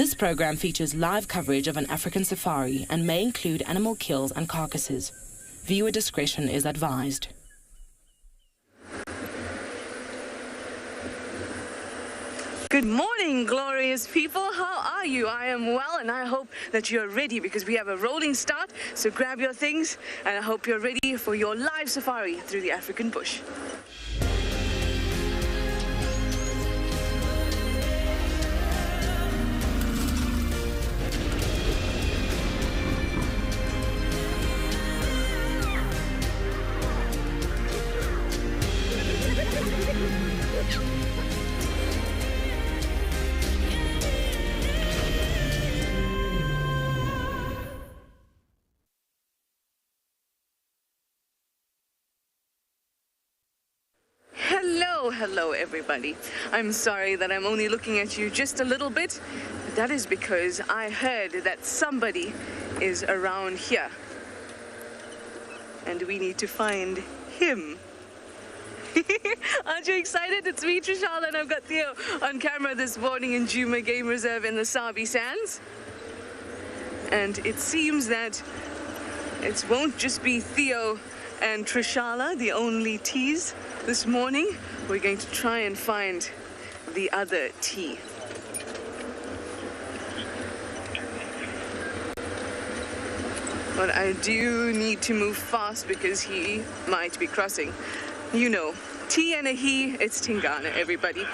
This program features live coverage of an African safari and may include animal kills and carcasses. Viewer discretion is advised. Good morning, glorious people. How are you? I am well, and I hope that you're ready because we have a rolling start. So grab your things, and I hope you're ready for your live safari through the African bush. Hello everybody. I'm sorry that I'm only looking at you just a little bit, but that is because I heard that somebody is around here and we need to find him. Aren't you excited? It's me, Trishal, and I've got Theo on camera this morning in Djuma Game Reserve in the Sabi Sands. And it seems that it won't just be Theo and Trishala, the only T's this morning. We're going to try and find the other T. But I do need to move fast because he might be crossing. You know, T and a he, it's Tingana, everybody.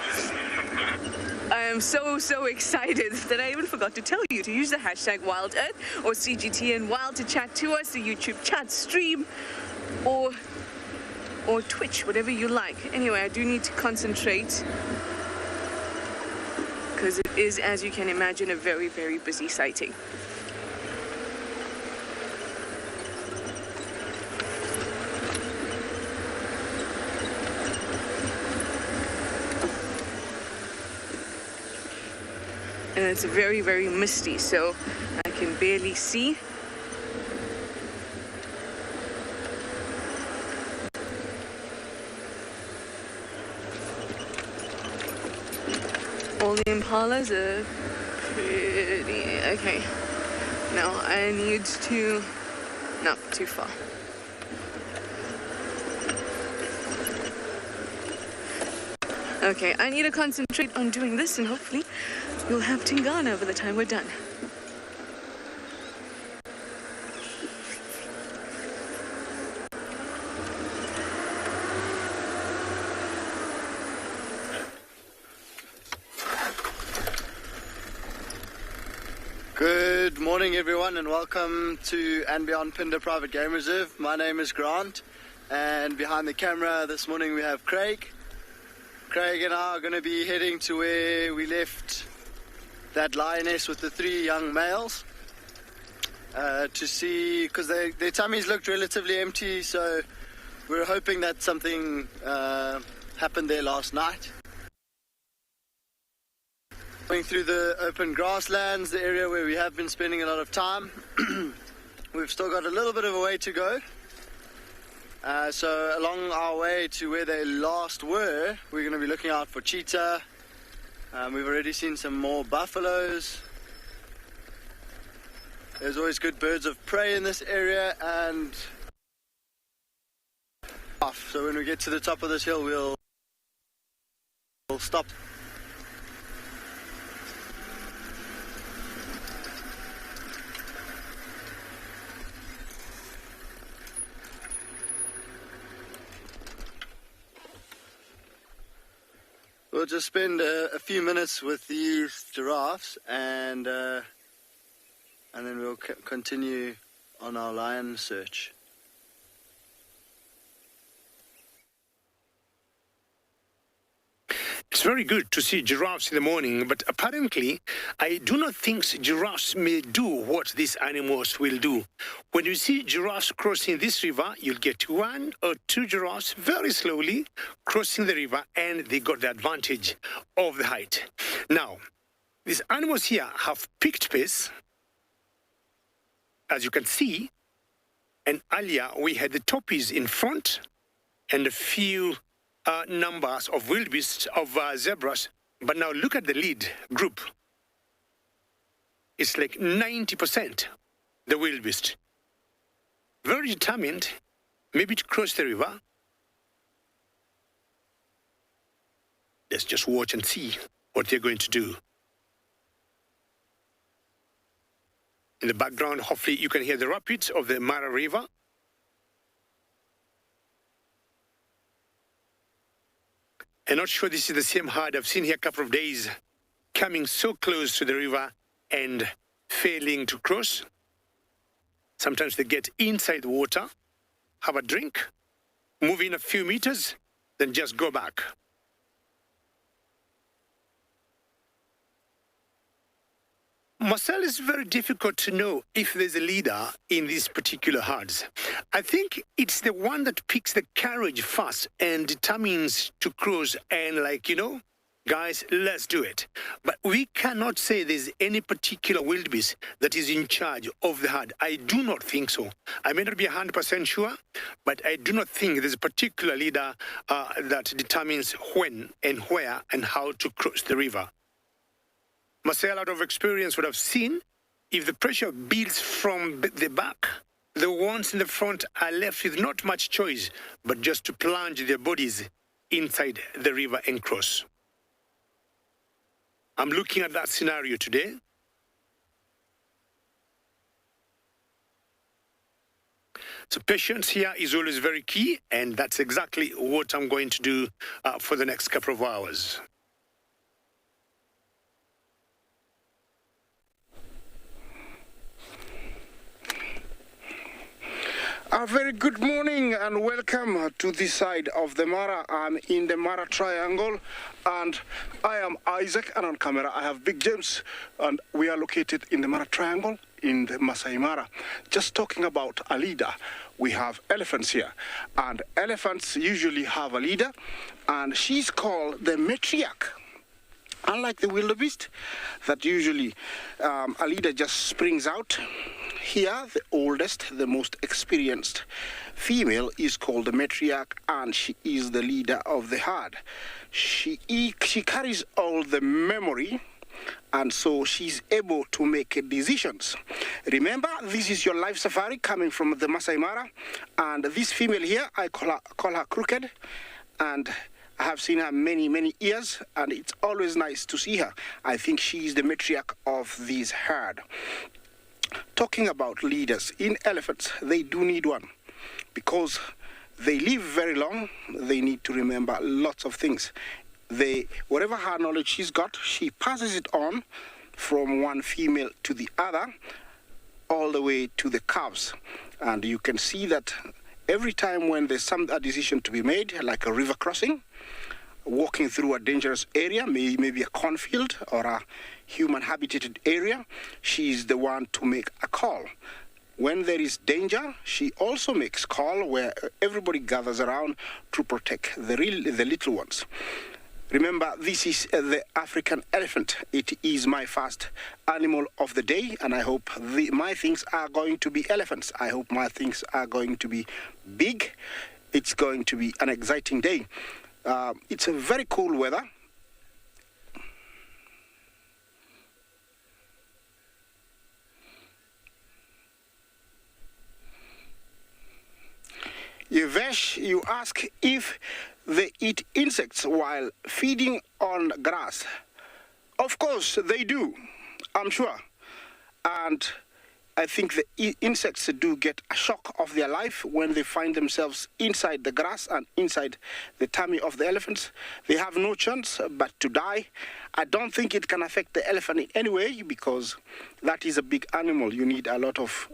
I am so excited that I even forgot to tell you to use the hashtag WildEarth or CGTN to chat to us, the YouTube chat stream, or Twitch, whatever you like. Anyway, I do need to concentrate because it is, as you can imagine, a very busy sighting. And it's very misty, so I can barely see. All the impalas are pretty... Okay. Now I need to... No, too far. Okay, I need to concentrate on doing this, and hopefully we'll have Tingana by the time we're done. Good morning everyone and welcome to and Beyond Pinder Private Game Reserve. My name is Grant and behind the camera this morning we have Craig. Craig and I are going to be heading to where we left that lioness with the 3 young males to see, because their tummies looked relatively empty, so we're hoping that something happened there last night. Going through the open grasslands, the area where we have been spending a lot of time. We've still got a little bit of a way to go. So along our way to where they last were, we're going to be looking out for cheetah. We've already seen some more buffaloes. There's always good birds of prey in this area, and so when we get to the top of this hill, we'll stop. We'll just spend a few minutes with these giraffes and then we'll continue on our lion search. It's very good to see giraffes in the morning, but apparently I do not think giraffes may do what these animals will do. When you see giraffes crossing this river, you'll get 1 or 2 giraffes very slowly crossing the river, and they got the advantage of the height. Now, these animals here have picked pace, as you can see, and earlier we had the toppies in front and a few numbers of wildebeests, of zebras, but now look at the lead group. it's like 90% the wildebeest. Very determined, maybe to cross the river. Let's just watch and see what they're going to do. In the background, hopefully you can hear the rapids of the Mara River. I'm not sure this is the same herd I've seen here a couple of days, coming so close to the river and failing to cross. Sometimes they get inside the water, have a drink, move in a few meters, then just go back. Marcel, it's very difficult to know if there's a leader in these particular herds. I think it's the one that picks the courage first and determines to cross and guys, let's do it. But we cannot say there's any particular wildebeest that is in charge of the herd. I do not think so. I may not be 100% sure, but I do not think there's a particular leader that determines when and where and how to cross the river. Marcel, out of experience, would have seen if the pressure builds from the back, the ones in the front are left with not much choice, but just to plunge their bodies inside the river and cross. I'm looking at that scenario today. So patience here is always very key, and that's exactly what I'm going to do for the next couple of hours. A very good morning and welcome to this side of the Mara. I'm in the Mara Triangle and I am Isaac, and on camera I have Big James, and we are located in the Mara Triangle in the Masai Mara. Just talking about a leader, we have elephants here, and elephants usually have a leader, and she's called the matriarch. Unlike the wildebeest, that usually a leader just springs out. Here, the oldest, the most experienced female is called the matriarch, and she is the leader of the herd. She carries all the memory, and so she's able to make decisions. Remember, this is your life safari coming from the Masai Mara, and this female here, I call her Crooked, and I have seen her many years, and it's always nice to see her. I think she is the matriarch of this herd. Talking about leaders, in elephants, they do need one because they live very long. They need to remember lots of things. Whatever her knowledge she's got, she passes it on from one female to the other, all the way to the calves. And you can see that every time when there's a decision to be made, like a river crossing, walking through a dangerous area, maybe a cornfield or a human habitated area, she's the one to make a call. When there is danger, she also makes call where everybody gathers around to protect the little ones. Remember, this is the African elephant. It is my first animal of the day, and I hope my things are going to be elephants. I hope my things are going to be big. It's going to be an exciting day. It's a very cool weather. Yevesh, you ask if they eat insects while feeding on grass. Of course they do, I'm sure. And I think the insects do get a shock of their life when they find themselves inside the grass and inside the tummy of the elephants. They have no chance but to die. I don't think it can affect the elephant in any way because that is a big animal. You need a lot of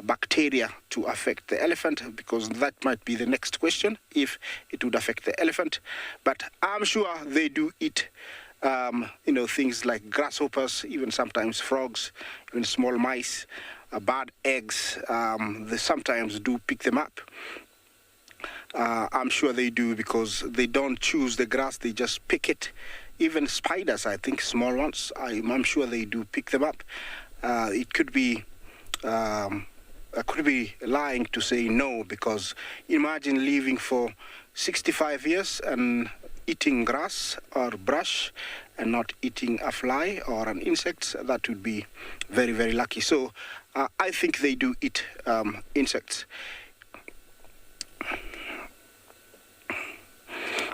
bacteria to affect the elephant, because that might be the next question, if it would affect the elephant. But I'm sure they do eat things like grasshoppers, even sometimes frogs, even small mice, bird eggs. They sometimes do pick them up. I'm sure they do, because they don't choose the grass, they just pick it. Even spiders, I think, small ones, I'm sure they do pick them up. It could be I could be lying to say no, because imagine living for 65 years and eating grass or brush and not eating a fly or an insect, that would be very, very lucky. So I think they do eat insects.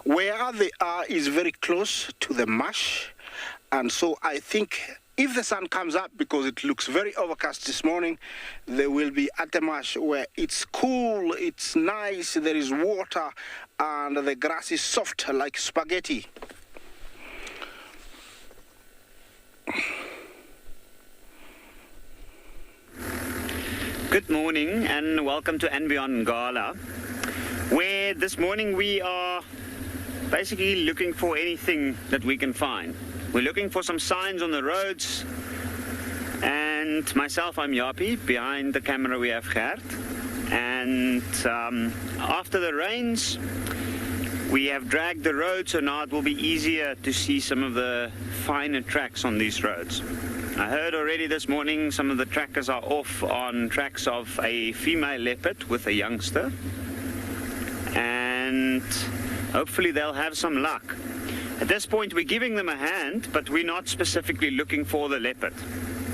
Where they are is very close to the marsh, and so I think if the sun comes up, because it looks very overcast this morning, they will be at the marsh where it's cool, it's nice, there is water, and the grass is soft like spaghetti. Good morning and welcome to And Beyond Gala, where this morning we are basically looking for anything that we can find. We're looking for some signs on the roads, and myself, I'm Yapi. Behind the camera we have Gert, and after the rains we have dragged the road, so now it will be easier to see some of the finer tracks on these roads. I heard already this morning some of the trackers are off on tracks of a female leopard with a youngster, and hopefully they'll have some luck. At this point we're giving them a hand, but we're not specifically looking for the leopard.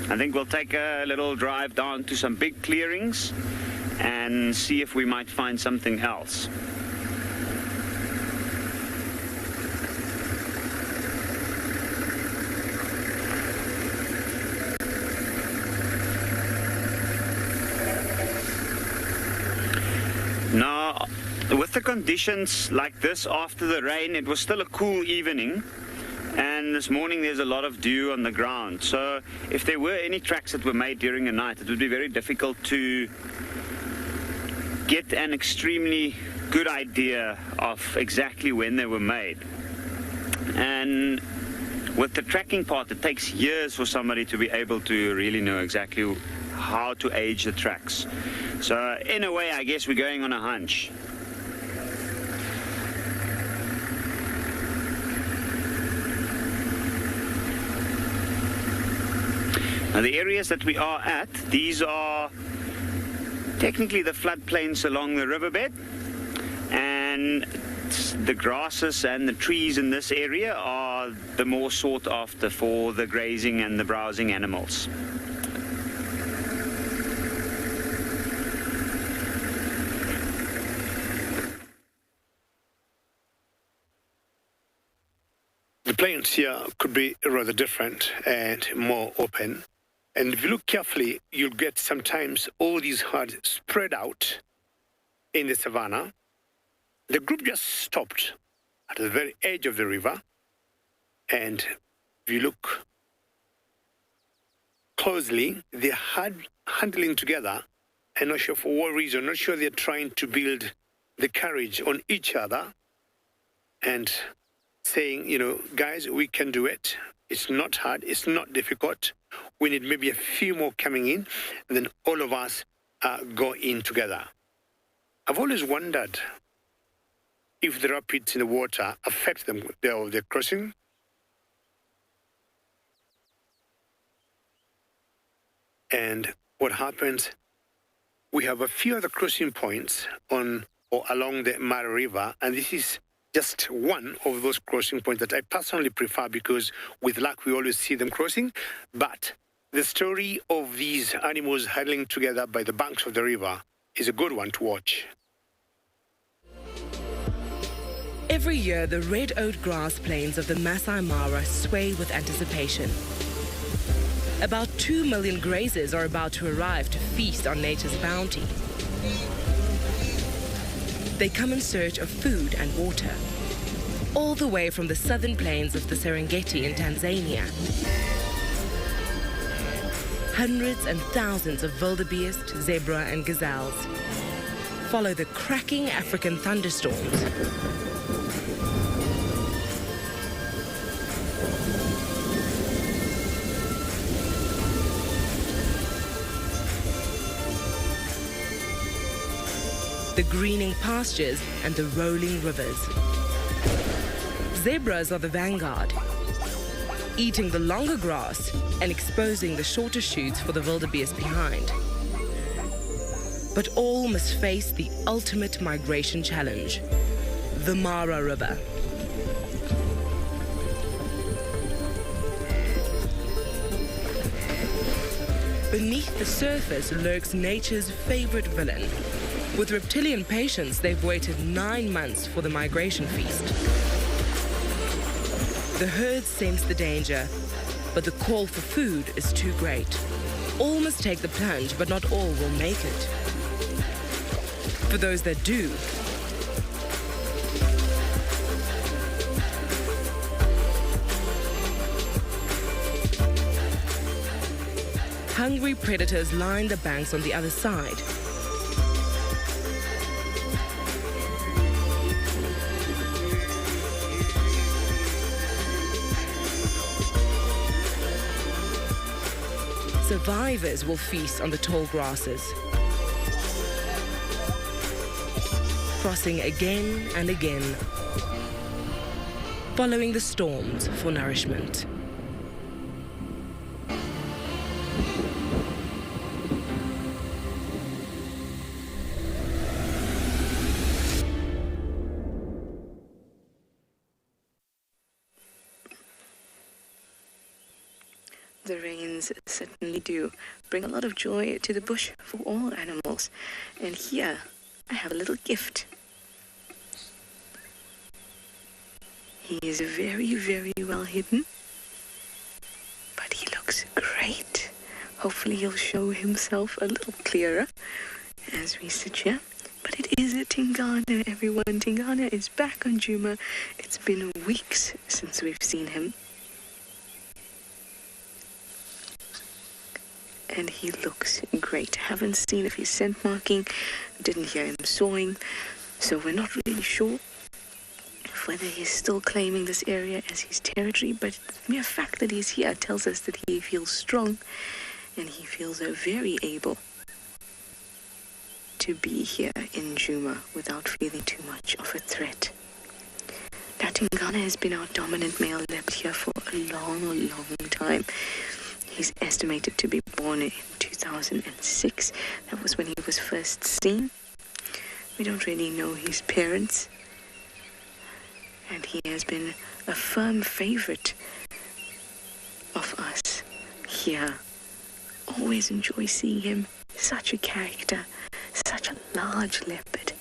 I think we'll take a little drive down to some big clearings and see if we might find something else. Now, with the conditions like this after the rain, it was still a cool evening, and this morning there's a lot of dew on the ground. So if there were any tracks that were made during the night, it would be very difficult to get an extremely good idea of exactly when they were made. And with the tracking part, it takes years for somebody to be able to really know exactly how to age the tracks. So in a way, I guess we're going on a hunch. Now the areas that we are at, these are technically the floodplains along the riverbed, and the grasses and the trees in this area are the more sought after for the grazing and the browsing animals. The plains here could be rather different and more open. And if you look carefully, you'll get sometimes all these herds spread out in the savannah. The group just stopped at the very edge of the river. And if you look closely, they're handling together. I'm not sure for what reason, not sure they're trying to build the courage on each other and saying, you know, guys, we can do it. It's not hard. It's not difficult. We need maybe a few more coming in, and then all of us go in together. I've always wondered if the rapids in the water affect them their crossing. And what happens, we have a few other crossing points on or along the Mara River, and this is just one of those crossing points that I personally prefer because with luck we always see them crossing. But the story of these animals huddling together by the banks of the river is a good one to watch. Every year, the red-oat grass plains of the Masai Mara sway with anticipation. About 2 million grazers are about to arrive to feast on nature's bounty. They come in search of food and water, all the way from the southern plains of the Serengeti in Tanzania. Hundreds and thousands of wildebeest, zebra and gazelles follow the cracking African thunderstorms. The greening pastures and the rolling rivers. Zebras are the vanguard, eating the longer grass and exposing the shorter shoots for the wildebeest behind. But all must face the ultimate migration challenge, the Mara River. Beneath the surface lurks nature's favorite villain. With reptilian patience, they've waited 9 months for the migration feast. The herd sense the danger, but the call for food is too great. All must take the plunge, but not all will make it. For those that do, hungry predators line the banks on the other side. Survivors will feast on the tall grasses, crossing again and again, following the storms for nourishment. The rains certainly do bring a lot of joy to the bush for all animals. And here, I have a little gift. He is very, very well hidden, but he looks great. Hopefully he'll show himself a little clearer as we sit here. But it is a Tingana, everyone. Tingana is back on Djuma. It's been weeks since we've seen him. And he looks great. Haven't seen if he's scent marking, didn't hear him sawing, so we're not really sure whether he's still claiming this area as his territory, but the mere fact that he's here tells us that he feels strong and he feels very able to be here in Djuma without feeling too much of a threat. Now, Tingana has been our dominant male leopard here for a long, long time. He's estimated to be born in 2006. That was when he was first seen. We don't really know his parents. And he has been a firm favorite of us here. Always enjoy seeing him. Such a character. Such a large leopard.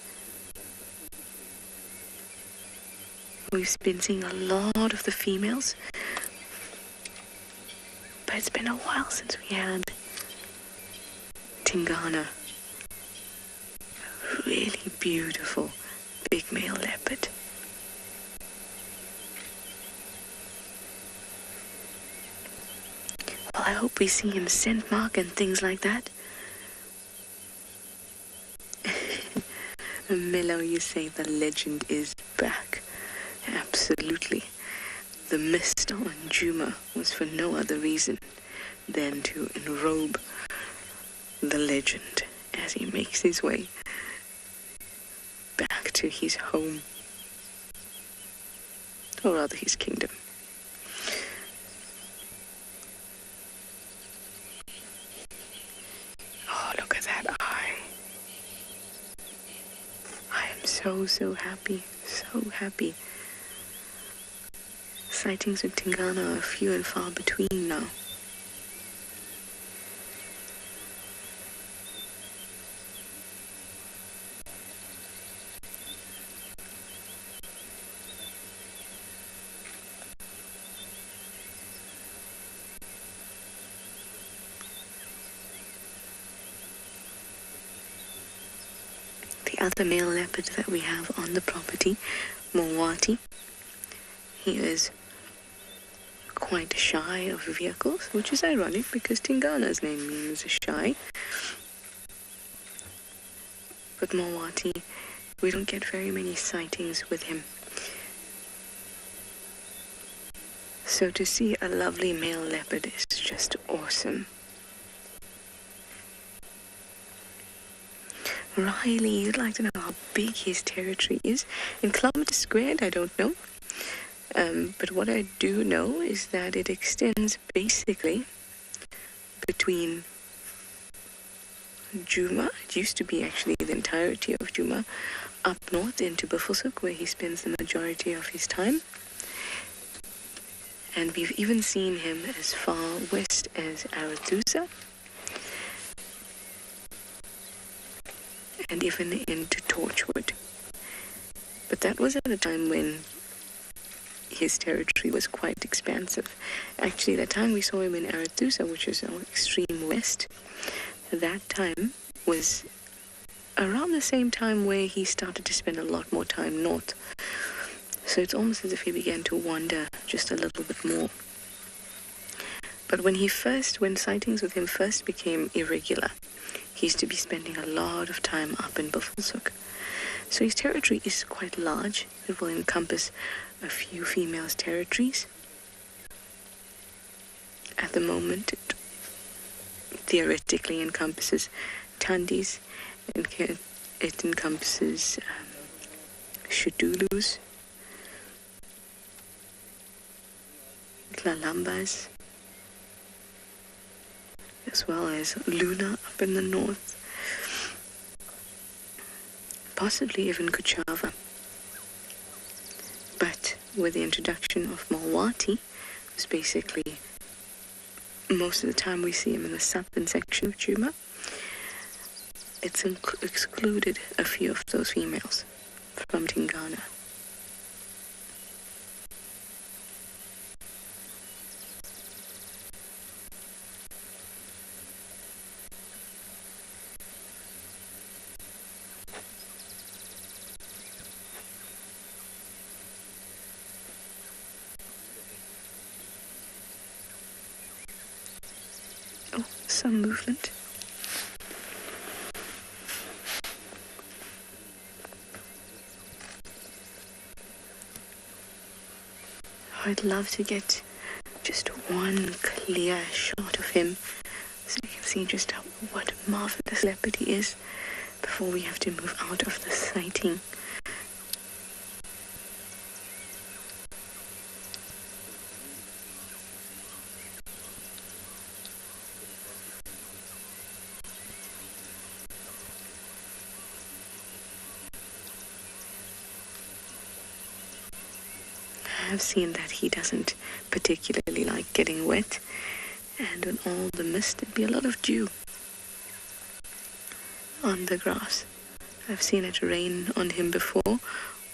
We've been seeing a lot of the females. But it's been a while since we had Tingana. A really beautiful big male leopard. Well, I hope we see him scent mark and things like that. Mellow, you say the legend is back. Absolutely. The mist on Djuma was for no other reason than to enrobe the legend as he makes his way back to his home, or rather his kingdom. Oh, look at that eye. I am so happy, so happy. Sightings of Tingana are few and far between now. The other male leopard that we have on the property, Mowati, he is quite shy of vehicles, which is ironic because Tingana's name means shy. But Mowati, we don't get very many sightings with him. So to see a lovely male leopard is just awesome. Riley, you'd like to know how big his territory is? In kilometers squared, I don't know. But what I do know is that it extends basically between Djuma, it used to be actually the entirety of Djuma, up north into Bafusuk, where he spends the majority of his time. And we've even seen him as far west as Arathusa. and even into Torchwood. But that was at a time when his territory was quite expansive. Actually, the time we saw him in Arathusa, which is our extreme west, that time was around the same time where he started to spend a lot more time north. So it's almost as if he began to wander just a little bit more. But when sightings with him first became irregular, he used to be spending a lot of time up in Buffelshoek. So his territory is quite large. It will encompass a few females' territories. At the moment, it theoretically encompasses Tandis, it encompasses Shudulus, Tlalambas, as well as Luna up in the north, possibly even Kuchava. But with the introduction of Malwati, it's basically most of the time we see him in the southern section of Djuma. It's excluded a few of those females from Tingana. Oh, some movement. I'd love to get just one clear shot of him so you can see just what a marvelous leopard he is before we have to move out of the sighting. I've seen that he doesn't particularly like getting wet, and in all the mist there'd be a lot of dew on the grass. I've seen it rain on him before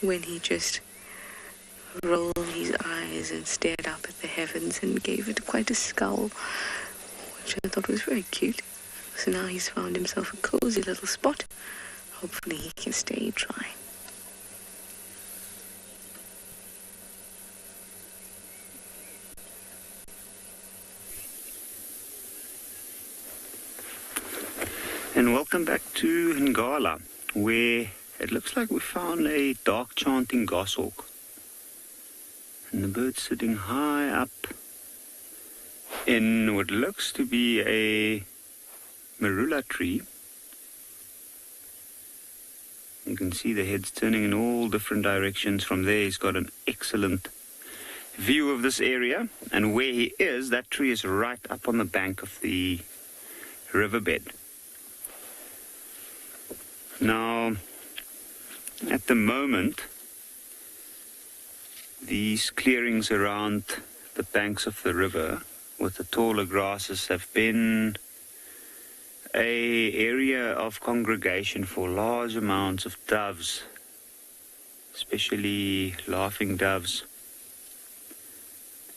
when he just rolled his eyes and stared up at the heavens and gave it quite a scowl, which I thought was very cute. So now he's found himself a cozy little spot. Hopefully he can stay dry. And welcome back to Ngala, where it looks like we found a dark chanting goshawk. And the bird's sitting high up in what looks to be a marula tree. You can see the head's turning in all different directions. From there he's got an excellent view of this area. And where he is, that tree is right up on the bank of the riverbed. Now, at the moment, these clearings around the banks of the river with the taller grasses have been an area of congregation for large amounts of doves, especially laughing doves.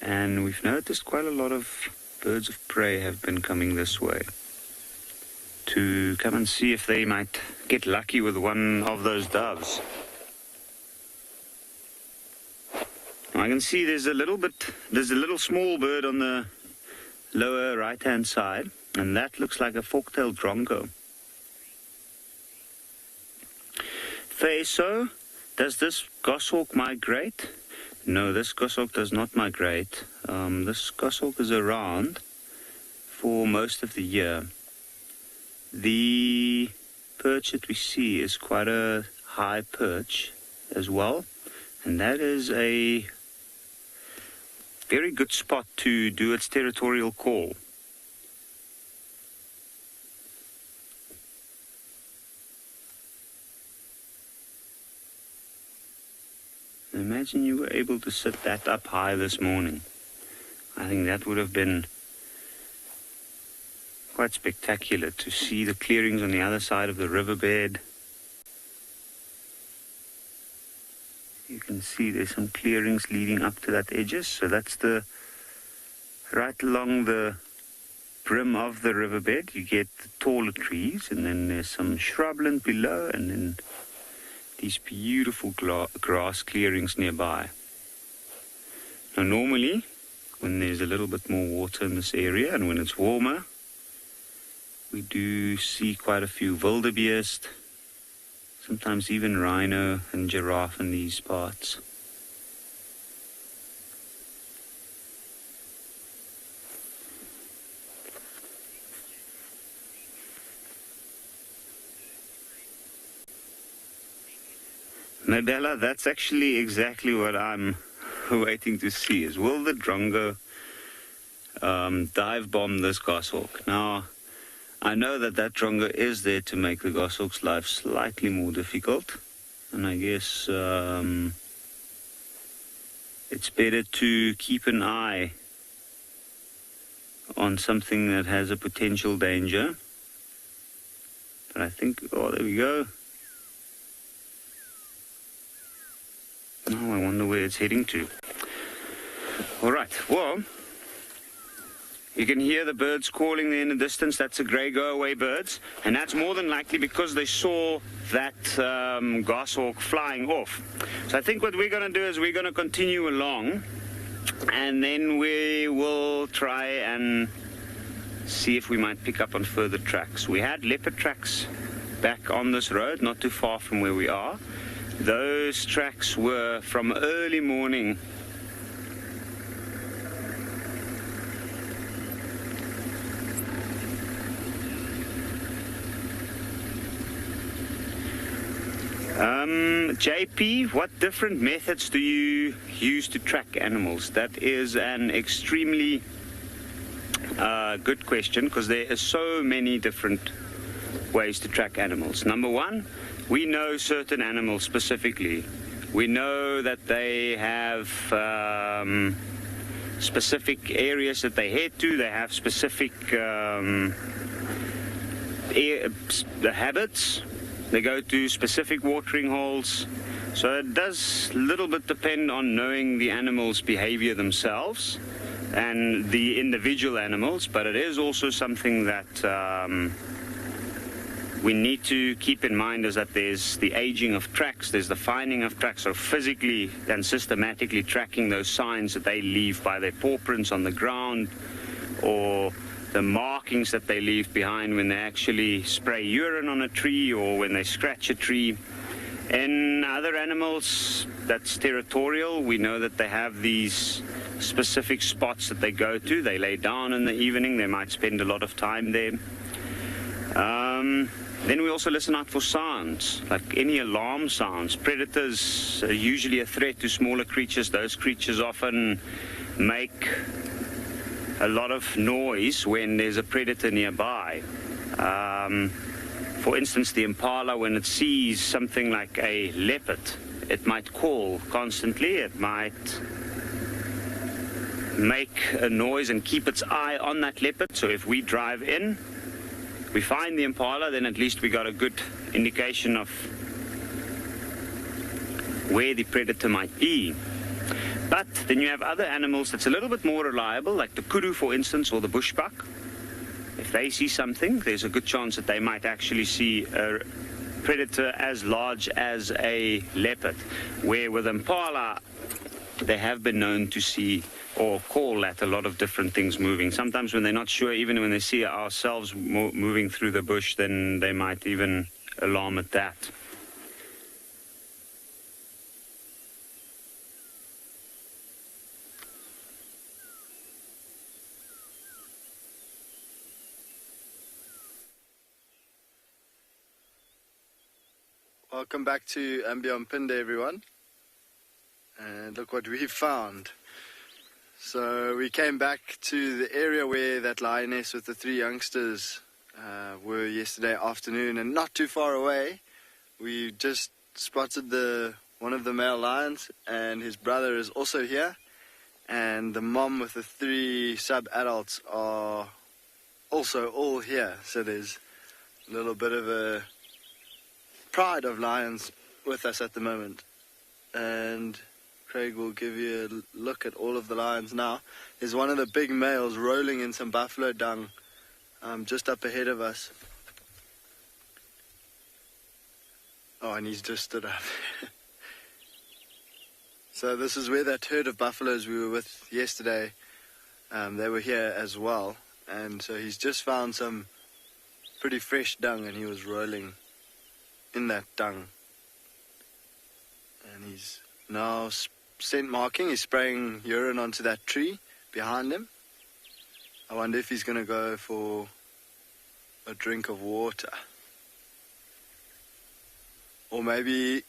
And we've noticed quite a lot of birds of prey have been coming this way to come and see if they might get lucky with one of those doves. I can see there's a little small bird on the lower right hand side, and that looks like a fork-tailed drongo. So, does this goshawk migrate? No, this goshawk does not migrate. This goshawk is around for most of the year. The perch that we see is quite a high perch as well, and that is a very good spot to do its territorial call. Imagine you were able to sit that up high this morning. I think that would have been quite spectacular to see the clearings on the other side of the riverbed, You can see there's some clearings leading up to that edges. So that's the right along the brim of the riverbed. You get the taller trees, and then there's some shrubland below, and then these beautiful grass clearings nearby. Now normally, when there's a little bit more water in this area and when it's warmer, we do see quite a few wildebeest, sometimes even rhino and giraffe in these parts. Nadella, that's actually exactly what I'm waiting to see, is will the drongo dive bomb this goshawk? Now, I know that drongo is there to make the goshawk's life slightly more difficult, and I guess it's better to keep an eye on something that has a potential danger. But I think, oh, there we go. Now I wonder where it's heading to. All right, well, you can hear the birds calling there in the distance. That's a grey go-away birds, and that's more than likely because they saw that goshawk flying off. So I think what we're going to do is we're going to continue along, and then we will try and see if we might pick up on further tracks. We had leopard tracks back on this road, not too far from where we are. Those tracks were from early morning. JP, what different methods do you use to track animals? That is an extremely good question, because there are so many different ways to track animals. Number one, we know certain animals specifically. We know that they have specific areas that they head to. They have specific habits. They go to specific watering holes. So it does a little bit depend on knowing the animal's behavior themselves and the individual animals, but it is also something that we need to keep in mind, is that there's the aging of tracks, there's the finding of tracks, so physically and systematically tracking those signs that they leave by their paw prints on the ground, or the markings that they leave behind when they actually spray urine on a tree or when they scratch a tree. In other animals, that's territorial. We know that they have these specific spots that they go to. They lay down in the evening. They might spend a lot of time there. Then we also listen out for sounds, like any alarm sounds. Predators are usually a threat to smaller creatures. Those creatures often make a lot of noise when there's a predator nearby. For instance, the impala, when it sees something like a leopard, it might call constantly. It might make a noise and keep its eye on that leopard. So if we drive in, we find the impala, then at least we got a good indication of where the predator might be. But then you have other animals that's a little bit more reliable, like the kudu, for instance, or the bushbuck. If they see something, there's a good chance that they might actually see a predator as large as a leopard. Where with impala, they have been known to see or call at a lot of different things moving. Sometimes when they're not sure, even when they see ourselves moving through the bush, then they might even alarm at that. Welcome back to Beyond Pinde, everyone. And look what we found. So we came back to the area where that lioness with the three youngsters were yesterday afternoon, and not too far away we just spotted one of the male lions, and his brother is also here, and the mom with the three sub-adults are also all here. So there's a little bit of a pride of lions with us at the moment. and Craig will give you a look at all of the lions now. There's one of the big males rolling in some buffalo dung just up ahead of us. Oh, and he's just stood up. So this is where that herd of buffaloes we were with yesterday, they were here as well. And so he's just found some pretty fresh dung and he was rolling in that dung. And he's now scent marking. He's spraying urine onto that tree behind him. I wonder if he's going to go for a drink of water. Or maybe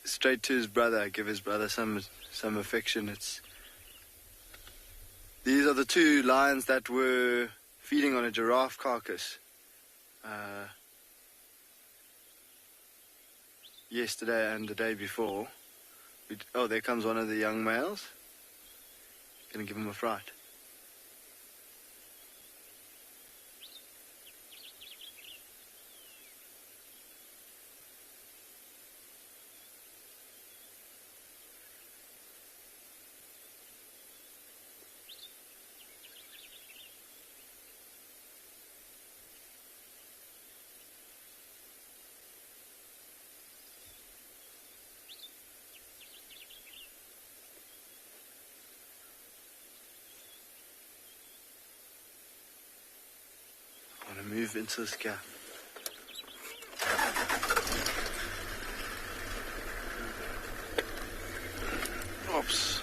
straight to his brother, give his brother some affection. These are the two lions that were feeding on a giraffe carcass yesterday and the day before. Oh, there comes one of the young males. Gonna give him a fright. Move into this gap. Oops.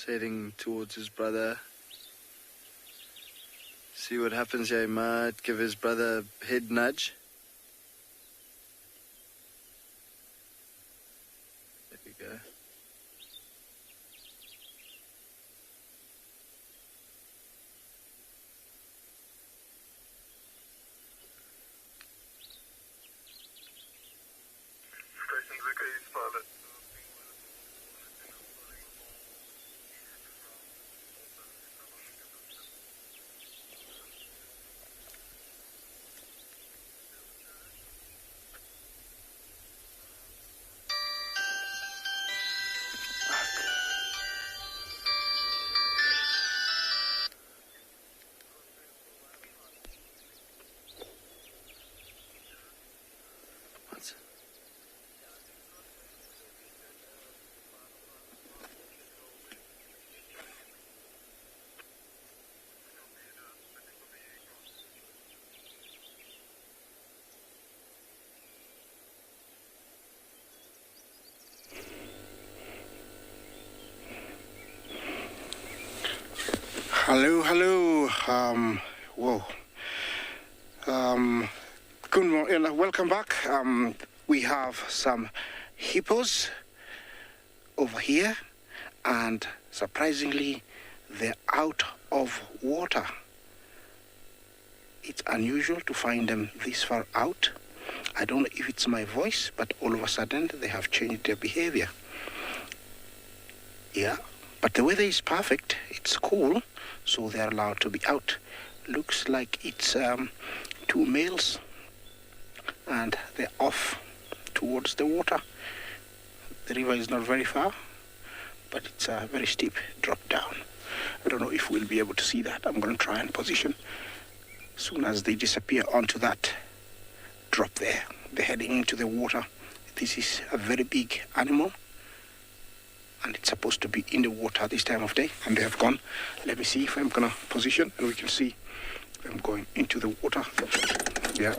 Heading towards his brother. See what happens here. He might give his brother a head nudge. There we go. Hello. Whoa. Good morning. Welcome back. We have some hippos over here, and surprisingly, they're out of water. It's unusual to find them this far out. I don't know if it's my voice, but all of a sudden they have changed their behavior. Yeah, but the weather is perfect. It's cool, so they're allowed to be out. Looks like it's two males, and they're off towards the water. The river is not very far, but it's a very steep drop down. I don't know if we'll be able to see that. I'm going to try and position. As soon as they disappear onto that drop there, they're heading into the water. This is a very big animal, and it's supposed to be in the water this time of day, and they have gone. Let me see if I'm going to position, and we can see them going into the water. Yeah.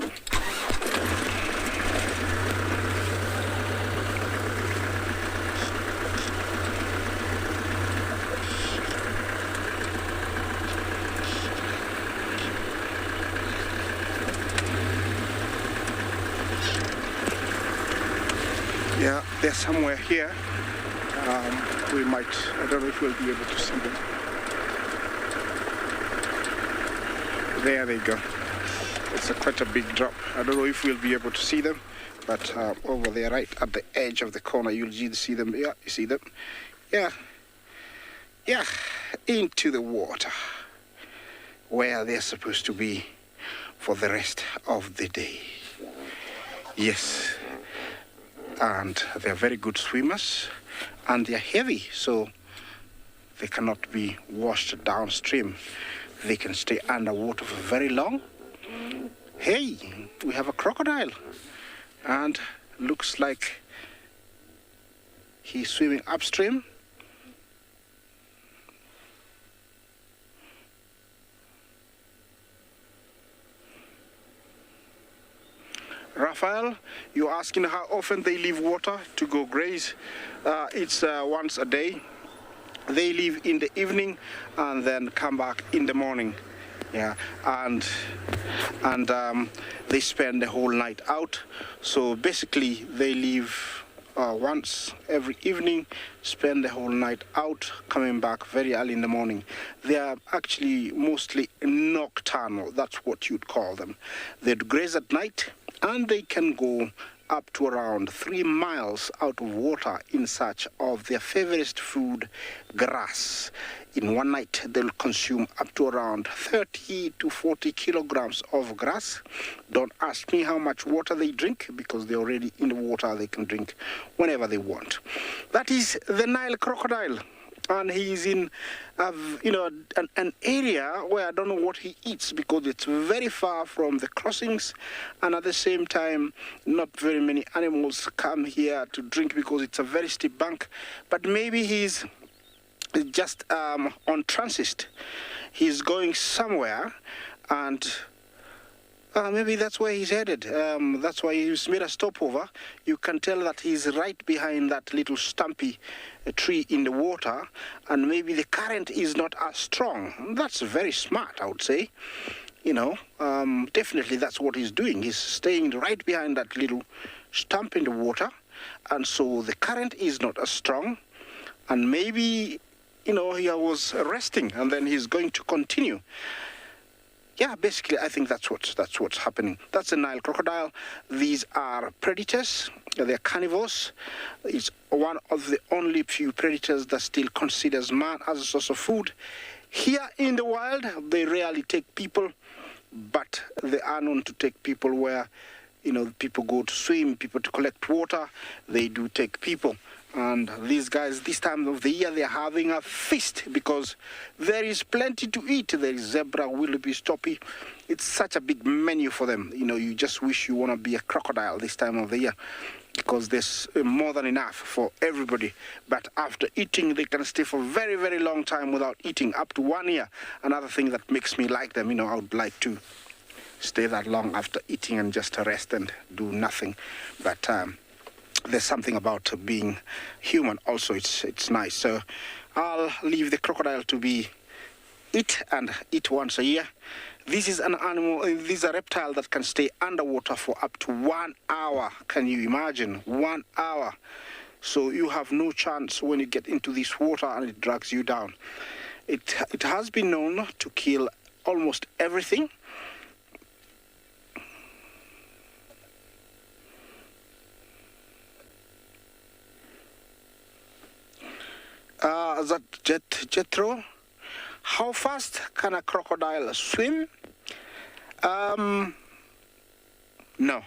Yeah, they're somewhere here. We might, I don't know if we'll be able to see them. There they go. It's quite a big drop. I don't know if we'll be able to see them, but over there, right at the edge of the corner, you'll see them. Yeah, you see them? Yeah. Yeah, into the water, where they're supposed to be for the rest of the day. Yes. And they're very good swimmers, and they're heavy, so they cannot be washed downstream. They can stay underwater for very long. Hey, we have a crocodile, and looks like he's swimming upstream. Raphael, you're asking how often they leave water to go graze. It's once a day. They leave in the evening and then come back in the morning. Yeah, and they spend the whole night out. So basically, they leave once every evening, spend the whole night out, coming back very early in the morning. They are actually mostly nocturnal. That's what you'd call them. They graze at night, and they can go up to around 3 miles out of water in search of their favorite food, grass. In one night, they'll consume up to around 30 to 40 kilograms of grass. Don't ask me how much water they drink, because they're already in the water. They can drink whenever they want. That is the Nile crocodile. And he's in, an area where I don't know what he eats, because it's very far from the crossings, and at the same time, not very many animals come here to drink because it's a very steep bank. But maybe he's just on transit. He's going somewhere, and maybe that's where he's headed. That's why he's made a stopover. You can tell that he's right behind that little stumpy tree in the water, and maybe the current is not as strong. That's very smart, I would say. Definitely that's what he's doing. He's staying right behind that little stump in the water, and so the current is not as strong, and maybe, he was resting, and then he's going to continue. Yeah, basically, I think that's what's happening. That's a Nile crocodile. These are predators. They're carnivores. It's one of the only few predators that still considers man as a source of food. Here in the wild, they rarely take people, but they are known to take people where, people go to swim, people to collect water. They do take people. And these guys, this time of the year, they're having a feast because there is plenty to eat. There is zebra, wildebeest, toppy. It's such a big menu for them. You just wish you want to be a crocodile this time of the year, because there's more than enough for everybody. But after eating, they can stay for a very, very long time without eating, up to 1 year. Another thing that makes me like them, I would like to stay that long after eating and just rest and do nothing. But there's something about being human also. It's nice. So I'll leave the crocodile to be eat once a year. This is an animal, this is a reptile that can stay underwater for up to 1 hour. Can you imagine? 1 hour. So you have no chance when you get into this water and it drags you down. It has been known to kill almost everything. That Jethro, how fast can a crocodile swim? No,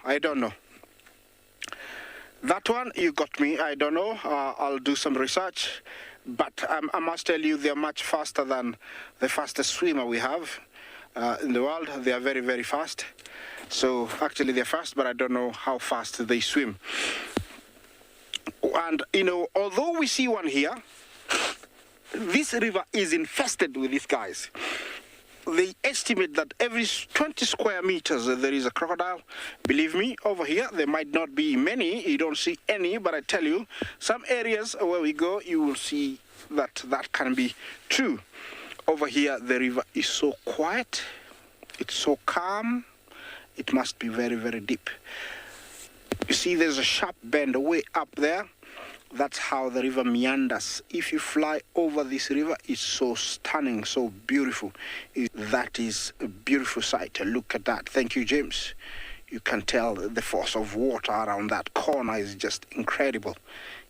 I don't know. That one, you got me. I don't know. I'll do some research. But I must tell you, they're much faster than the fastest swimmer we have in the world. They are very, very fast. So actually, they're fast, but I don't know how fast they swim. And, although we see one here, this river is infested with these guys. They estimate that every 20 square meters there is a crocodile. Believe me, over here there might not be many. You don't see any, but I tell you, some areas where we go, you will see that can be true. Over here, the river is so quiet. It's so calm. It must be very, very deep. You see there's a sharp bend way up there. That's how the river meanders. If you fly over this river, it's so stunning, so beautiful. That is a beautiful sight. Look at that. Thank you, James. You can tell the force of water around that corner is just incredible.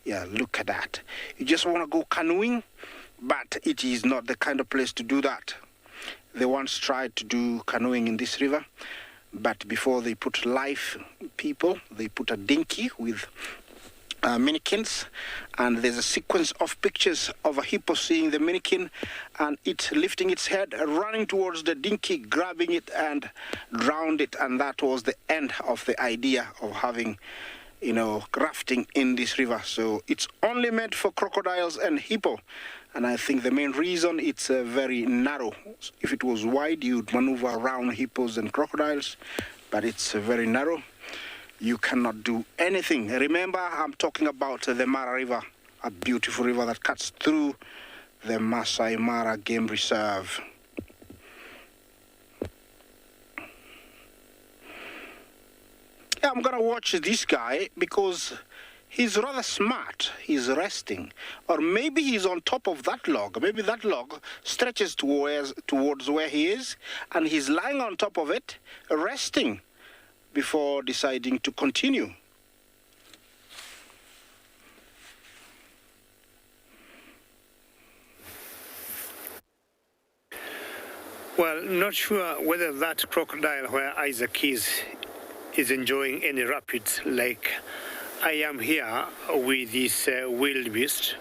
Yeah, look at that. You just want to go canoeing, but it is not the kind of place to do that. They once tried to do canoeing in this river, but before they put live people, they put a dinghy with mannequins, and there's a sequence of pictures of a hippo seeing the mannequin and it lifting its head, running towards the dinghy, grabbing it and drowned it, and that was the end of the idea of having, you know, rafting in this river. So it's only meant for crocodiles and hippo, and I think the main reason it's very narrow. If it was wide, you'd maneuver around hippos and crocodiles, but it's very narrow. You cannot do anything. Remember, I'm talking about the Mara River, a beautiful river that cuts through the Masai Mara Game Reserve. Yeah, I'm gonna watch this guy because he's rather smart. He's resting, or maybe he's on top of that log. Maybe that log stretches towards where he is, and he's lying on top of it, resting before deciding to continue. Well, not sure whether that crocodile where Isaac is enjoying any rapids like I am here with this wildebeest.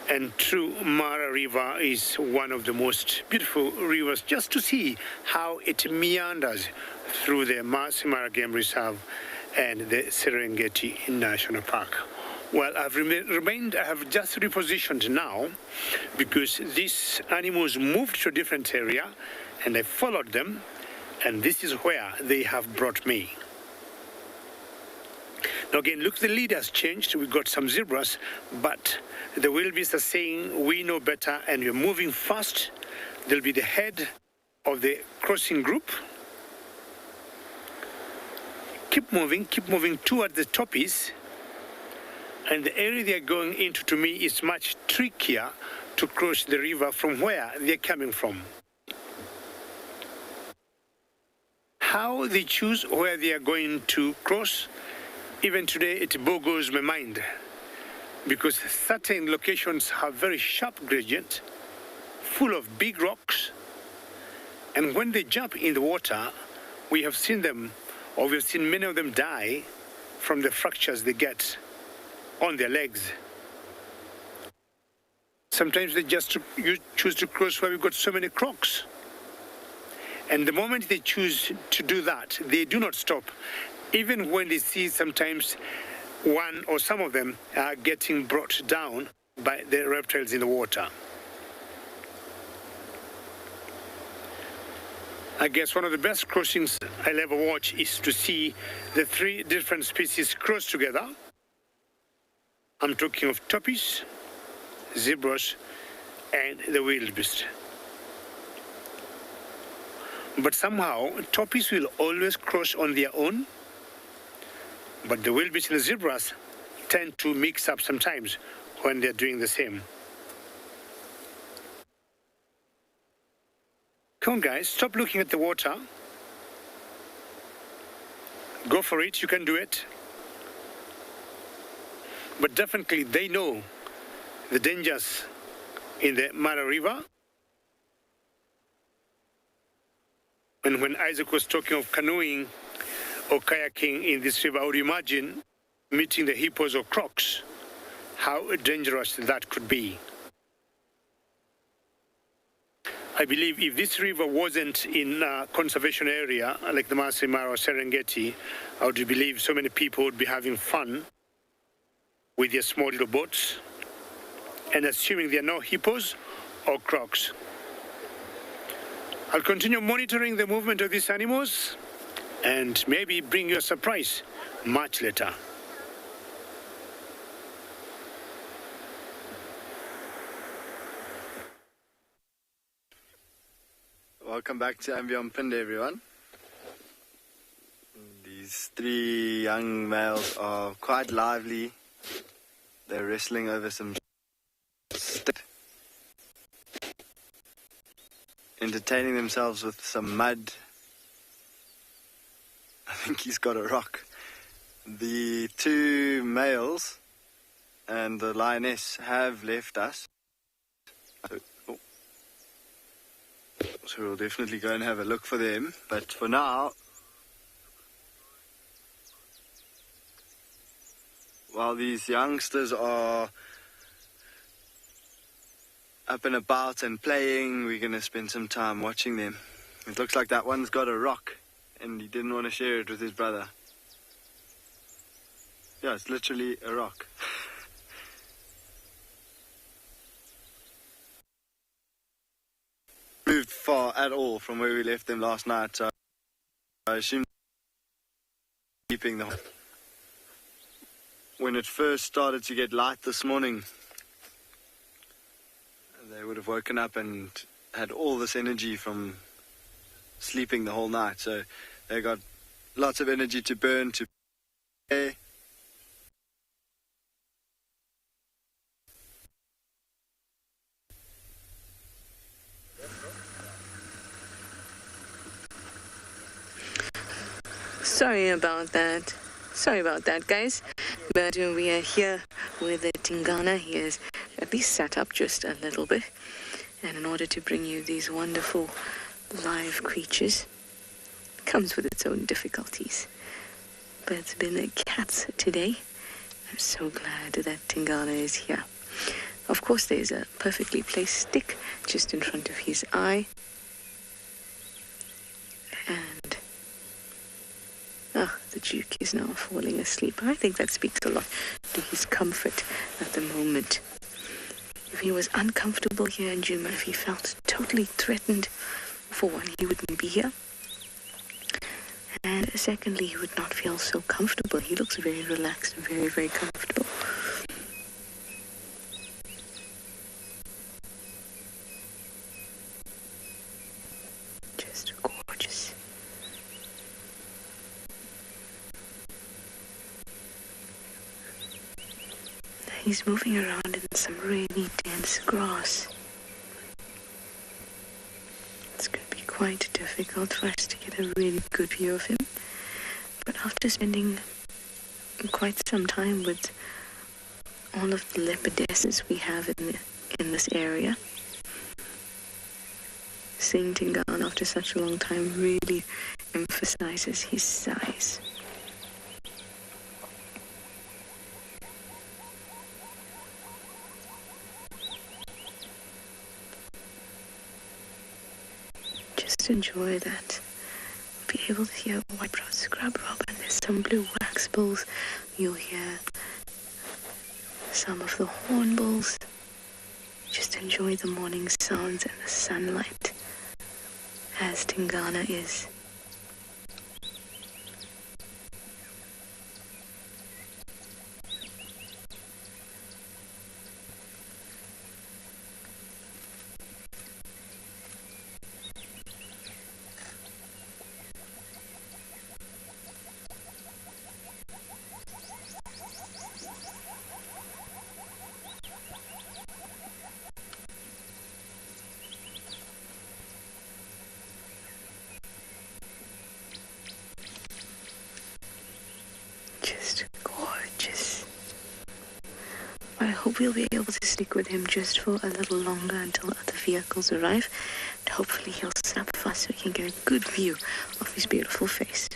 And true, Mara River is one of the most beautiful rivers, just to see how it meanders through the Masai Mara Game Reserve and the Serengeti National Park. Well, I have just repositioned now because these animals moved to a different area and I followed them, and this is where they have brought me. Now again, look, the lead has changed. We've got some zebras, but the wildebeest are saying we know better and we're moving fast. They'll be the head of the crossing group. Keep moving toward the toppies. And the area they're going into, to me, is much trickier to cross the river from where they're coming from. How they choose where they are going to cross, even today it boggles my mind, because certain locations have very sharp gradient, full of big rocks, and when they jump in the water, we have seen them, or we've seen many of them die from the fractures they get on their legs. Sometimes they just choose to cross where we've got so many crocs. And the moment they choose to do that, they do not stop. Even when they see sometimes one or some of them are getting brought down by the reptiles in the water. I guess one of the best crossings I'll ever watch is to see the three different species cross together. I'm talking of toppies, zebras, and the wildebeest. But somehow, toppies will always cross on their own, but the wildebeest and the zebras tend to mix up sometimes when they're doing the same. Come on, guys, stop looking at the water. Go for it, you can do it. But definitely they know the dangers in the Mara River. And when Isaac was talking of canoeing or kayaking in this river, I would imagine meeting the hippos or crocs, how dangerous that could be. I believe if this river wasn't in a conservation area like the Masai Mara or Serengeti, I would believe so many people would be having fun with their small little boats, and assuming there are no hippos or crocs. I'll continue monitoring the movement of these animals and maybe bring you a surprise much later. Welcome back to Ambient Pinde, everyone. These three young males are quite lively. They're wrestling over some stick, entertaining themselves with some mud. I think he's got a rock. The two males and the lioness have left us. So we'll definitely go and have a look for them. But for now, while these youngsters are up and about and playing, we're going to spend some time watching them. It looks like that one's got a rock and he didn't want to share it with his brother. Yeah, it's literally a rock. Moved far at all from where we left them last night, so I assume keeping the... When it first started to get light this morning, they would have woken up and had all this energy from sleeping the whole night, so they got lots of energy to burn, to play. Sorry about that, guys. But we are here with Tingana. He is at least sat up just a little bit. And in order to bring you these wonderful live creatures, it comes with its own difficulties. But it's been a cat's today. I'm so glad that Tingana is here. Of course, there's a perfectly placed stick just in front of his eye. And the Duke is now falling asleep. I think that speaks a lot to his comfort at the moment. If he was uncomfortable here in Juma, if he felt totally threatened, for one, he wouldn't be here. And secondly, he would not feel so comfortable. He looks very relaxed and very, very comfortable. Just gorgeous. He's moving around in some really dense grass. It's going to be quite difficult for us to get a really good view of him. But after spending quite some time with all of the leopardesses we have in this area, seeing Tingana after such a long time really emphasizes his size. Just enjoy that. Be able to hear white-browed scrub robin. There's some blue wax bulls. You'll hear some of the hornbills. Just enjoy the morning sounds and the sunlight as Tingana is. I hope we'll be able to stick with him just for a little longer until other vehicles arrive. And hopefully he'll stop fast so we can get a good view of his beautiful face.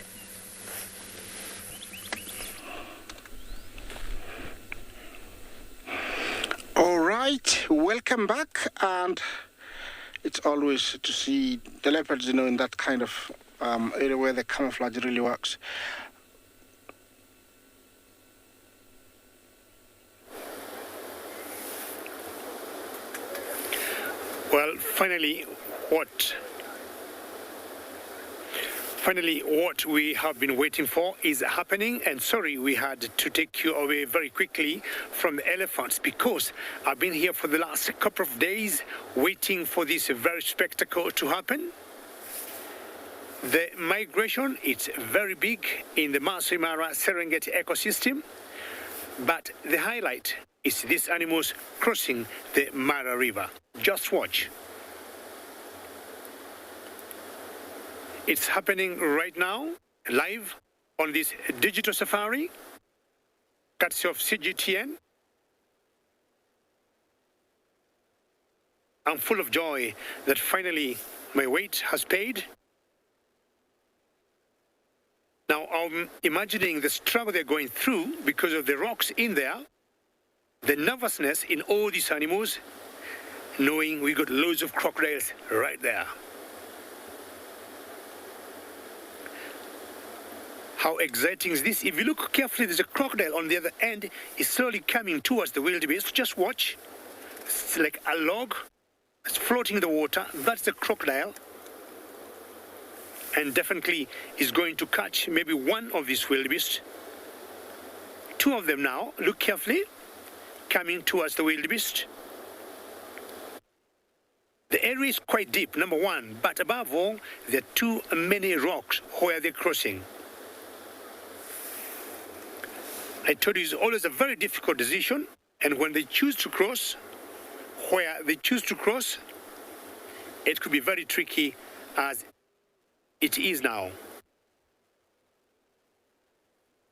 All right, welcome back. And it's always to see the leopards, in that kind of area where the camouflage really works. Well, finally, what we have been waiting for is happening, and sorry we had to take you away very quickly from the elephants, because I've been here for the last couple of days waiting for this very spectacle to happen. The migration is very big in the Masai Mara Serengeti ecosystem, but the highlight is these animals crossing the Mara River. Just watch. It's happening right now, live on this digital safari, courtesy of CGTN. I'm full of joy that finally my wait has paid. Now I'm imagining the struggle they're going through because of the rocks in there, the nervousness in all these animals, knowing we got loads of crocodiles right there. How exciting is this? If you look carefully, there's a crocodile on the other end. It's slowly coming towards the wildebeest. Just watch. It's like a log. It's floating in the water. That's the crocodile. And definitely is going to catch maybe one of these wildebeest. Two of them now, look carefully, coming towards the wildebeest. The area is quite deep, number one, but above all, there are too many rocks where they're crossing. I told you it's always a very difficult decision, and when they choose to cross, where they choose to cross, it could be very tricky as it is now.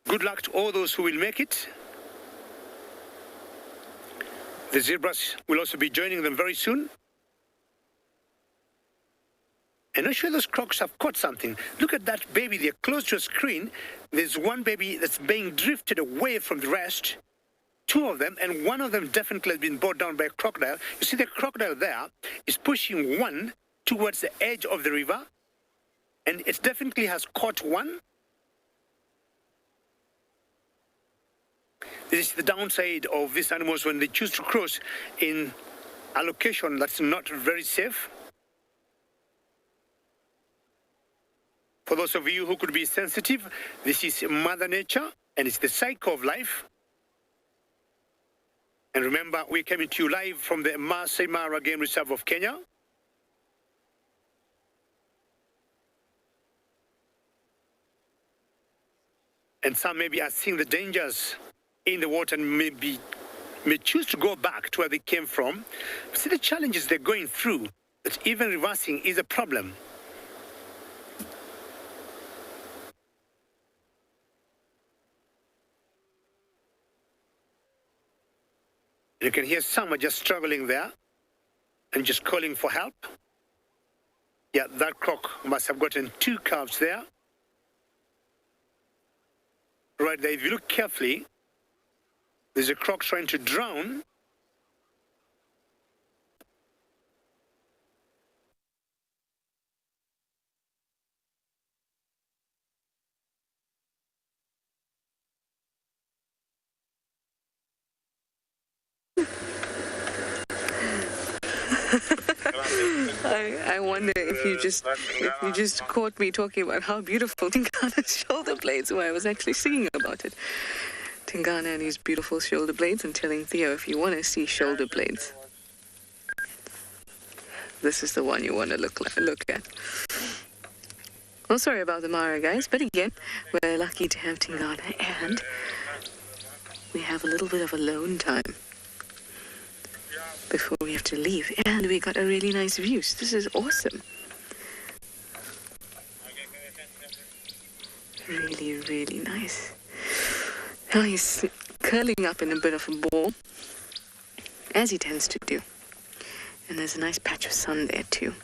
Good luck to all those who will make it. The zebras will also be joining them very soon. And I'm sure those crocs have caught something. Look at that baby there close to a screen. There's one baby that's being drifted away from the rest. Two of them, and one of them definitely has been brought down by a crocodile. You see the crocodile there is pushing one towards the edge of the river, and it definitely has caught one. This is the downside of these animals when they choose to cross in a location that's not very safe. For those of you who could be sensitive, this is Mother Nature, and it's the cycle of life. And remember, we're coming to you live from the Masai Mara Game Reserve of Kenya. And some maybe are seeing the dangers in the water and may choose to go back to where they came from. See the challenges they're going through, that even reversing is a problem. You can hear some are just struggling there and just calling for help. Yeah, that croc must have gotten two calves there. Right there, if you look carefully, there's a croc trying to drown. I wonder if you just caught me talking about how beautiful Tingana's shoulder blades were. I was actually singing about it. Tingana and his beautiful shoulder blades, and telling Theo, if you want to see shoulder blades, this is the one you want to look at. Well, sorry about the Mara, guys, but again, we're lucky to have Tingana, and we have a little bit of alone time before we have to leave, and we got a really nice view. So this is awesome. Really, really nice. Now he's curling up in a bit of a ball, as he tends to do. And there's a nice patch of sun there too.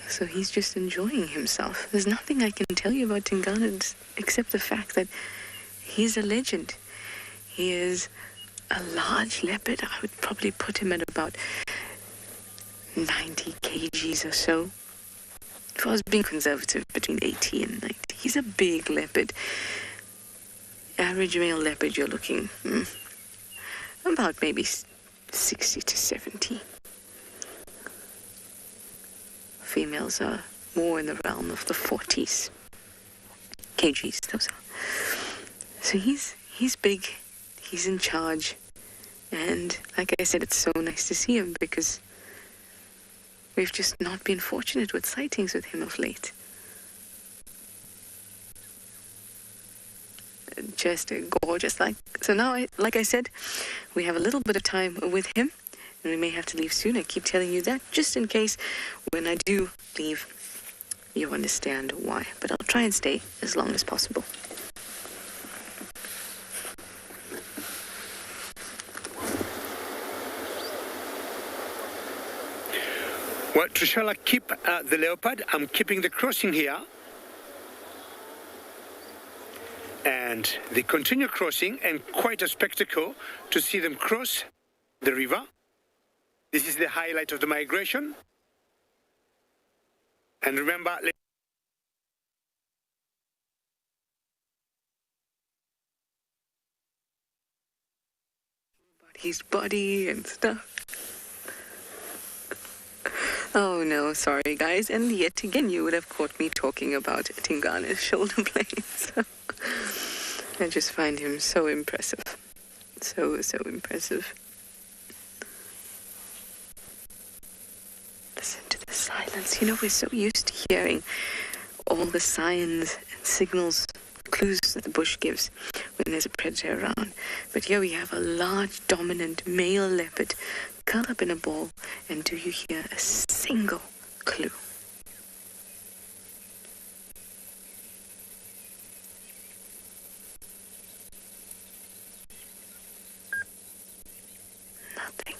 So he's just enjoying himself. There's nothing I can tell you about Tingana except the fact that he's a legend. He is a large leopard. I would probably put him at about 90 kgs or so. If I was being conservative, between 80 and 90. He's a big leopard. Average male leopard, you're looking about maybe 60 to 70. Females are more in the realm of the 40s. kgs, those are. So he's big. He's in charge, and like I said, it's so nice to see him because We've just not been fortunate with sightings with him of late. Just gorgeous. So now, like I said, we have a little bit of time with him, and we may have to leave soon. I keep telling you that just in case when I do leave, you understand why. But I'll try and stay as long as possible. Well, Trishala, keep the leopard. I'm keeping the crossing here. And they continue crossing, and quite a spectacle to see them cross the river. This is the highlight of the migration. And remember, his body and stuff. Oh no, sorry guys. And yet again, you would have caught me talking about Tingana's shoulder blades. I just find him so impressive. So impressive. Listen to the silence. You know, we're so used to hearing all the signs and signals, clues that the bush gives when there's a predator around. But here we have a large, dominant male leopard curled up in a ball. And do you hear a single clue? Nothing.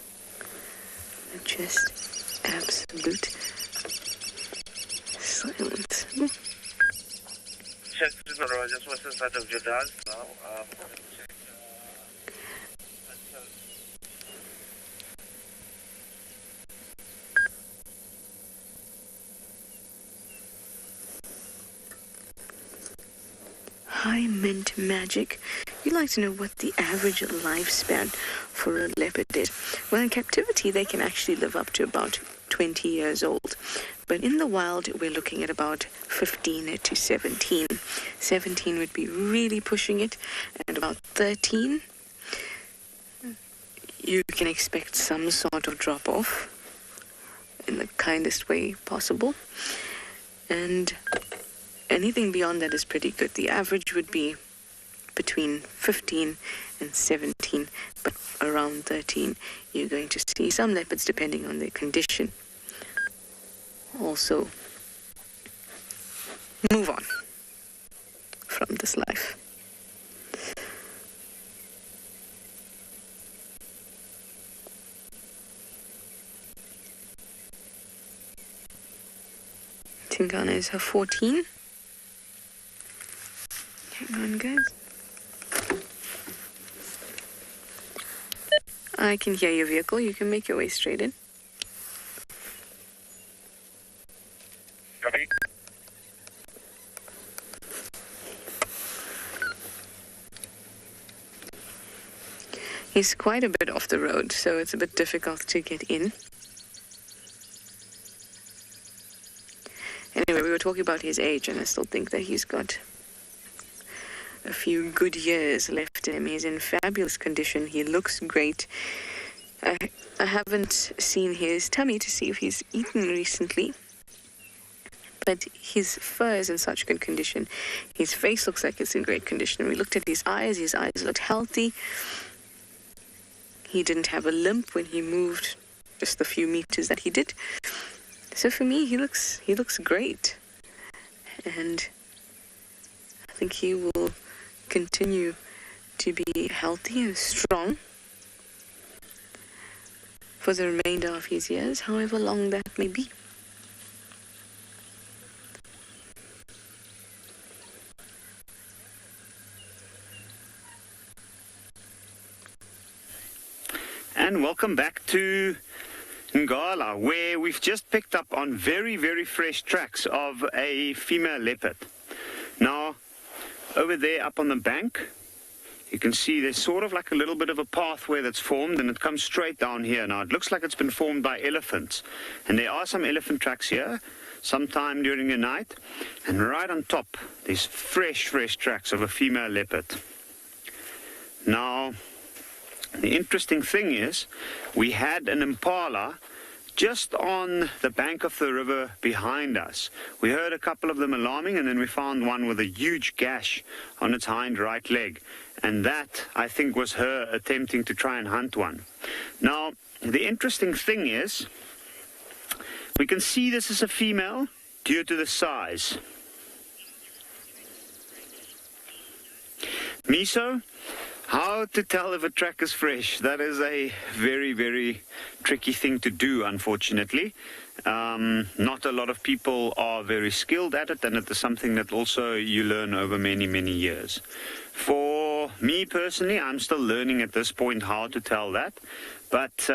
Just absolute silence. Check the door. I just was inside of your dad now. High mint magic. You'd like to know what the average lifespan for a leopard is. Well, in captivity, they can actually live up to about 20 years old. But in the wild, we're looking at about 15 to 17. 17 would be really pushing it, and about 13, you can expect some sort of drop-off in the kindest way possible. And anything beyond that is pretty good. The average would be between 15 and 17, but around 13, you're going to see some leopards, depending on their condition, also move on from this life. Tingana is her 14. Hang on, guys. I can hear your vehicle. You can make your way straight in. Copy. He's quite a bit off the road, so it's a bit difficult to get in. Anyway, we were talking about his age, and I still think that he's got a few good years left in him. He's in fabulous condition. He looks great. I haven't seen his tummy to see if he's eaten recently, but his fur is in such good condition. His face looks like it's in great condition. We looked at his eyes looked healthy. He didn't have a limp when he moved just the few meters that he did. So for me, he looks great. And I think he will continue to be healthy and strong for the remainder of his years, however long that may be. And welcome back to Ngala, where we've just picked up on very, very fresh tracks of a female leopard. Now, over there up on the bank, you can see there's sort of like a little bit of a pathway that's formed, and it comes straight down here. Now, it looks like it's been formed by elephants, and there are some elephant tracks here sometime during the night, and right on top there's fresh tracks of a female leopard. Now, the interesting thing is, we had an impala just on the bank of the river behind us. We heard a couple of them alarming, and then we found one with a huge gash on its hind right leg. And that, I think, was her attempting to try and hunt one. Now, the interesting thing is, we can see this is a female due to the size. Miso, how to tell if a track is fresh? That is a very, very tricky thing to do, unfortunately. Not a lot of people are very skilled at it, and it is something that also you learn over many, many years. For me personally, I'm still learning at this point how to tell that, but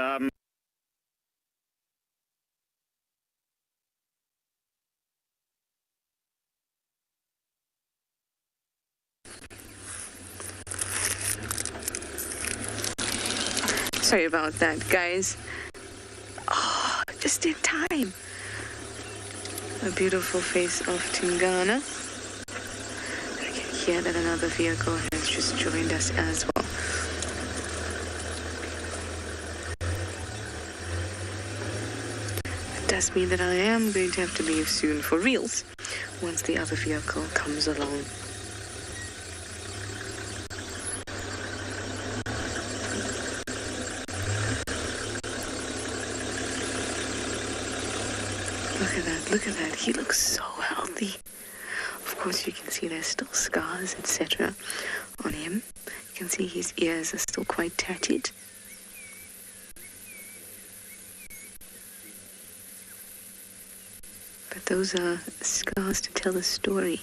Sorry about that, guys. Oh, just in time. A beautiful face of Tingana. I can hear that another vehicle has just joined us as well. It does mean that I am going to have to leave soon for reals once the other vehicle comes along. Look at that. He looks so healthy. Of course, you can see there's still scars, etc. on him. You can see his ears are still quite tatted. But those are scars to tell a story.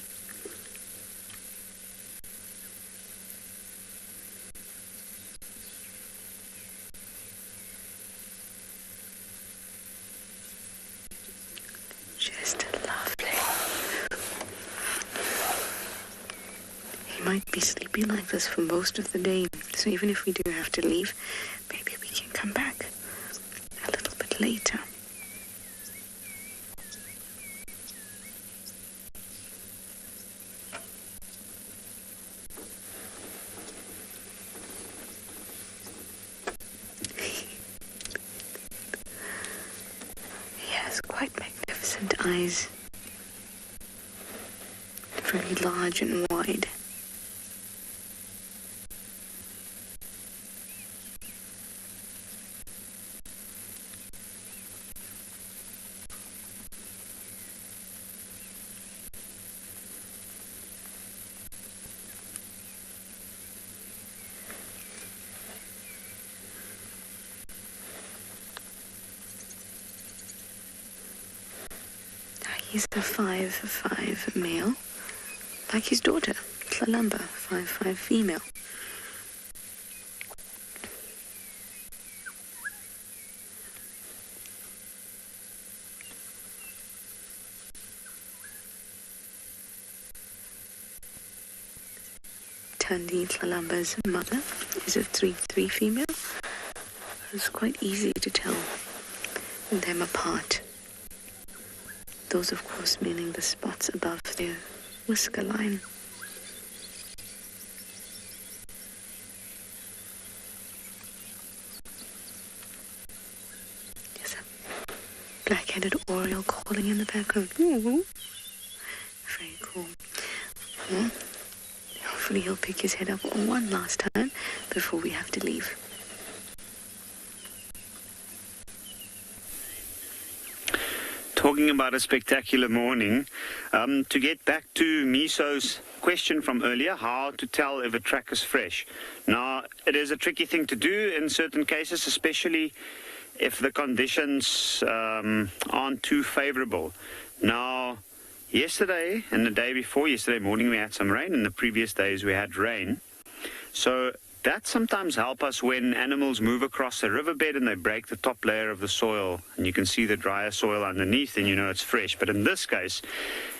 Might be sleeping like this for most of the day, so even if we do have to leave, maybe we can come back a little bit later. He has quite magnificent eyes, very large and wide. He's a 5'5" male, like his daughter, Tlalamba, 5'5" female. Tandi, Tlalamba's mother, is a 3'3" female. It's quite easy to tell them apart. Those, of course, meaning the spots above their whisker line. There's a black-headed oriole calling in the background. Ooh. Very cool. Well, hopefully he'll pick his head up one last time before we have to leave. Talking about a spectacular morning, to get back to Miso's question from earlier, how to tell if a track is fresh. Now, it is a tricky thing to do in certain cases, especially if the conditions aren't too favorable. Now, yesterday and the day before, yesterday morning we had some rain, and the previous days we had rain. So that sometimes helps us when animals move across the riverbed and they break the top layer of the soil, and you can see the drier soil underneath, and you know it's fresh. But in this case,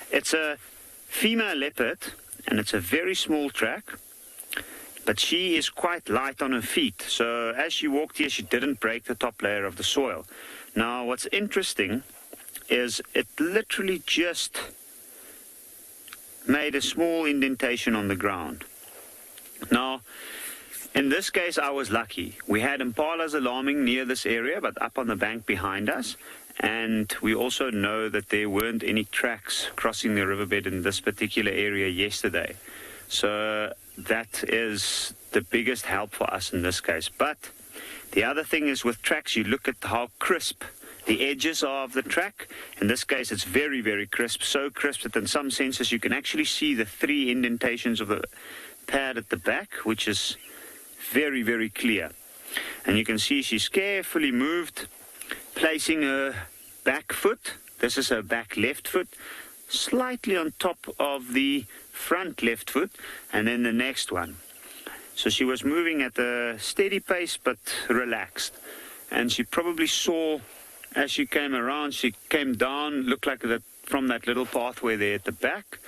it's a female leopard, and it's a very small track, but she is quite light on her feet. So as she walked here, she didn't break the top layer of the soil. Now, what's interesting is it literally just made a small indentation on the ground. Now, in this case, I was lucky. We had impalas alarming near this area, but up on the bank behind us, And we also know that there weren't any tracks crossing the riverbed in this particular area yesterday. So that is the biggest help for us in this case. But the other thing is with tracks, you look at how crisp the edges are of the track. In this case, it's very, very crisp, so crisp that in some senses you can actually see the 3 indentations of the pad at the back, which is very, very clear. And you can see she's carefully moved, placing her back foot, this is her back left foot, slightly on top of the front left foot, and then the next one. So she was moving at a steady pace but relaxed. And she probably saw, as she came around, she came down, looked like that from that little pathway there at the back.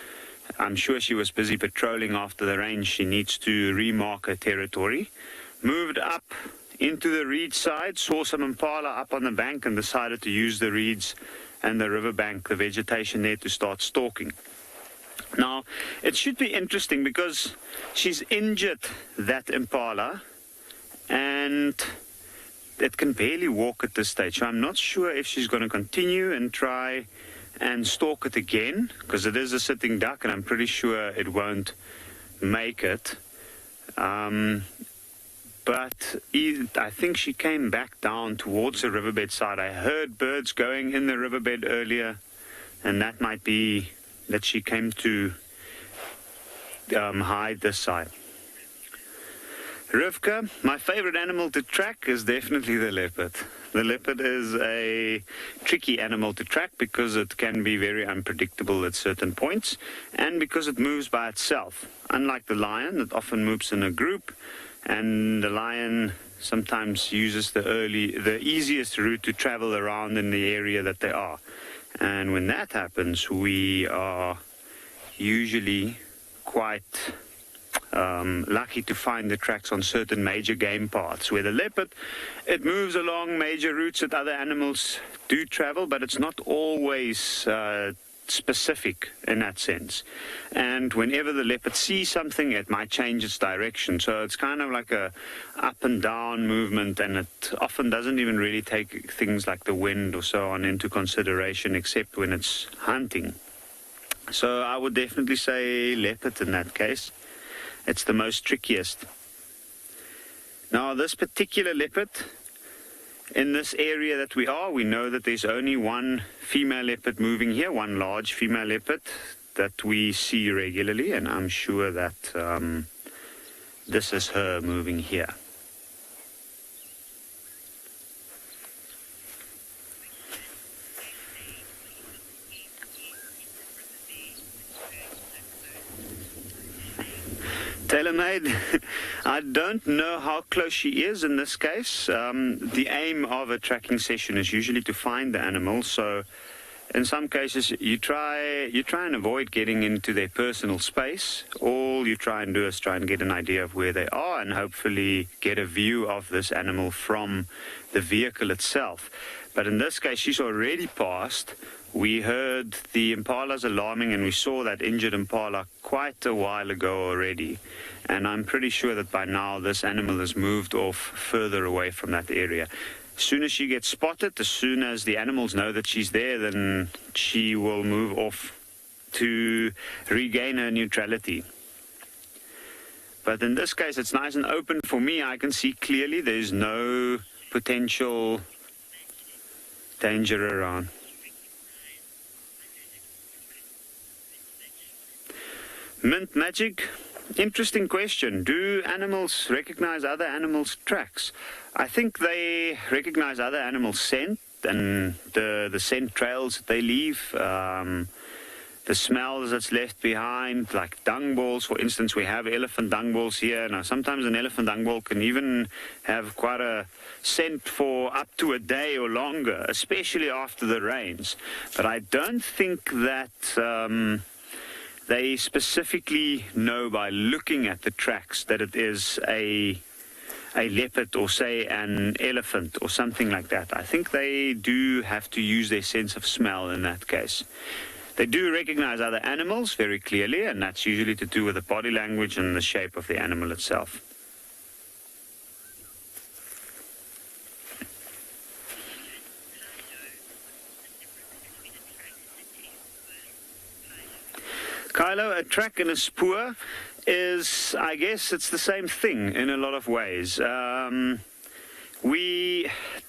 I'm sure she was busy patrolling after the rain. She needs to remark her territory. Moved up into the reed side, saw some impala up on the bank and decided to use the reeds and the riverbank, the vegetation there, to start stalking. Now, it should be interesting because she's injured that impala and it can barely walk at this stage. So I'm not sure if she's going to continue and try and stalk it again, because it is a sitting duck and I'm pretty sure it won't make it. But I think she came back down towards the riverbed side. I heard birds going in the riverbed earlier, and that might be that she came to hide this side. Rivka, my favorite animal to track is definitely the leopard. The leopard is a tricky animal to track because it can be very unpredictable at certain points and because it moves by itself. Unlike the lion, it often moves in a group, and the lion sometimes uses the easiest route to travel around in the area that they are. And when that happens, we are usually quite lucky to find the tracks on certain major game paths. Where the leopard, it moves along major routes that other animals do travel, but it's not always specific in that sense. And whenever the leopard sees something, it might change its direction. So it's kind of like a up and down movement, and it often doesn't even really take things like the wind or so on into consideration, except when it's hunting. So I would definitely say leopard in that case. It's the most trickiest. Now, this particular leopard, in this area that we know that there's only one female leopard moving here, one large female leopard that we see regularly, and I'm sure that this is her moving here. TaylorMade, I don't know how close she is in this case. The aim of a tracking session is usually to find the animal, so in some cases you try and avoid getting into their personal space. All you try and do is try and get an idea of where they are and hopefully get a view of this animal from the vehicle itself. But in this case, she's already passed. We heard the impalas alarming and we saw that injured impala quite a while ago already. And I'm pretty sure that by now this animal has moved off further away from that area. As soon as she gets spotted, as soon as the animals know that she's there, then she will move off to regain her neutrality. But in this case, it's nice and open for me. I can see clearly there's no potential danger around. Mint Magic, interesting question. Do animals recognize other animals' tracks? I think they recognize other animals' scent and the scent trails that they leave, the smells that's left behind, like dung balls, for instance. We have elephant dung balls here. Now, sometimes an elephant dung ball can even have quite a scent for up to a day or longer, especially after the rains. But I don't think that they specifically know by looking at the tracks that it is a leopard or, say, an elephant or something like that. I think they do have to use their sense of smell in that case. They do recognize other animals very clearly, and that's usually to do with the body language and the shape of the animal itself. Kylo, a track and a spoor is, I guess, it's the same thing in a lot of ways.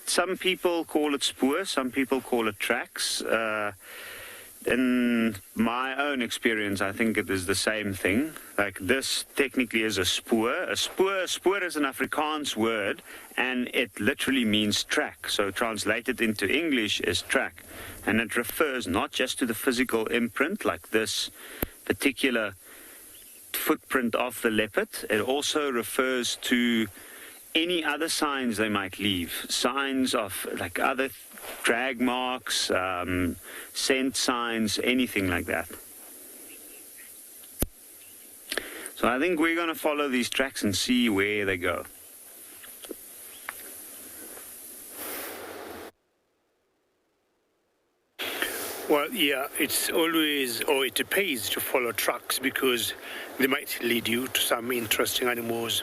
Some people call it spoor, some people call it tracks. In my own experience, I think it is the same thing. Like this technically is a spoor. A spoor is an Afrikaans word, and it literally means track. So translated into English is track. And it refers not just to the physical imprint, like this particular footprint of the leopard. It also refers to any other signs they might leave. Signs of like other drag marks, scent signs, anything like that. So I think we're going to follow these tracks and see where they go. Well, yeah, it's always, or it pays to follow tracks because they might lead you to some interesting animals,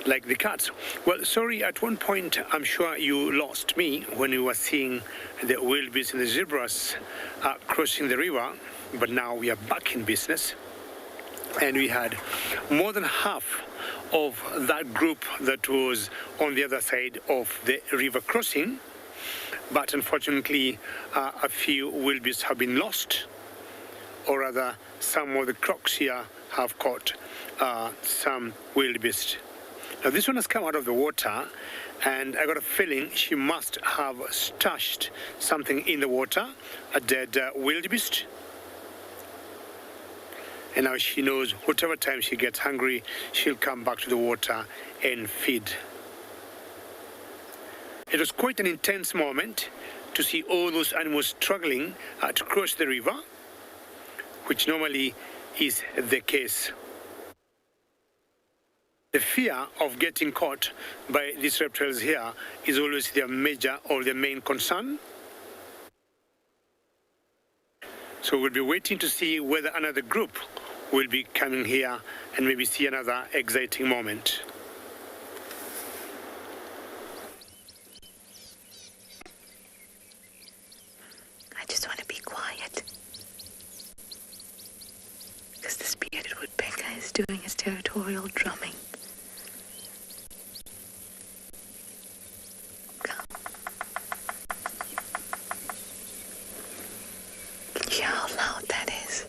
like the cats. Well, sorry, at one point, I'm sure you lost me when you were seeing the wildebeest and the zebras crossing the river, but now we are back in business. And we had more than half of that group that was on the other side of the river crossing. But unfortunately, a few wildebeest have been lost, or rather, some of the crocs here have caught some wildebeest. Now, this one has come out of the water, and I got a feeling she must have stashed something in the water, a dead wildebeest. And now she knows whatever time she gets hungry, she'll come back to the water and feed. It was quite an intense moment to see all those animals struggling to cross the river, which normally is the case. The fear of getting caught by these reptiles here is always their major or their main concern. So we'll be waiting to see whether another group will be coming here and maybe see another exciting moment. I just want to be quiet. Because this bearded woodpecker is doing his territorial drumming. Come. Can you hear how loud that is?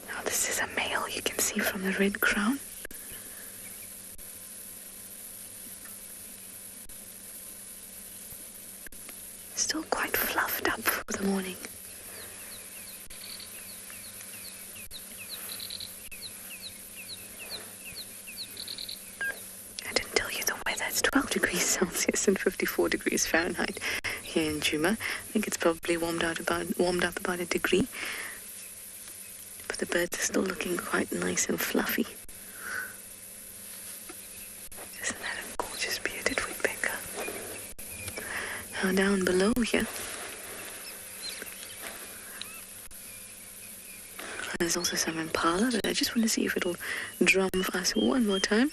Now this is a male, you can see from the red crown. Still quite fluffed up for the morning. I didn't tell you the weather. It's 12 degrees Celsius and 54 degrees Fahrenheit here in Djuma. I think it's probably warmed up about a degree. But the birds are still looking quite nice and fluffy. Isn't that a gorgeous bearded woodpecker? Now down below here, there's also some impala, but I just want to see if it'll drum for us one more time.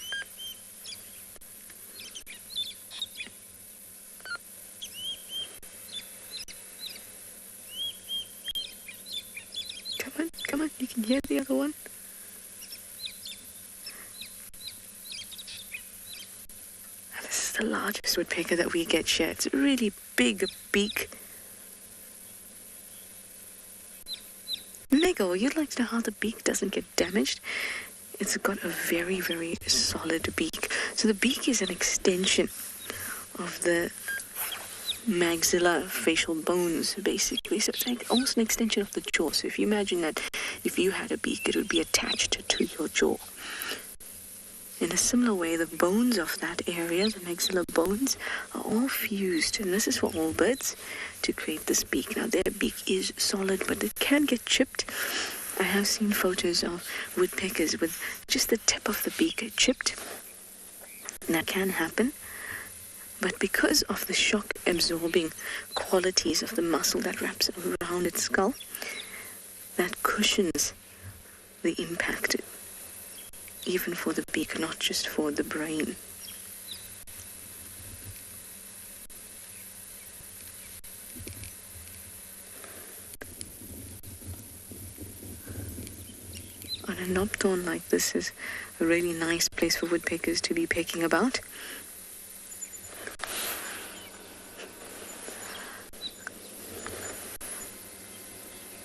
Come on, you can hear the other one. Now, this is the largest woodpecker that we get here. It's a really big beak. Mego, you'd like to know how the beak doesn't get damaged? It's got a very, very solid beak. So the beak is an extension of the maxillofacial bones, basically. So it's like almost an extension of the jaw. So if you imagine that if you had a beak, it would be attached to your jaw. In a similar way, the bones of that area, the maxilla bones, are all fused, and this is for all birds, to create this beak. Now, their beak is solid, but it can get chipped. I have seen photos of woodpeckers with just the tip of the beak chipped. And that can happen. But because of the shock-absorbing qualities of the muscle that wraps around its skull, that cushions the impact, even for the beak, not just for the brain. on a knob thorn like this is a really nice place for woodpeckers to be pecking about.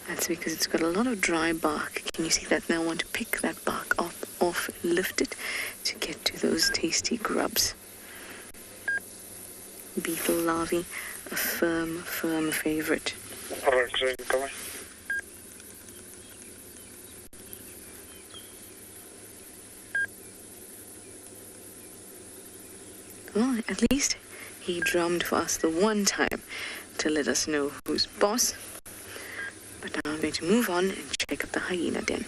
That's because it's got a lot of dry bark. Can you see that? Now I want to pick that bark off, lift it to get to those tasty grubs. Beetle larvae, a firm favorite. Alright, so coming. Well, at least he drummed for us the one time to let us know who's boss. But now I'm going to move on and check up the hyena den.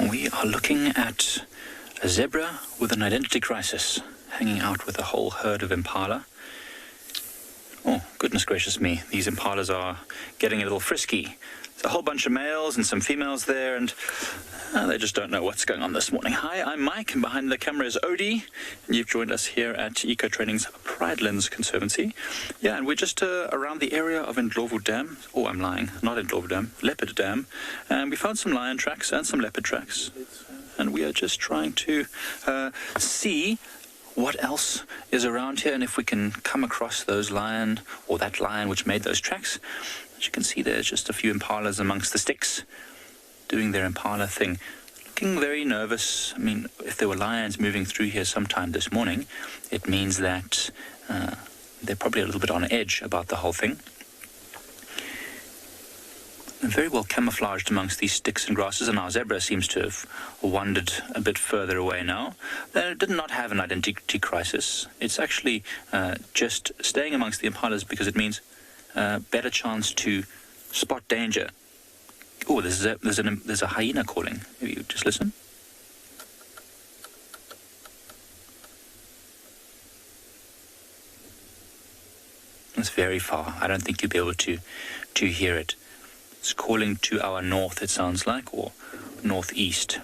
We are looking at a zebra with an identity crisis, hanging out with a whole herd of impala. Oh, goodness gracious me, these impalas are getting a little frisky. There's a whole bunch of males and some females there, and they just don't know what's going on this morning. Hi, I'm Mike, and behind the camera is Odie, and you've joined us here at Eco Training's Pridelands Conservancy. Yeah, and we're just around the area of Ndlovu Dam. Oh, I'm lying, not Ndlovu Dam, Leopard Dam. And we found some lion tracks and some leopard tracks, and we are just trying to see what else is around here, and if we can come across those lion, or that lion which made those tracks. As you can see, there's just a few impalas amongst the sticks doing their impala thing, looking very nervous. I mean, if there were lions moving through here sometime this morning, it means that they're probably a little bit on edge about the whole thing. And very well camouflaged amongst these sticks and grasses, and our zebra seems to have wandered a bit further away now. They did not have an identity crisis. It's actually just staying amongst the impalas because it means better chance to spot danger. Oh, there's a hyena calling. Maybe you just listen. It's very far. I don't think you'll be able to hear it. It's calling to our north, it sounds like, or northeast.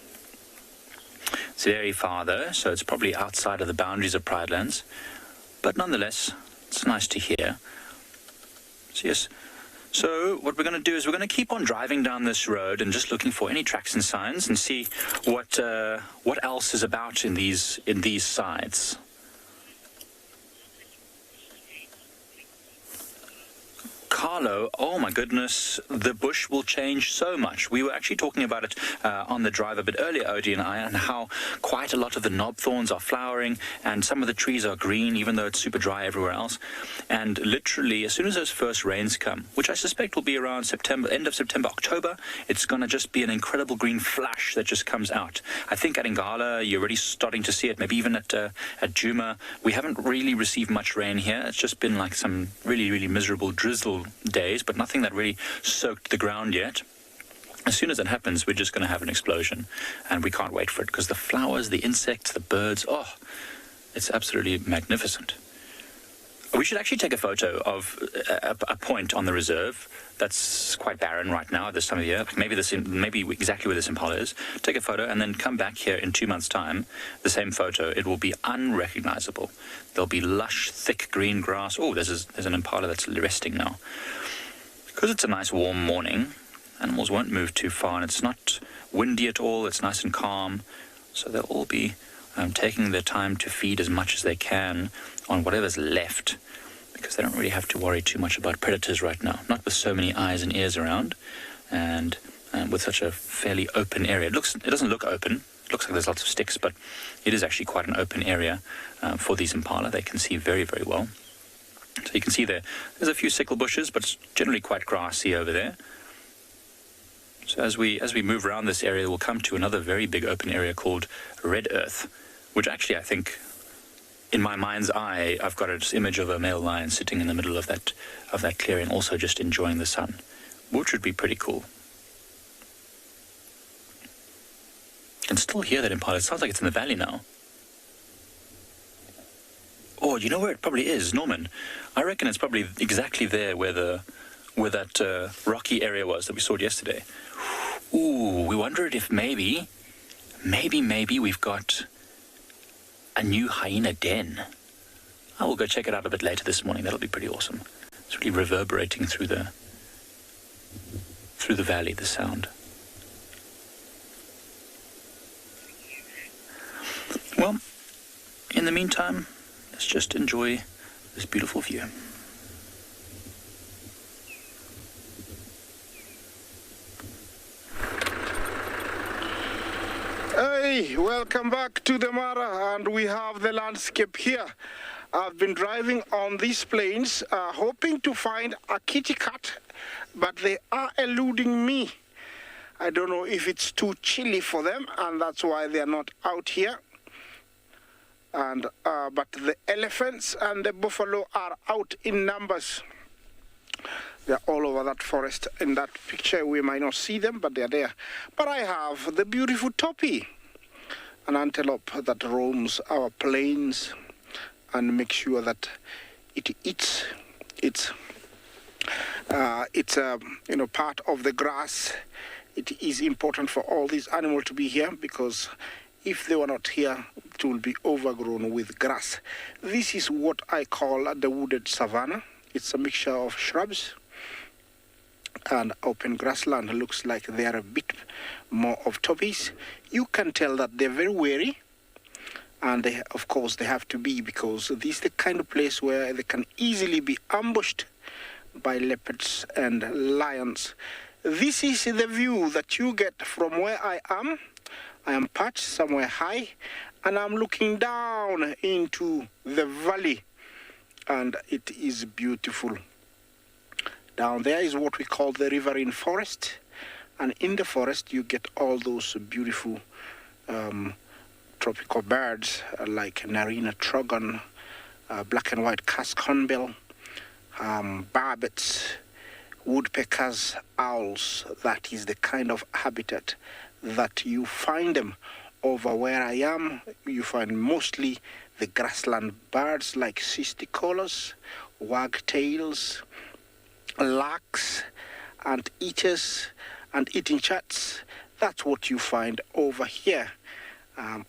It's very far though, so it's probably outside of the boundaries of Pridelands. But nonetheless, it's nice to hear. So yes, so what we're going to do is we're going to keep on driving down this road and just looking for any tracks and signs and see what else is about in these sides. Carlo, oh my goodness, the bush will change so much. We were actually talking about it on the drive a bit earlier, Odie and I, and how quite a lot of the knob thorns are flowering and some of the trees are green, even though it's super dry everywhere else. And literally, as soon as those first rains come, which I suspect will be around September, end of September, October, it's going to just be an incredible green flash that just comes out. I think at Ngala, you're already starting to see it, maybe even at Djuma. We haven't really received much rain here. It's just been like some really, really miserable drizzle days, but nothing that really soaked the ground yet. As soon as it happens, we're just going to have an explosion, and we can't wait for it because the flowers, the insects, the birds, oh, it's absolutely magnificent. We should actually take a photo of a point on the reserve that's quite barren right now at this time of year. Maybe exactly where this impala is. Take a photo and then come back here in 2 months' time. The same photo. It will be unrecognizable. There'll be lush, thick green grass. Oh, there's an impala that's resting now. Because it's a nice warm morning, animals won't move too far, and it's not windy at all. It's nice and calm. So they'll all be taking their time to feed as much as they can on whatever's left, because they don't really have to worry too much about predators right now. Not with so many eyes and ears around, and with such a fairly open area. It doesn't look open. It looks like there's lots of sticks, but it is actually quite an open area for these impala. They can see very, very well. So you can see there's a few sickle bushes, but it's generally quite grassy over there. So as we move around this area, we'll come to another very big open area called Red Earth, which actually I think, in my mind's eye, I've got this image of a male lion sitting in the middle of that clearing, also just enjoying the sun, which would be pretty cool. You can still hear that impala. It sounds like it's in the valley now. Oh, you know where it probably is, Norman? I reckon it's probably exactly there where that rocky area was that we saw yesterday. Ooh, we wondered if maybe we've got a new hyena den. I will go check it out a bit later this morning. That'll be pretty awesome. It's really reverberating through the valley, the sound. Well, in the meantime, let's just enjoy this beautiful view. Hey, welcome back to the Mara, and we have the landscape here. I've been driving on these plains, hoping to find a kitty cat, but they are eluding me. I don't know if it's too chilly for them, and that's why they are not out here. And but the elephants and the buffalo are out in numbers. They're all over that forest. In that picture, we might not see them, but they're there. But I have the beautiful topi, an antelope that roams our plains and makes sure that it eats its part of the grass. It is important for all these animals to be here, because if they were not here, it will be overgrown with grass. This is what I call the wooded savanna. It's a mixture of shrubs and open grassland. It looks like they are a bit more of toppies. You can tell that they're very wary, and they, of course, they have to be, because this is the kind of place where they can easily be ambushed by leopards and lions. This is the view that you get from where I am. I am perched somewhere high, and I'm looking down into the valley, and it is beautiful. Down there is what we call the riverine forest, and in the forest you get all those beautiful tropical birds like Narina trogon, black and white casque hornbill, barbets, woodpeckers, owls. That is the kind of habitat that you find them. Over where I am, you find mostly the grassland birds like cisticolas, wagtails, larks, and eaters, and eating chats. That's what you find over here.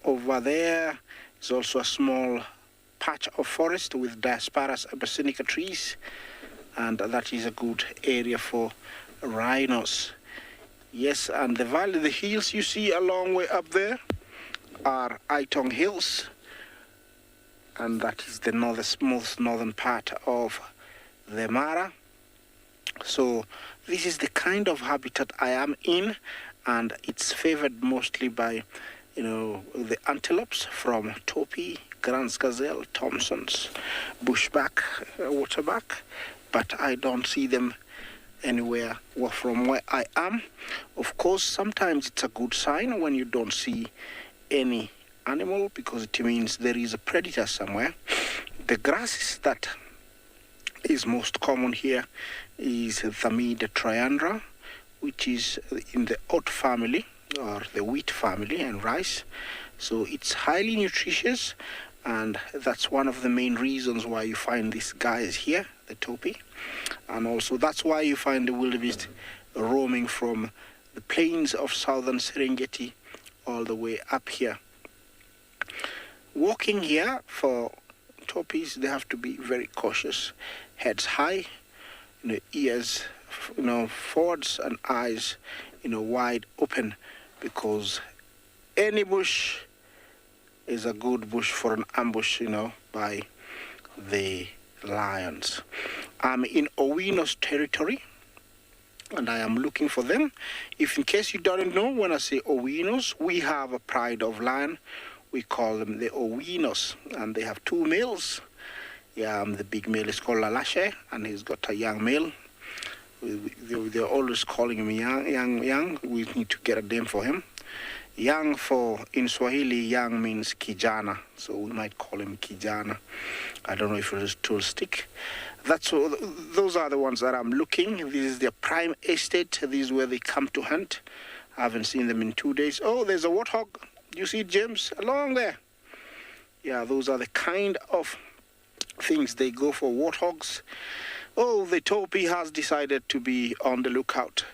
Over there is also a small patch of forest with Diasparus abyssinica trees, and that is a good area for rhinos. Yes, and the valley, the hills you see a long way up there are Aitong Hills, and that is the most northern part of the Mara. So this is the kind of habitat I am in, and it's favored mostly by, the antelopes from Topi, Grant's gazelle, Thompson's, bushback, waterback, but I don't see them anywhere from where I am. Of course, sometimes it's a good sign when you don't see any animal, because it means there is a predator somewhere. The grasses that is most common here is Thamida triandra, which is in the oat family, or the wheat family, and rice. So it's highly nutritious, and that's one of the main reasons why you find these guys here, the topi. And also that's why you find the wildebeest roaming from the plains of southern Serengeti all the way up here. Walking here for topis, they have to be very cautious. Heads high, ears, forwards, and eyes, wide open, because any bush is a good bush for an ambush, by the lions. I'm in Owino's territory, and I am looking for them. If in case you don't know, when I say Owinos, we have a pride of lion. We call them the Owinos, and they have two males. The big male is called Lalashe, and he's got a young male. They're always calling him young. We need to get a name for him. Young, in Swahili, young means kijana, so we might call him kijana. I don't know if it will stick. Those are the ones that I'm looking. This is their prime estate. This is where they come to hunt. I haven't seen them in 2 days. Oh, there's a warthog. You see James along there? Yeah, those are the kind of things they go for, warthogs. Oh, the topi has decided to be on the lookout.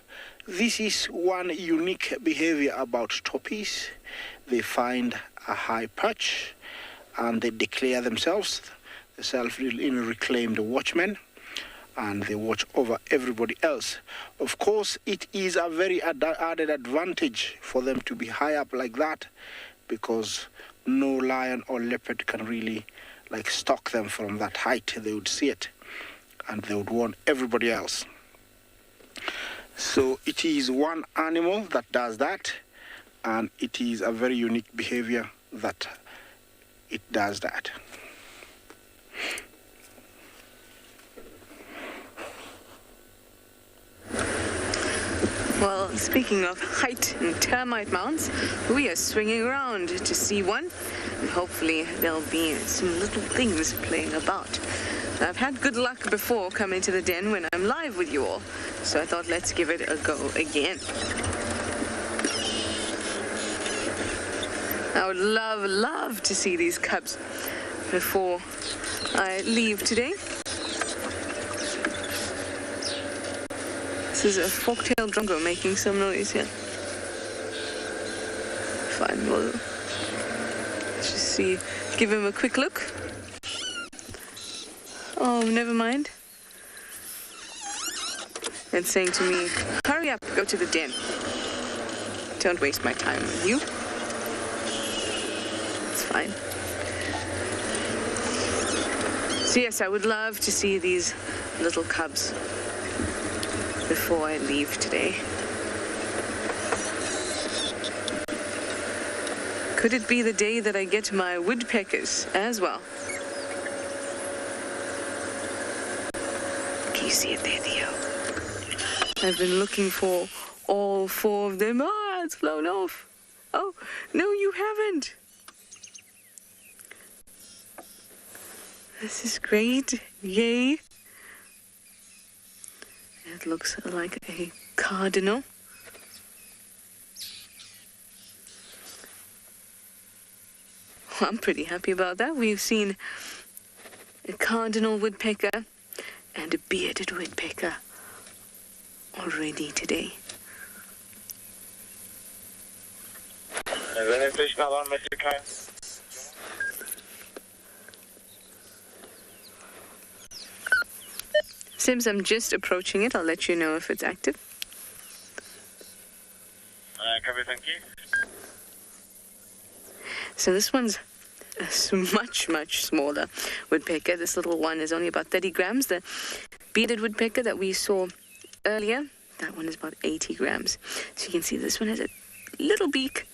This is one unique behavior about topis. They find a high perch and they declare themselves the self-reclaimed watchmen, and they watch over everybody else. Of course, it is a very added advantage for them to be high up like that, because no lion or leopard can really like stalk them from that height. They would see it and they would warn everybody else. So it is one animal that does that, and it is a very unique behavior that it does that. Well, speaking of height and termite mounds, we are swinging around to see one, and hopefully there'll be some little things playing about. I've had good luck before coming to the den when I'm live with you all, so I thought let's give it a go again. I would love to see these cubs before I leave today. This is a fork-tailed drongo making some noise here. Fine, we'll just see, give him a quick look. Oh, never mind. It's saying to me, hurry up, go to the den. Don't waste my time with you. It's fine. So yes, I would love to see these little cubs before I leave today. Could it be the day that I get my woodpeckers as well? Can you see it there, Theo? I've been looking for all 4 of them. Ah, it's flown off. Oh, no, you haven't. This is great. Yay. It looks like a cardinal. Well, I'm pretty happy about that. We've seen a cardinal woodpecker and a bearded woodpecker already today. Sims, I'm just approaching it. I'll let you know if it's active. Copy, thank you. So this one's a much smaller woodpecker. This little one is only about 30 grams. The bearded woodpecker that we saw earlier, that one is about 80 grams. So you can see this one has a little beak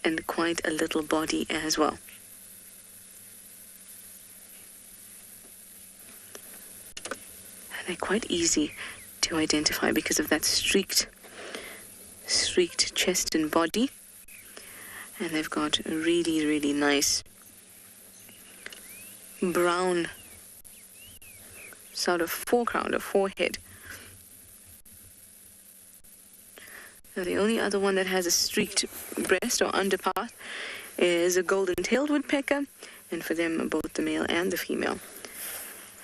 and quite a little body as well. And they're quite easy to identify because of that streaked chest and body. And they've got a really nice brown sort of foreground or forehead. Now the only other one that has a streaked breast or underpart is a golden-tailed woodpecker, and for them both the male and the female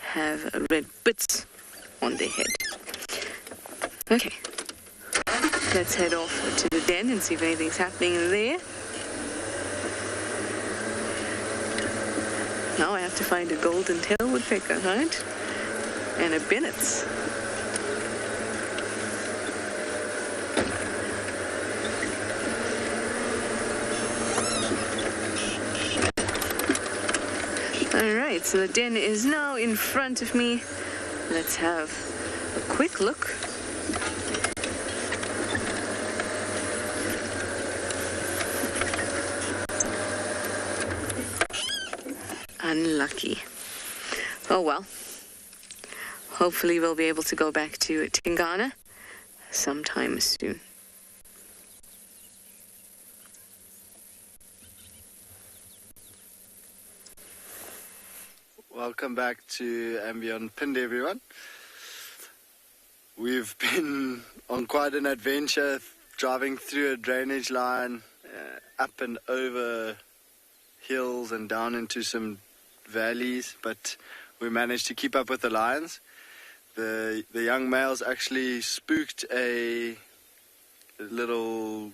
have red bits on their head. Okay, let's head off to the den and see if anything's happening there. Now I have to find a golden-tailed woodpecker, right? And a Bennett's. Alright, so the den is now in front of me. Let's have a quick look. Unlucky. Oh well. Hopefully we'll be able to go back to Tingana sometime soon. Welcome back to Ambient Pind, everyone. We've been on quite an adventure, driving through a drainage line, up and over hills and down into some valleys, but we managed to keep up with the lions. The young males actually spooked a little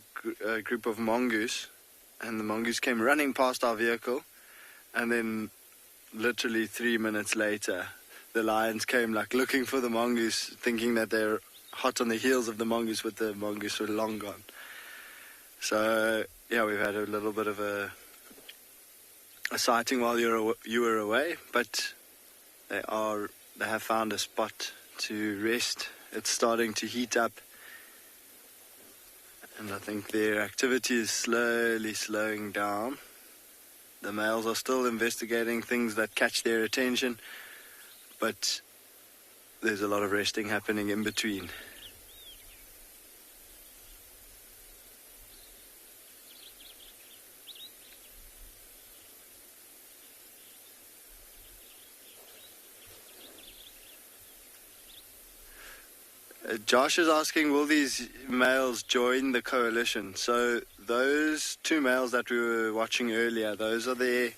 group of mongoose, and the mongoose came running past our vehicle, and then literally 3 minutes later the lions came like looking for the mongoose, thinking that they're hot on the heels of the mongoose, but the mongoose were long gone. So yeah, we've had a little bit of a sighting while you were away, but they have found a spot to rest. It's starting to heat up, and I think their activity is slowly slowing down. The males are still investigating things that catch their attention, but there's a lot of resting happening in between. Josh is asking, will these males join the coalition? So those two males that we were watching earlier, those are their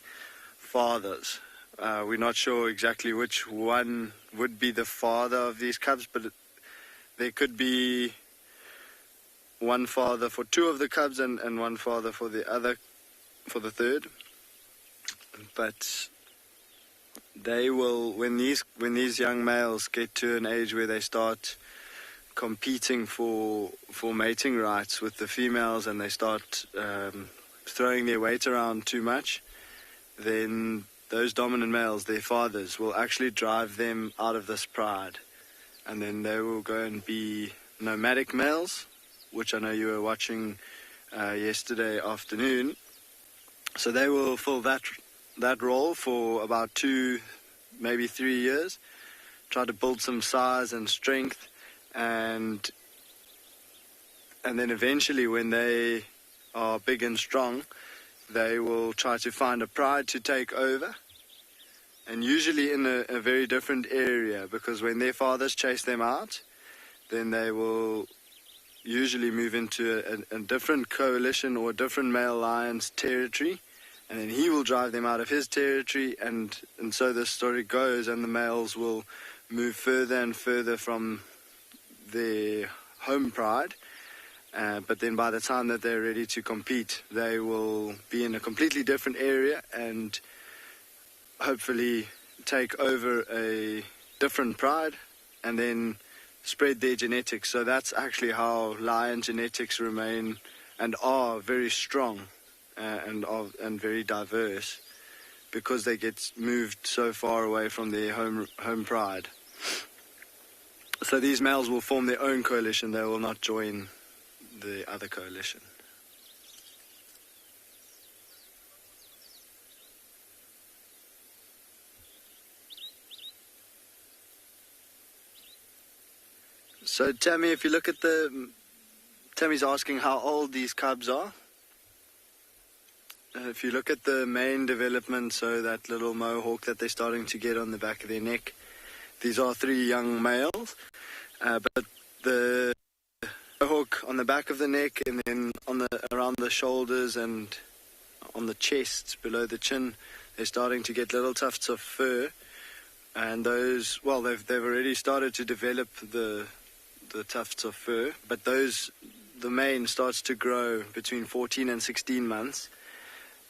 fathers. We're not sure exactly which one would be the father of these cubs, but there could be one father for two of the cubs and one father for the third. But they will, when these young males get to an age where they start competing for mating rights with the females, and they start throwing their weight around too much, then those dominant males, their fathers, will actually drive them out of this pride, and then they will go and be nomadic males, which I know you were watching yesterday afternoon. So they will fill that role for about 2, maybe 3 years, try to build some size and strength, and then eventually, when they are big and strong, they will try to find a pride to take over, and usually in a very different area, because when their fathers chase them out, then they will usually move into a different coalition or a different male lion's territory, and then he will drive them out of his territory, and so the story goes, and the males will move further and further from their home pride, but then by the time that they're ready to compete, they will be in a completely different area and hopefully take over a different pride and then spread their genetics. So that's actually how lion genetics remain and are very strong and very diverse, because they get moved so far away from their home pride. So these males will form their own coalition. They will not join the other coalition. So Tammy, if you look at Tammy's asking how old these cubs are. If you look at the main development, so that little mohawk that they're starting to get on the back of their neck, these are 3 young males, but the mohawk on the back of the neck and then around the shoulders and on the chest below the chin, they're starting to get little tufts of fur, and those, well, they've already started to develop the tufts of fur, but the mane starts to grow between 14 and 16 months.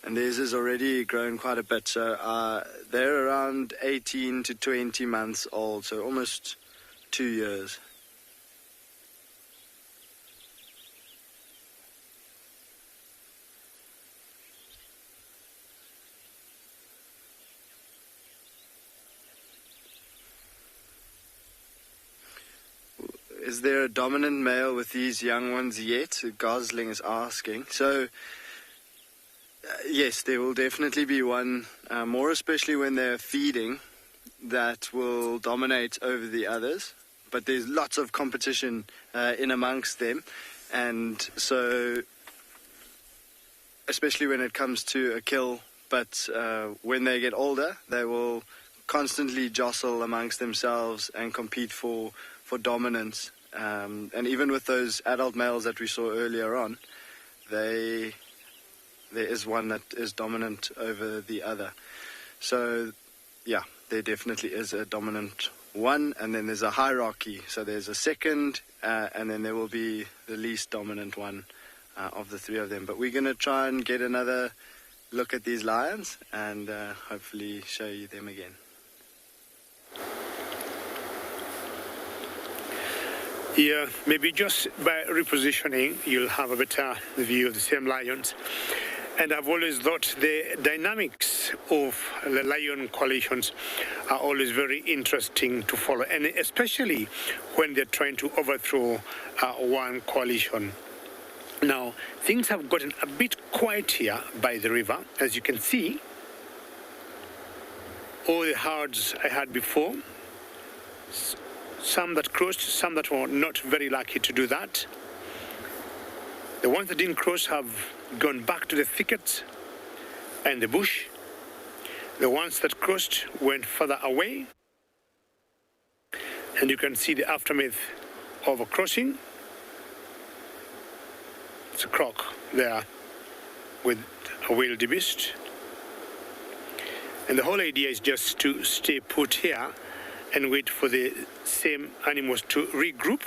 And theirs is already grown quite a bit, so they're around 18 to 20 months old, so almost 2 years. Is there a dominant male with these young ones yet? Gosling is asking. So yes, there will definitely be one, more especially when they're feeding, that will dominate over the others. But there's lots of competition in amongst them. And so, especially when it comes to a kill, but when they get older, they will constantly jostle amongst themselves and compete for dominance. And even with those adult males that we saw earlier on, there is one that is dominant over the other. So, yeah, there definitely is a dominant one, and then there's a hierarchy. So there's a second, and then there will be the least dominant one of the 3 of them. But we're going to try and get another look at these lions and hopefully show you them again. Yeah, maybe just by repositioning, you'll have a better view of the same lions. And I've always thought the dynamics of the lion coalitions are always very interesting to follow, and especially when they're trying to overthrow one coalition. Now, things have gotten a bit quiet here by the river. As you can see, all the herds I had before, some that crossed, some that were not very lucky to do that. The ones that didn't cross have gone back to the thickets and the bush. The ones that crossed went further away. And you can see the aftermath of a crossing. It's a croc there with a wildebeest. And the whole idea is just to stay put here and wait for the same animals to regroup.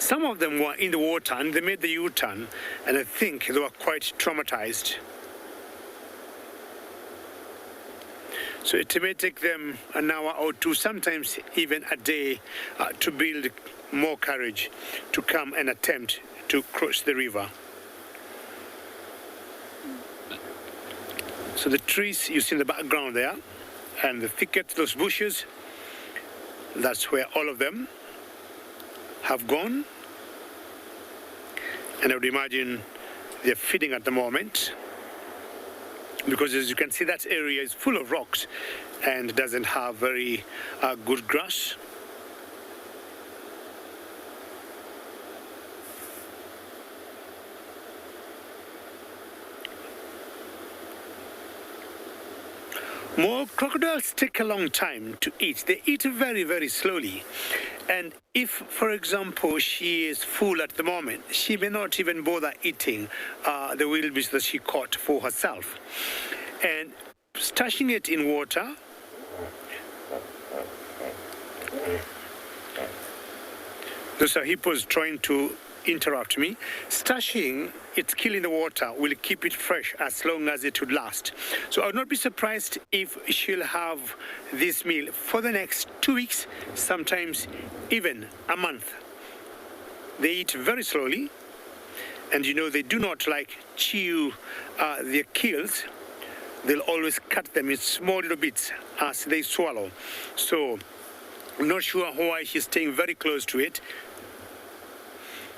Some of them were in the water and they made the U-turn, and I think they were quite traumatized. So it may take them an hour or two, sometimes even a day, to build more courage to come and attempt to cross the river. So the trees you see in the background there, and the thicket, those bushes, that's where all of them have gone. And I would imagine they're feeding at the moment, because as you can see, that area is full of rocks and doesn't have very good grass. More crocodiles take a long time to eat. They eat very, very slowly. And if, for example, she is full at the moment, she may not even bother eating the wildebeest that she caught for herself. And stashing it in water, those are hippos trying to interrupt me. Stashing its kill in the water will keep it fresh as long as it would last. So I would not be surprised if she'll have this meal for the next 2 weeks, sometimes even a month. They eat very slowly, and you know they do not like chew their kills. They'll always cut them in small little bits as they swallow. So I'm not sure why she's staying very close to it,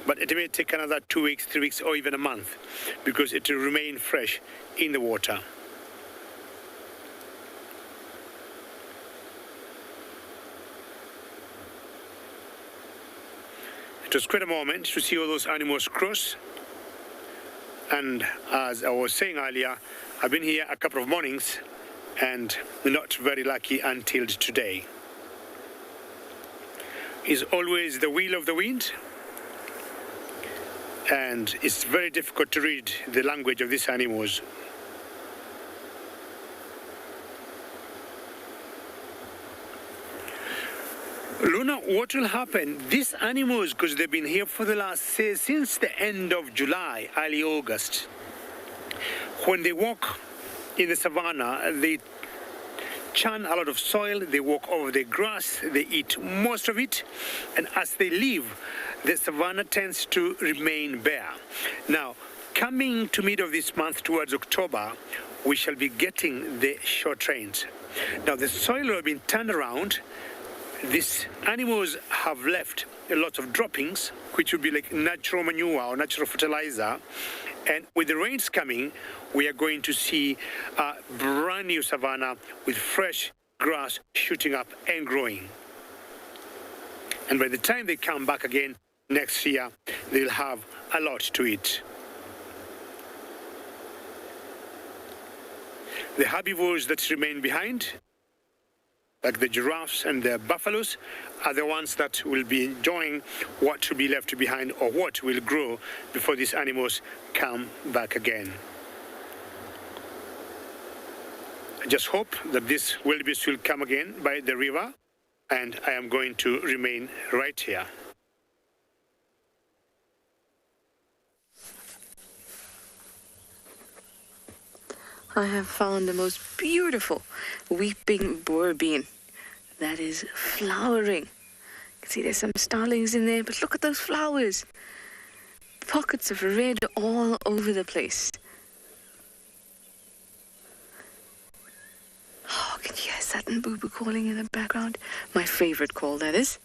but it may take another 2 weeks, 3 weeks, or even a month, because it will remain fresh in the water. It was quite a moment to see all those animals cross. And as I was saying earlier, I've been here a couple of mornings and not very lucky until today. It's always the will of the wind, and it's very difficult to read the language of these animals. Luna, what will happen? These animals, because they've been here for the last, say, since the end of July, early August, when they walk in the savannah, they churn a lot of soil, they walk over the grass, they eat most of it, and as they leave, the savannah tends to remain bare. Now, coming to mid of this month towards October, we shall be getting the short rains. Now, the soil will have been turned around. These animals have left a lot of droppings, which would be like natural manure or natural fertilizer. And with the rains coming, we are going to see a brand new savannah with fresh grass shooting up and growing. And by the time they come back again next year, they'll have a lot to eat. The herbivores that remain behind, like the giraffes and the buffaloes, are the ones that will be enjoying what will be left behind or what will grow before these animals come back again. I just hope that this wildebeest will come again by the river, and I am going to remain right here. I have found the most beautiful weeping boer bean that is flowering See, there's some starlings in there, but look at those flowers. Pockets of red all over the place. Oh, can you hear Sutton Boo Boo calling in the background? My favorite call, that is.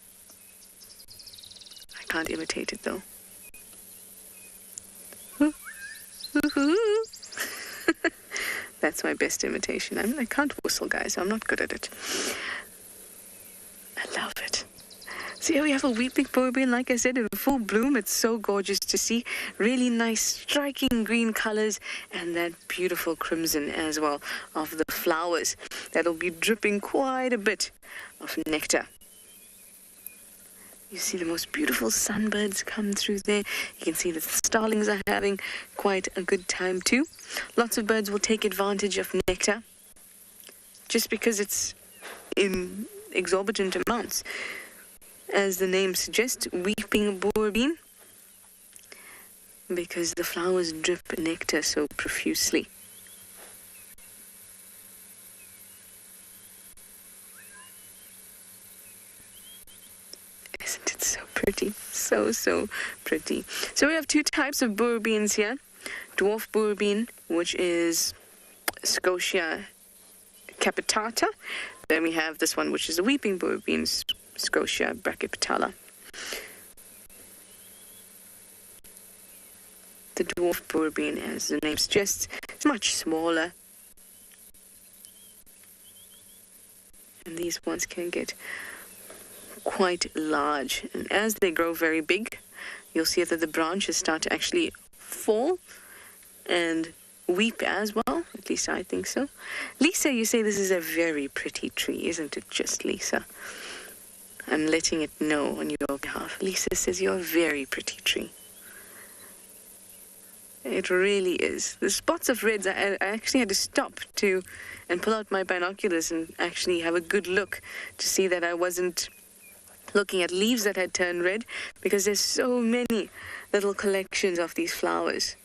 I can't imitate it, though. That's my best imitation. I can't whistle, guys. I'm not good at it. I love it. So here we have a weeping bourbon, like I said, in full bloom. It's so gorgeous to see. Really nice, striking green colors and that beautiful crimson as well of the flowers. That'll be dripping quite a bit of nectar. You see the most beautiful sunbirds come through there. You can see the starlings are having quite a good time too. Lots of birds will take advantage of nectar just because it's in exorbitant amounts. As the name suggests, weeping bourbon, because the flowers drip nectar so profusely. Isn't it so pretty? So pretty. So we have two types of bourbons here. Dwarf bourbon, which is Scotia capitata. Then we have this one, which is a weeping bourbon, Scotia brachypetala. The dwarf bourbon, as the name suggests, is much smaller. And these ones can get quite large. And as they grow very big, you'll see that the branches start to actually fall and weep as well. At least I think so. Lisa, you say this is a very pretty tree, isn't it just, Lisa? I'm letting it know on your behalf. Lisa says you're a very pretty tree. It really is. The spots of reds, I actually had to stop and pull out my binoculars and actually have a good look to see that I wasn't looking at leaves that had turned red, because there's so many little collections of these flowers.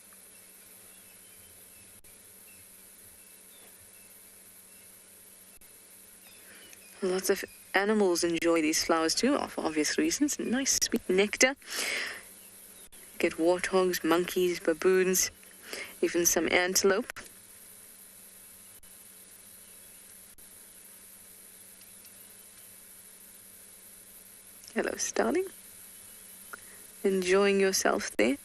Lots of animals enjoy these flowers too, for obvious reasons. Nice sweet nectar. Get warthogs, monkeys, baboons, even some antelope. Hello, starling. Enjoying yourself there?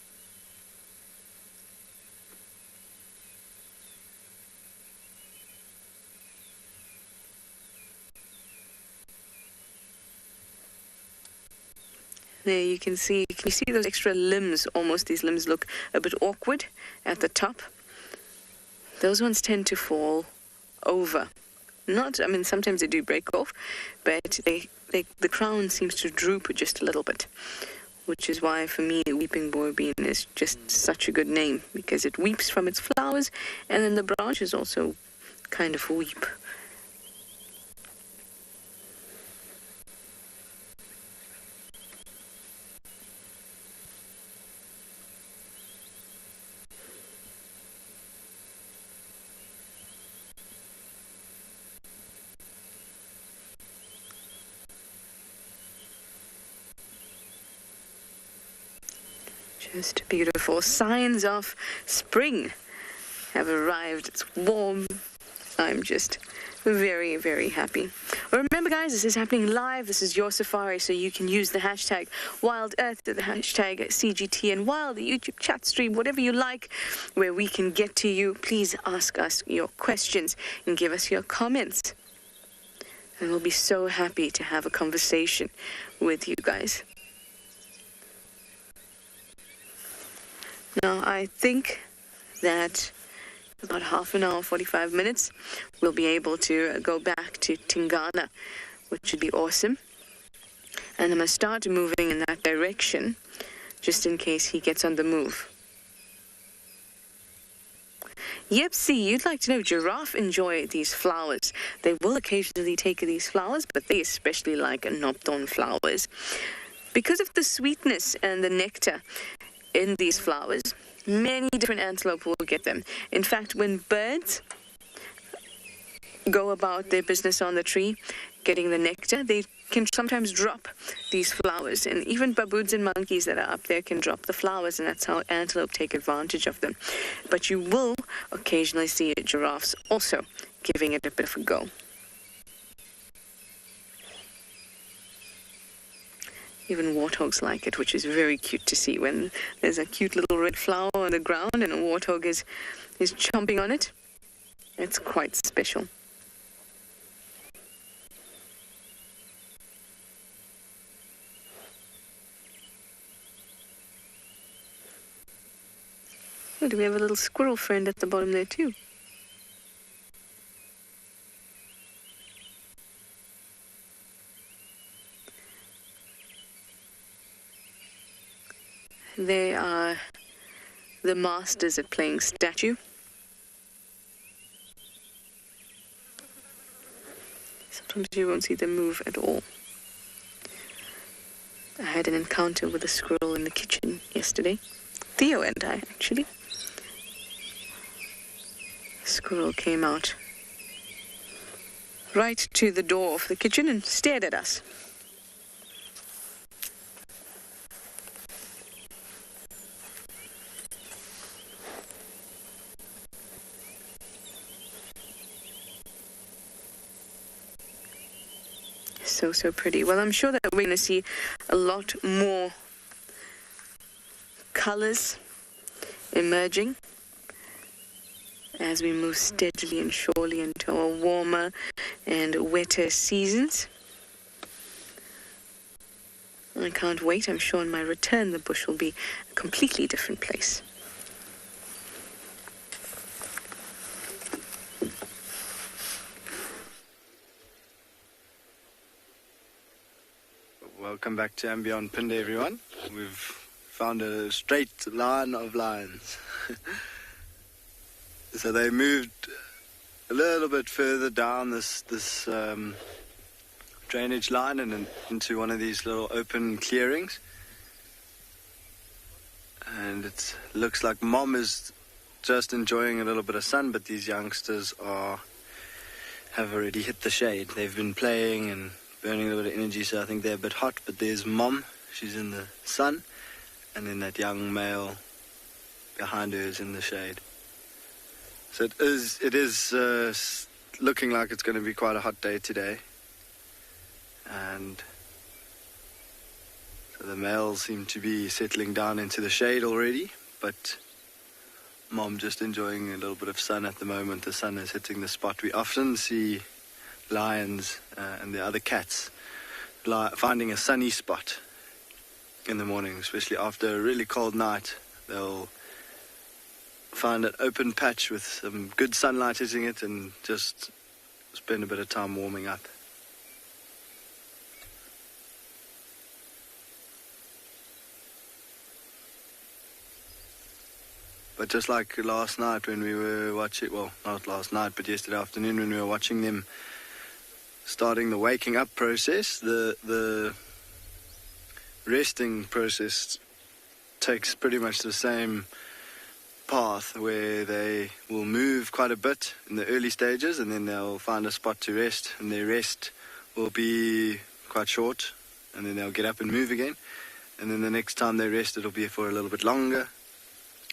There you can see those extra limbs? Almost these limbs look a bit awkward at the top. Those ones tend to fall over. Sometimes they do break off, but the crown seems to droop just a little bit, which is why for me weeping bourbon is just such a good name, because it weeps from its flowers, and then the branches also kind of weep. Just beautiful. Signs of spring have arrived. It's warm. I'm just very, very happy. Remember, guys, this is happening live. This is your safari, so you can use the hashtag Wild Earth, the hashtag CGT and Wild, the YouTube chat stream, whatever you like, where we can get to you. Please ask us your questions and give us your comments. And we'll be so happy to have a conversation with you guys. Now, I think that about half an hour, 45 minutes, we'll be able to go back to Tingana, which would be awesome. And I'm going to start moving in that direction, just in case he gets on the move. Yepsy, you'd like to know, giraffe enjoy these flowers. They will occasionally take these flowers, but they especially like nopton flowers. Because of the sweetness and the nectar in these flowers, many different antelope will get them. In fact, when birds go about their business on the tree, getting the nectar, they can sometimes drop these flowers, and even baboons and monkeys that are up there can drop the flowers, and that's how antelope take advantage of them. But you will occasionally see giraffes also giving it a bit of a go. Even warthogs like it, which is very cute to see when there's a cute little red flower on the ground and a warthog is chomping on it. It's quite special. Oh, do we have a little squirrel friend at the bottom there too? They are the masters at playing statue. Sometimes you won't see them move at all. I had an encounter with a squirrel in the kitchen yesterday. Theo and I, actually. The squirrel came out right to the door of the kitchen and stared at us. So pretty. Well, I'm sure that we're going to see a lot more colors emerging as we move steadily and surely into our warmer and wetter seasons. I can't wait. I'm sure on my return the bush will be a completely different place. Welcome back to and Beyond Pinde, everyone. We've found a straight line of lions. So they moved a little bit further down this drainage line and into one of these little open clearings. And it looks like Mom is just enjoying a little bit of sun, but these youngsters have already hit the shade. They've been playing and burning a little bit of energy, so I think they're a bit hot. But there's Mom, she's in the sun, and then that young male behind her is in the shade. So it is looking like it's going to be quite a hot day today. And so the males seem to be settling down into the shade already, but Mom just enjoying a little bit of sun at the moment. The sun is hitting the spot. We often see lions and the other cats finding a sunny spot in the morning, especially after a really cold night. They'll find an open patch with some good sunlight hitting it and just spend a bit of time warming up. But just like last night when we were watching, well, not last night, but yesterday afternoon when we were watching them starting the waking up process, the resting process takes pretty much the same path, where they will move quite a bit in the early stages and then they'll find a spot to rest, and their rest will be quite short and then they'll get up and move again, and then the next time they rest it'll be for a little bit longer,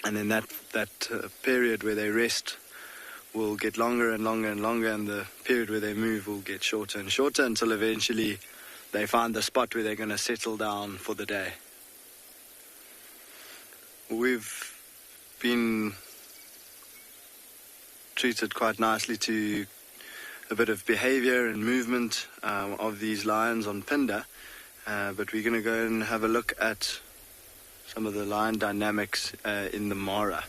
and then that period where they rest will get longer and longer and longer, and the period where they move will get shorter and shorter until eventually they find the spot where they're going to settle down for the day. We've been treated quite nicely to a bit of behavior and movement of these lions on Pinde, but we're going to go and have a look at some of the lion dynamics in the Mara.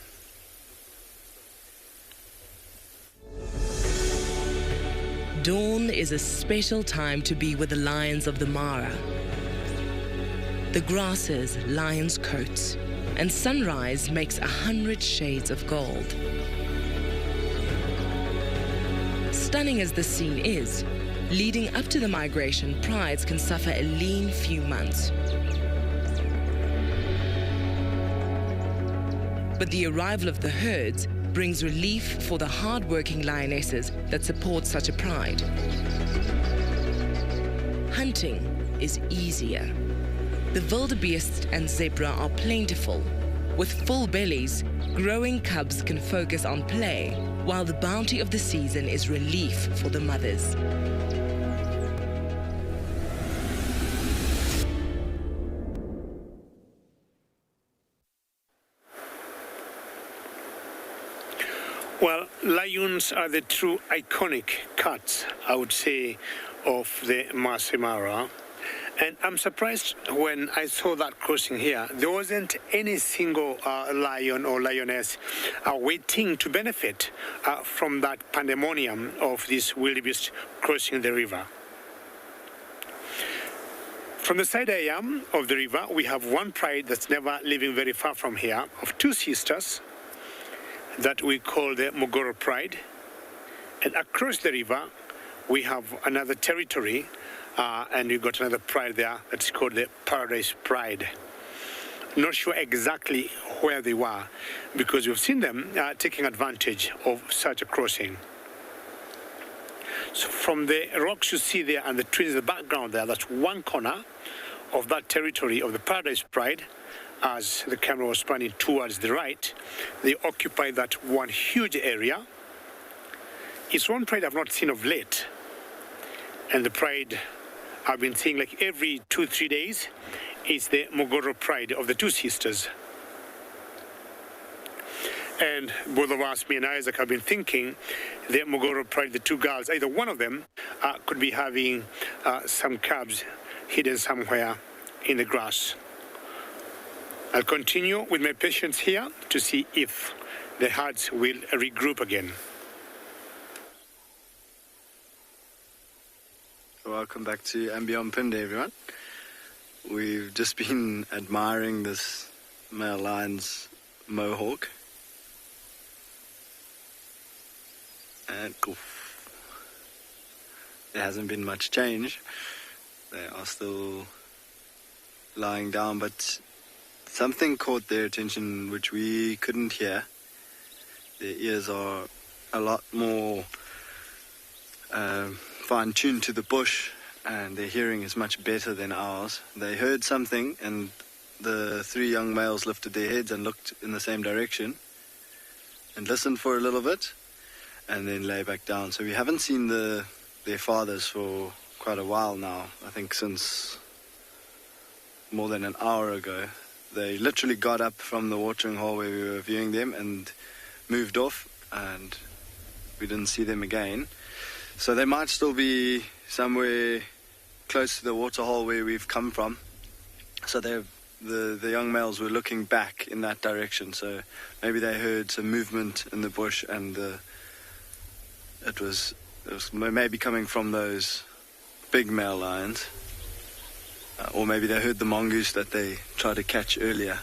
Dawn is a special time to be with the lions of the Mara. The grasses, lions' coats, and sunrise makes 100 shades of gold. Stunning as the scene is, leading up to the migration, prides can suffer a lean few months. But the arrival of the herds brings relief for the hard-working lionesses that support such a pride. hunting is easier. The wildebeest and zebra are plentiful. With full bellies, growing cubs can focus on play, while the bounty of the season is relief for the mothers. Well, lions are the true iconic cats, I would say, of the Masai Mara. And I'm surprised when I saw that crossing here, there wasn't any single lion or lioness waiting to benefit from that pandemonium of this wildebeest crossing the river. From the side I am of the river, we have one pride that's never living very far from here, of two sisters that we call the Mogoro Pride. And across the river, we have another territory, and we've got another pride there that's called the Paradise Pride. Not sure exactly where they were, because we've seen them taking advantage of such a crossing. So from the rocks you see there and the trees in the background there, that's one corner of that territory of the Paradise Pride. As the camera was panning towards the right, they occupy that one huge area. It's one pride I've not seen of late. And the pride I've been seeing like every 2-3 days is the Mogoro Pride of the two sisters. And both of us, me and Isaac, have been thinking the Mogoro Pride, the two girls, either one of them could be having some cubs hidden somewhere in the grass. I'll continue with my patients here to see if the herds will regroup again. Welcome back to And Beyond Pinde, everyone. We've just been admiring this male lion's mohawk. And there hasn't been much change. They are still lying down, but something caught their attention which we couldn't hear. Their ears are a lot more fine-tuned to the bush, and their hearing is much better than ours. They heard something, and the three young males lifted their heads and looked in the same direction and listened for a little bit and then lay back down. So we haven't seen their fathers for quite a while now. I think since more than an hour ago. They literally got up from the watering hole where we were viewing them and moved off, and we didn't see them again. So they might still be somewhere close to the water hole where we've come from. So the young males were looking back in that direction. So maybe they heard some movement in the bush, and it was maybe coming from those big male lions. Or maybe they heard the mongoose that they tried to catch earlier.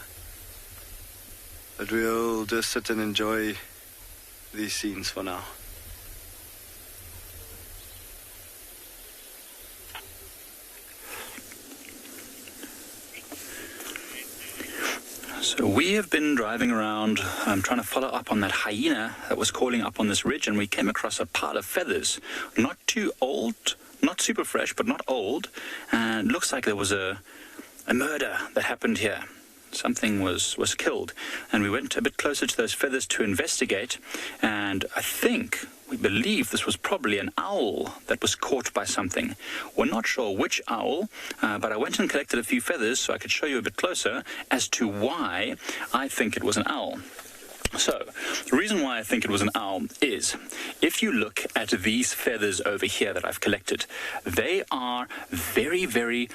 But we'll just sit and enjoy these scenes for now. So we have been driving around trying to follow up on that hyena that was calling up on this ridge, and we came across a pile of feathers. Not too old, not super fresh, but not old. And it looks like there was a murder that happened here. Something was killed. And we went a bit closer to those feathers to investigate. And we believe this was probably an owl that was caught by something. We're not sure which owl, but I went and collected a few feathers so I could show you a bit closer as to why I think it was an owl. So, the reason why I think it was an owl is, if you look at these feathers over here that I've collected, they are very, very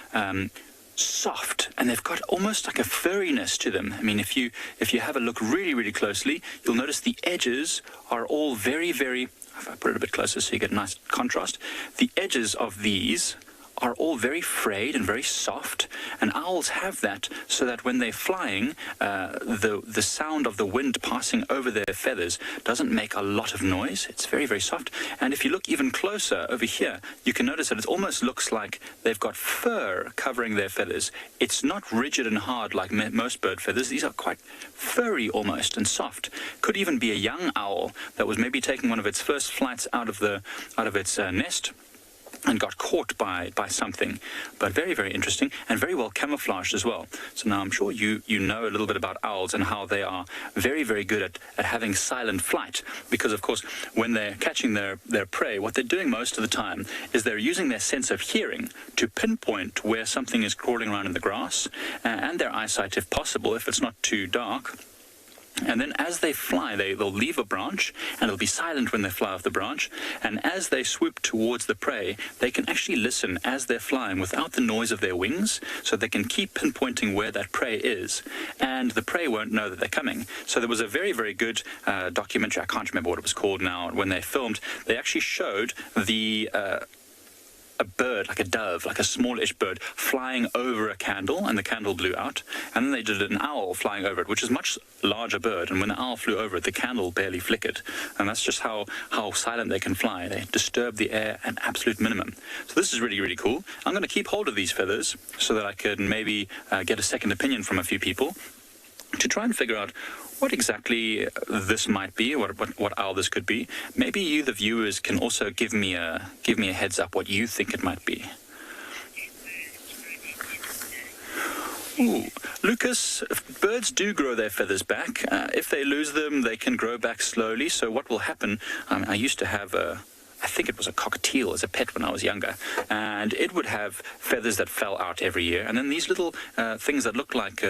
soft, and they've got almost like a furriness to them. I mean, if you have a look really, really closely, you'll notice the edges are all very, very, if I put it a bit closer so you get a nice contrast, the edges of these are all very frayed and very soft, and owls have that so that when they're flying, the sound of the wind passing over their feathers doesn't make a lot of noise. It's very, very soft. And if you look even closer over here, you can notice that it almost looks like they've got fur covering their feathers. It's not rigid and hard like most bird feathers. These are quite furry almost and soft. Could even be a young owl that was maybe taking one of its first flights out of its nest. and got caught by something. But very, very interesting and very well camouflaged as well. So now I'm sure you know a little bit about owls and how they are very, very good at having silent flight, because of course when they're catching their prey, what they're doing most of the time is they're using their sense of hearing to pinpoint where something is crawling around in the grass, and their eyesight if possible, if it's not too dark. And then as they fly, they'll leave a branch, and it'll be silent when they fly off the branch. And as they swoop towards the prey, they can actually listen as they're flying without the noise of their wings, so they can keep pinpointing where that prey is. And the prey won't know that they're coming. So there was a very, very good documentary, I can't remember what it was called now, when they filmed, they actually showed a bird, like a dove, like a smallish bird, flying over a candle, and the candle blew out. And then they did an owl flying over it, which is a much larger bird. And when the owl flew over it, the candle barely flickered. And that's just how silent they can fly. They disturb the air an absolute minimum. So this is really, really cool. I'm going to keep hold of these feathers so that I can maybe get a second opinion from a few people to try and figure out what exactly this might be, what owl this could be. Maybe you, the viewers, can also give me a heads up what you think it might be. Ooh. Lucas, birds do grow their feathers back. If they lose them, they can grow back slowly. So what will happen, I used to have I think it was a cockatiel as a pet when I was younger, and it would have feathers that fell out every year, and then these little things that looked like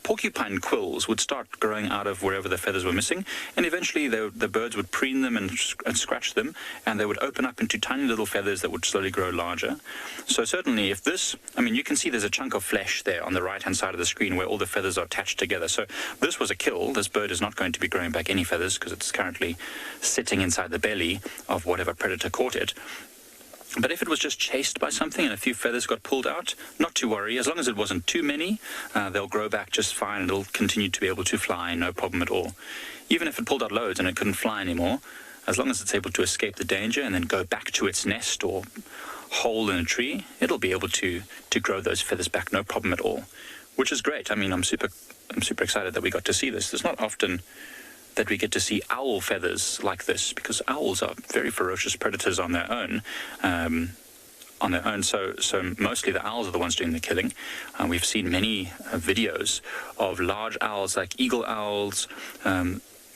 porcupine quills would start growing out of wherever the feathers were missing, and eventually the birds would preen them and scratch them, and they would open up into tiny little feathers that would slowly grow larger. So certainly if this, I mean, you can see there's a chunk of flesh there on the right-hand side of the screen where all the feathers are attached together. So this was a kill. This bird is not going to be growing back any feathers because it's currently sitting inside the belly of whatever predator caught it. But if it was just chased by something and a few feathers got pulled out, not to worry. As long as it wasn't too many, they'll grow back just fine, and it'll continue to be able to fly, no problem at all. Even if it pulled out loads and it couldn't fly anymore, as long as it's able to escape the danger and then go back to its nest or hole in a tree, it'll be able to grow those feathers back, no problem at all, which is great. I mean, I'm super excited that we got to see this. It's not often that we get to see owl feathers like this, because owls are very ferocious predators on their own. So mostly the owls are the ones doing the killing. We've seen many videos of large owls like eagle owls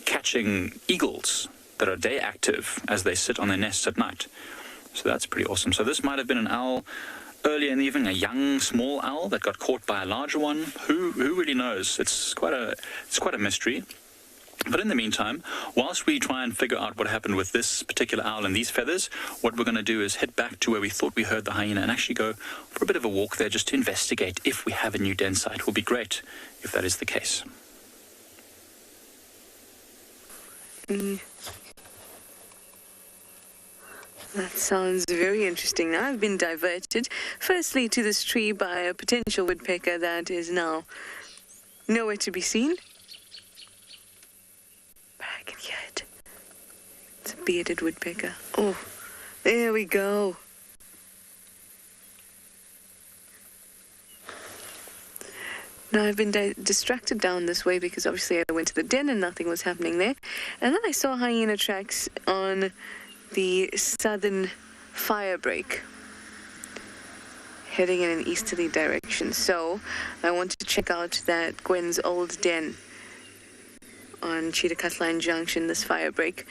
catching eagles that are day active as they sit on their nests at night. So that's pretty awesome. So this might have been an owl earlier in the evening, a young small owl that got caught by a larger one. Who really knows? It's quite a mystery. But in the meantime, whilst we try and figure out what happened with this particular owl and these feathers, what we're going to do is head back to where we thought we heard the hyena and actually go for a bit of a walk there just to investigate if we have a new den site. It will be great if that is the case. That sounds very interesting. Now I've been diverted, firstly to this tree by a potential woodpecker that is now nowhere to be seen. But I can hear it. It's a bearded woodpecker. Oh, there we go. Now I've been distracted down this way because obviously I went to the den and nothing was happening there. And then I saw hyena tracks on the southern fire break heading in an easterly direction. So I wanted to check out that Gwen's old den on Cheetah Junction, this fire break.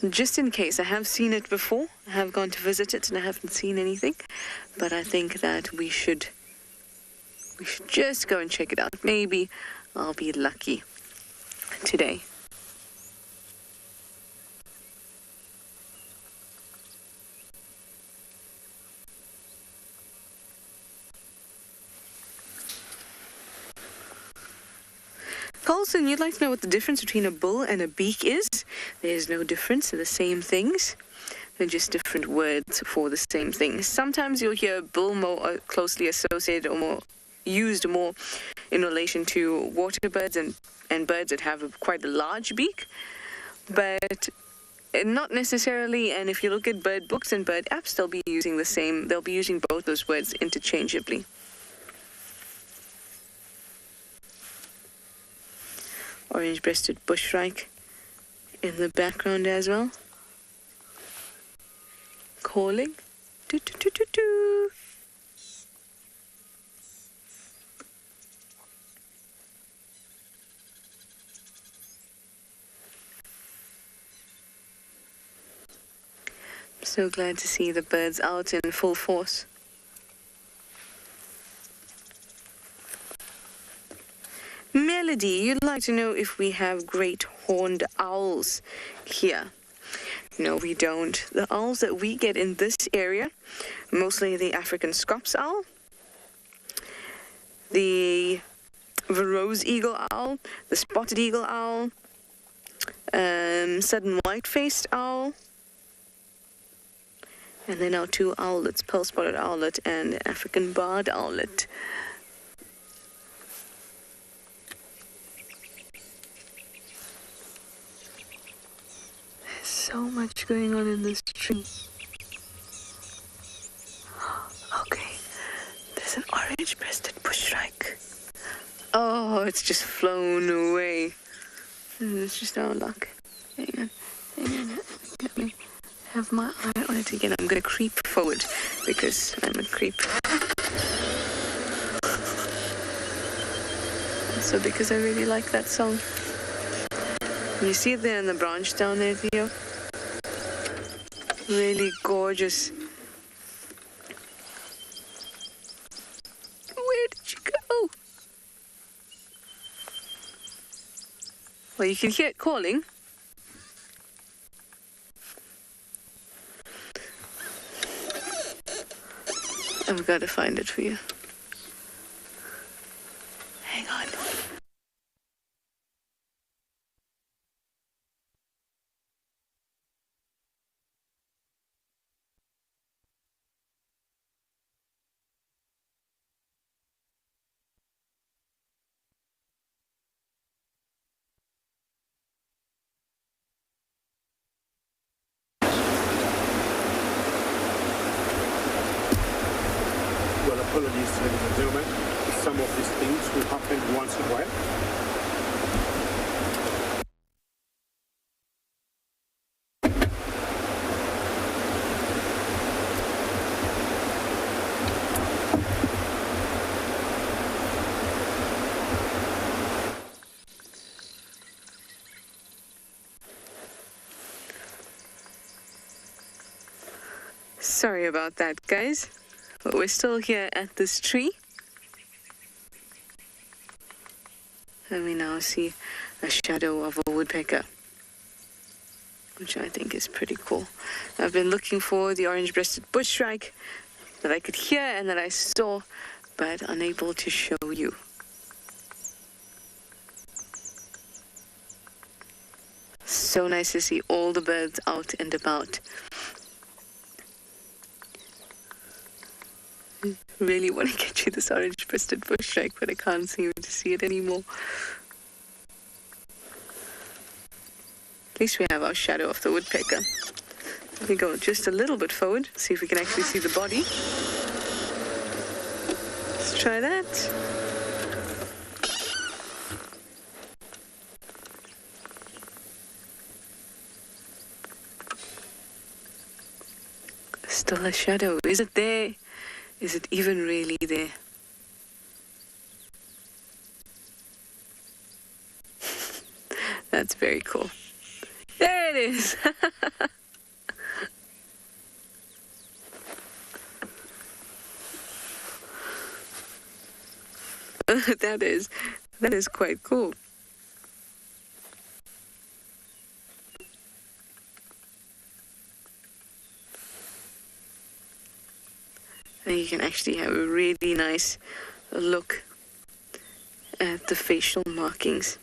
Just in case, I have seen it before. I have gone to visit it and I haven't seen anything. But I think that we should just go and check it out. Maybe I'll be lucky today. Colson, you'd like to know what the difference between a bull and a beak is? There's no difference. They're the same things. They're just different words for the same thing. Sometimes you'll hear bull more closely associated or more used more in relation to water birds and birds that have quite a large beak, but not necessarily. And if you look at bird books and bird apps, they'll be using both those words interchangeably. Orange-breasted bushshrike in the background as well. calling. Do, do, do, do, do. I'm so glad to see the birds out in full force. Melody, you'd like to know if we have great horned owls here. No, we don't. The owls that we get in this area, mostly the African scops owl, the rose eagle owl, the spotted eagle owl, sudden white-faced owl, and then our two owlets, pearl-spotted owlet and African barred owlet. So much going on in this tree. Okay, there's an orange-breasted bushshrike. Oh, it's just flown away. It's just our luck. Hang on. Let me have my eye on it again. I'm going to creep forward because I'm a creep. Also because I really like that song. You see it there in the branch down there, Theo? Really gorgeous. Where did you go? Well, you can hear it calling. I've got to find it for you. Hang on. Well, apologies, ladies and gentlemen. Some of these things will happen once in a while. Sorry about that, guys. But we're still here at this tree. And we now see a shadow of a woodpecker, which I think is pretty cool. I've been looking for the orange-breasted bushshrike that I could hear and that I saw, but unable to show you. So nice to see all the birds out and about. Really want to get you this orange-breasted bushshrike, but I can't seem to see it anymore. At least we have our shadow of the woodpecker. Let me go just a little bit forward, see if we can actually see the body. Let's try that. Still a shadow. Is it there? Is it even really there? That's very cool. There it is. That is quite cool. And you can actually have a really nice look at the facial markings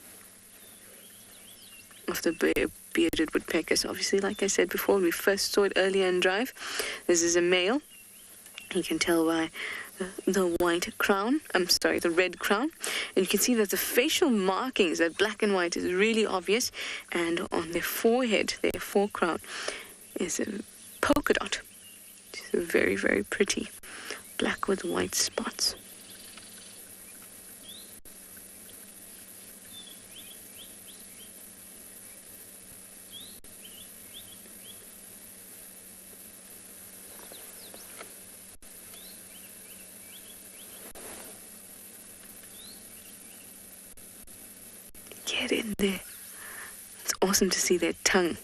of the bearded woodpeckers. Obviously, like I said before, when we first saw it earlier in drive, this is a male. You can tell by the red crown. And you can see that the facial markings, that black and white, is really obvious. And on their forehead, their forecrown, is a polka dot. It's very, very pretty. Black with white spots. And there, it's awesome to see their tongue.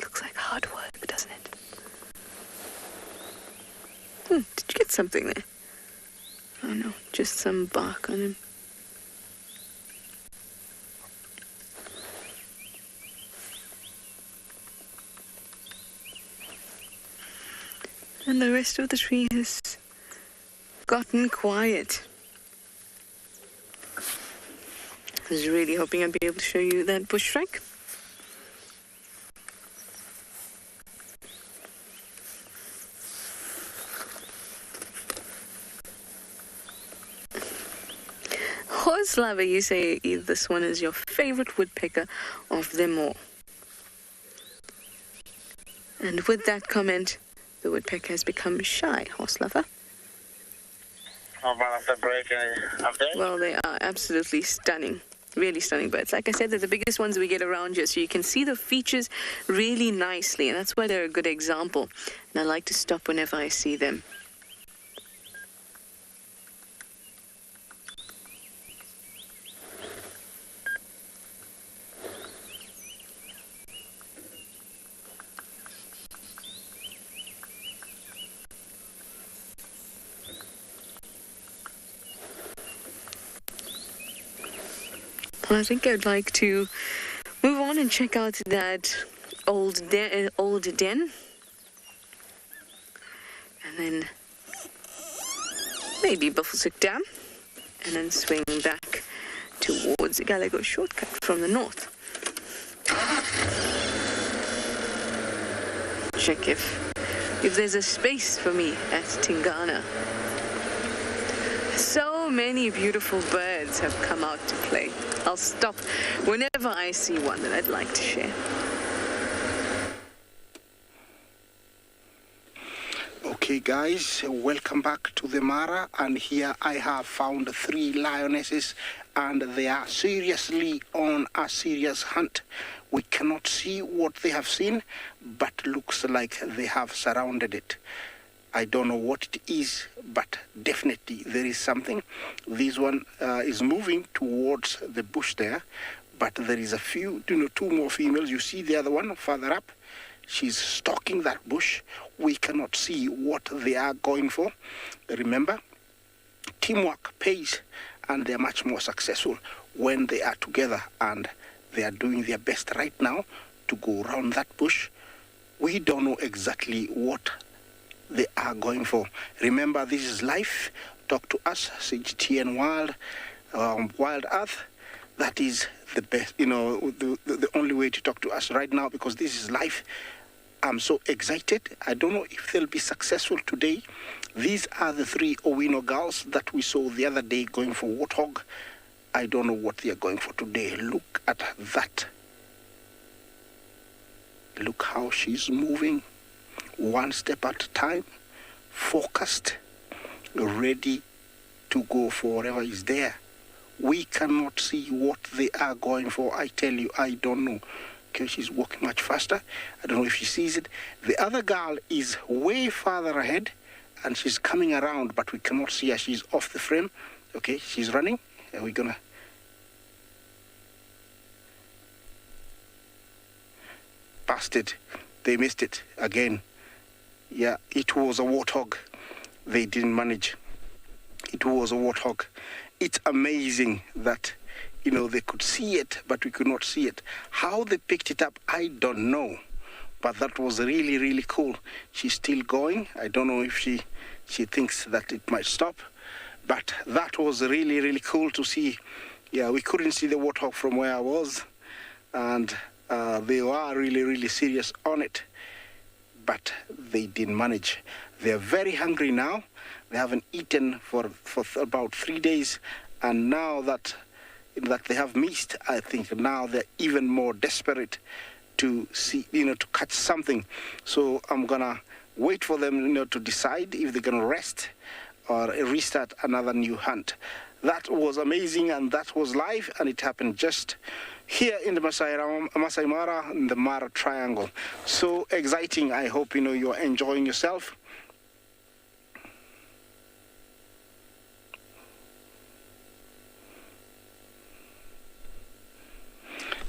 Looks like hard work, doesn't it? Did you get something there? Oh no, just some bark on him. And the rest of the tree has gotten quiet. I was really hoping I'd be able to show you that bush shrike. Horse lover, you say this one is your favorite woodpecker of them all. And with that comment, the woodpecker has become shy, horse lover. How about after break update? Well, they are absolutely stunning. Really stunning birds. Like I said, they're the biggest ones we get around here, so you can see the features really nicely, and that's why they're a good example. And I like to stop whenever I see them. I think I'd like to move on and check out that old den. And then maybe Buffelshoek Dam. And then swing back towards the Gallagher shortcut from the north. Check if there's a space for me at Tingana. So many beautiful birds have come out to play. I'll stop whenever I see one that I'd like to share. Okay guys, welcome back to the Mara, and here I have found 3 lionesses and they are seriously on a serious hunt. We cannot see what they have seen, but looks like they have surrounded it. I don't know what it is, but definitely there is something. This one is moving towards the bush there, but there is a few, 2 more females. You see the other one further up. She's stalking that bush. We cannot see what they are going for. Remember, teamwork pays, and they're much more successful when they are together, and they are doing their best right now to go around that bush. We don't know exactly what they are going for. Remember, this is life. Talk to us, CGTN Wild Earth. That is the best, the only way to talk to us right now, because this is life. I'm so excited. I don't know if they'll be successful today. These are the 3 Owino girls that we saw the other day going for warthog. I don't know what they are going for today. Look at that. Look how she's moving. One step at a time, focused, ready to go for whatever is there. We cannot see what they are going for. I tell you, I don't know. Okay, she's walking much faster. I don't know if she sees it. The other girl is way farther ahead, and she's coming around, but we cannot see her. She's off the frame. Okay, she's running. We're gonna... Past it. They missed it again. Yeah, it was a warthog. They didn't manage. It was a warthog. It's amazing that, they could see it, but we could not see it. How they picked it up, I don't know. But that was really, really cool. She's still going. I don't know if she thinks that it might stop. But that was really, really cool to see. Yeah, we couldn't see the warthog from where I was. And they were really, really serious on it. But they didn't manage. They're very hungry now. They haven't eaten for about 3 days, and now that they have missed, I think now they're even more desperate to see, to catch something. So I'm gonna wait for them, to decide if they're gonna rest or restart another new hunt. That was amazing, and that was live, and it happened just here in the Masai Mara, in the Mara Triangle. So exciting. I hope you're enjoying yourself.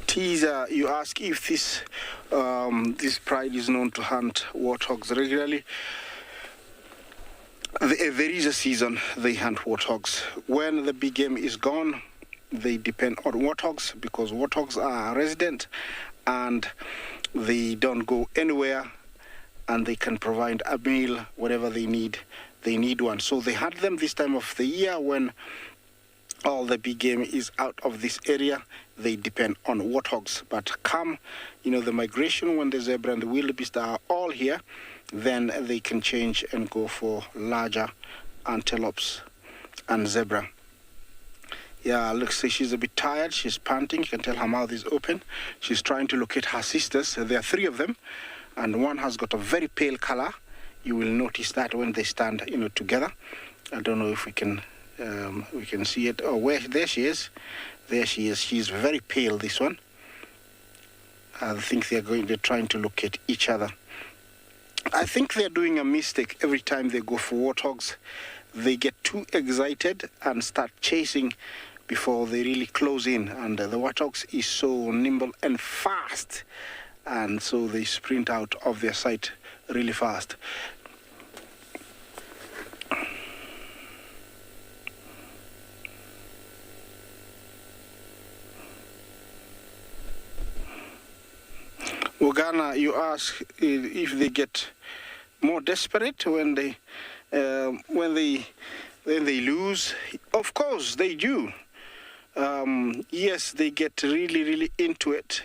Teaser, you ask if this pride is known to hunt warthogs regularly. There is a season they hunt warthogs. When the big game is gone, they depend on warthogs because warthogs are resident and they don't go anywhere, and they can provide a meal whatever they need. They need one. So they hunt them this time of the year when all the big game is out of this area. They depend on warthogs. But come, the migration, when the zebra and the wildebeest are all here, then they can change and go for larger antelopes and zebra. Yeah, looks like she's a bit tired. She's panting. You can tell her mouth is open. She's trying to locate her sisters. There are 3 of them, and one has got a very pale color. You will notice that when they stand, together. I don't know if we can see it. Oh, there she is. There she is. She's very pale, this one. I think they're trying to locate each other. I think they're doing a mistake every time they go for warthogs. They get too excited and start chasing before they really close in. And the warthogs is so nimble and fast. And so they sprint out of their sight really fast. Ugana, you ask if they get more desperate when they lose. Of course they do. Yes, they get really into it.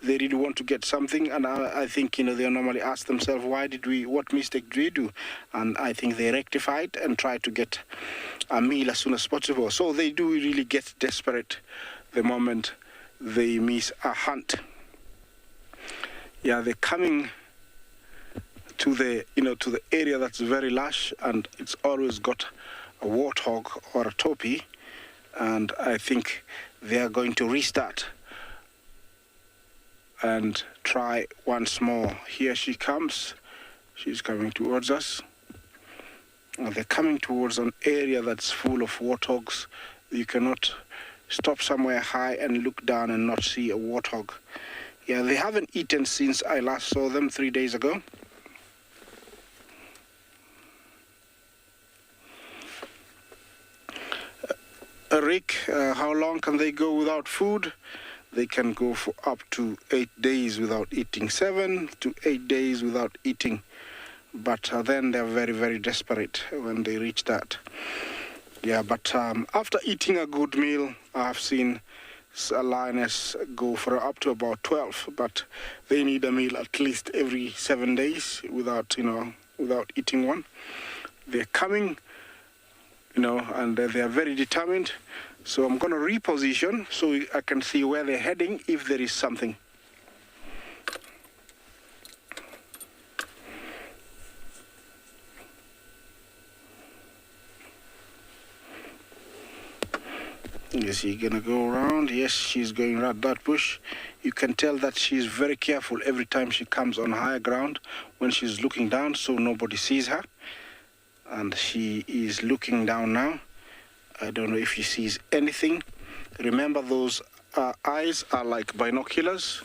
They really want to get something, and I think they normally ask themselves, what mistake did we do? And I think they rectify it and try to get a meal as soon as possible. So they do really get desperate the moment they miss a hunt. Yeah, they're coming to the area that's very lush, and it's always got a warthog or a topi, and I think they are going to restart and try once more. Here she comes. She's coming towards us. And they're coming towards an area that's full of warthogs. You cannot stop somewhere high and look down and not see a warthog. Yeah, they haven't eaten since I last saw them 3 days ago. Rick, how long can they go without food? They can go for up to 8 days without eating, 7 to 8 days without eating. But then they're very desperate when they reach that. Yeah, but after eating a good meal, I've seen a lioness go for up to about 12, but they need a meal at least every 7 days without eating one. They're coming, and they are very determined. So I'm going to reposition so I can see where they're heading if there is something. Is she gonna go around? Yes, she's going around that bush. You can tell that she's very careful every time she comes on higher ground when she's looking down so nobody sees her. And she is looking down now. I don't know if she sees anything. Remember, those eyes are like binoculars.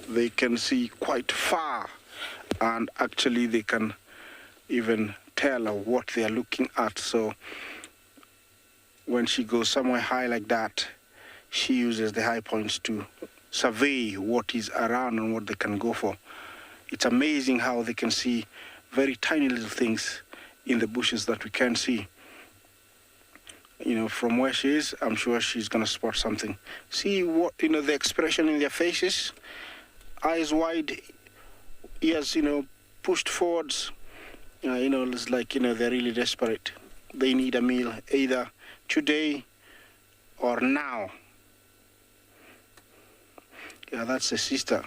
They can see quite far, and actually they can even tell what they are looking at. So when she goes somewhere high like that, she uses the high points to survey what is around and what they can go for. It's amazing how they can see very tiny little things in the bushes that we can't see. From where she is, I'm sure she's going to spot something. See what, the expression in their faces. Eyes wide, ears, pushed forwards. It's like, they're really desperate. They need a meal either today or now. Yeah, that's a sister.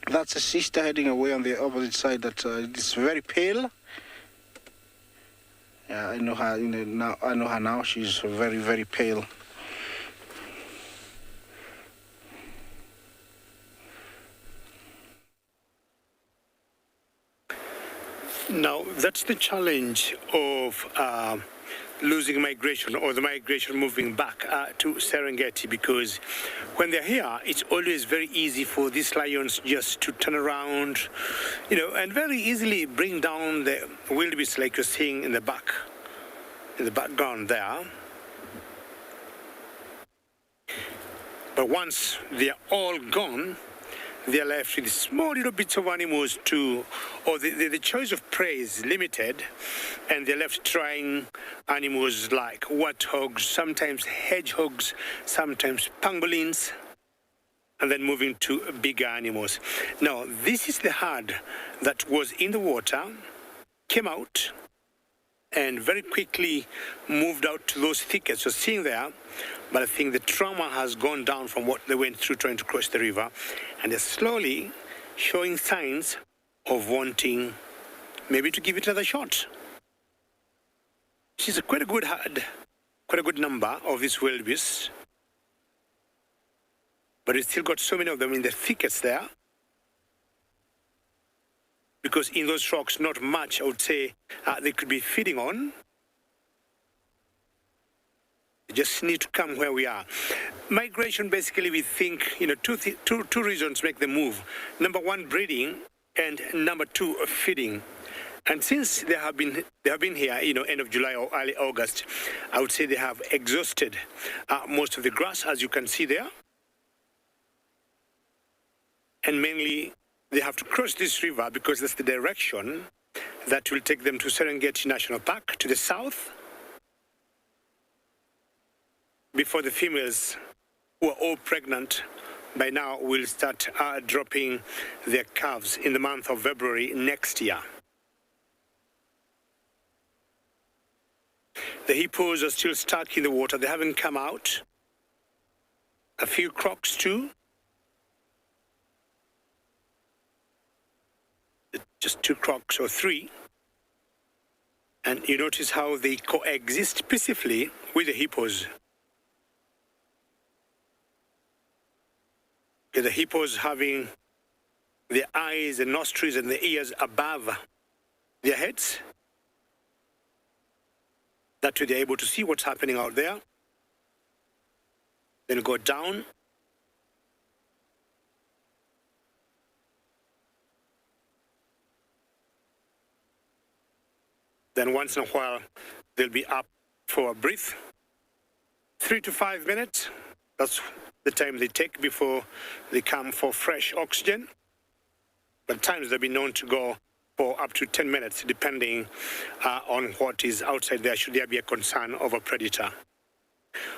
That's a sister heading away on the opposite side. That is very pale. Yeah, I know her. Now I know her now. She's very pale. Now, that's the challenge of losing migration, or the migration moving back to Serengeti, because when they're here, it's always very easy for these lions just to turn around, and very easily bring down the wildebeest, like you're seeing in the background there. But once they're all gone, they're left with small little bits of animals or the choice of prey is limited, and they're left trying animals like warthogs, sometimes hedgehogs, sometimes pangolins, and then moving to bigger animals. Now, this is the herd that was in the water, came out, and very quickly moved out to those thickets. So seeing there, but I think the trauma has gone down from what they went through trying to cross the river, and they're slowly showing signs of wanting maybe to give it another shot. She's quite a good herd, quite a good number of these wildebeest, but it's still got so many of them in the thickets there, because in those rocks, not much, I would say, they could be feeding on. They just need to come where we are. Migration, basically, we think, two reasons make them move. Number one, breeding, and number two, feeding. And since they have been here, end of July or early August, I would say they have exhausted most of the grass, as you can see there. And mainly, they have to cross this river because that's the direction that will take them to Serengeti National Park to the south, before the females, who are all pregnant by now, will start dropping their calves in the month of February next year. The hippos are still stuck in the water. They haven't come out. A few crocs too. Just 2 crocs or 3. And you notice how they coexist peacefully with the hippos. The hippos having their eyes and nostrils and the ears above their heads. That way they're able to see what's happening out there. Then go down. Then once in a while, they'll be up for a breath. 3 to 5 minutes. That's the time they take before they come for fresh oxygen. But times they've been known to go for up to 10 minutes, depending on what is outside there, should there be a concern of a predator.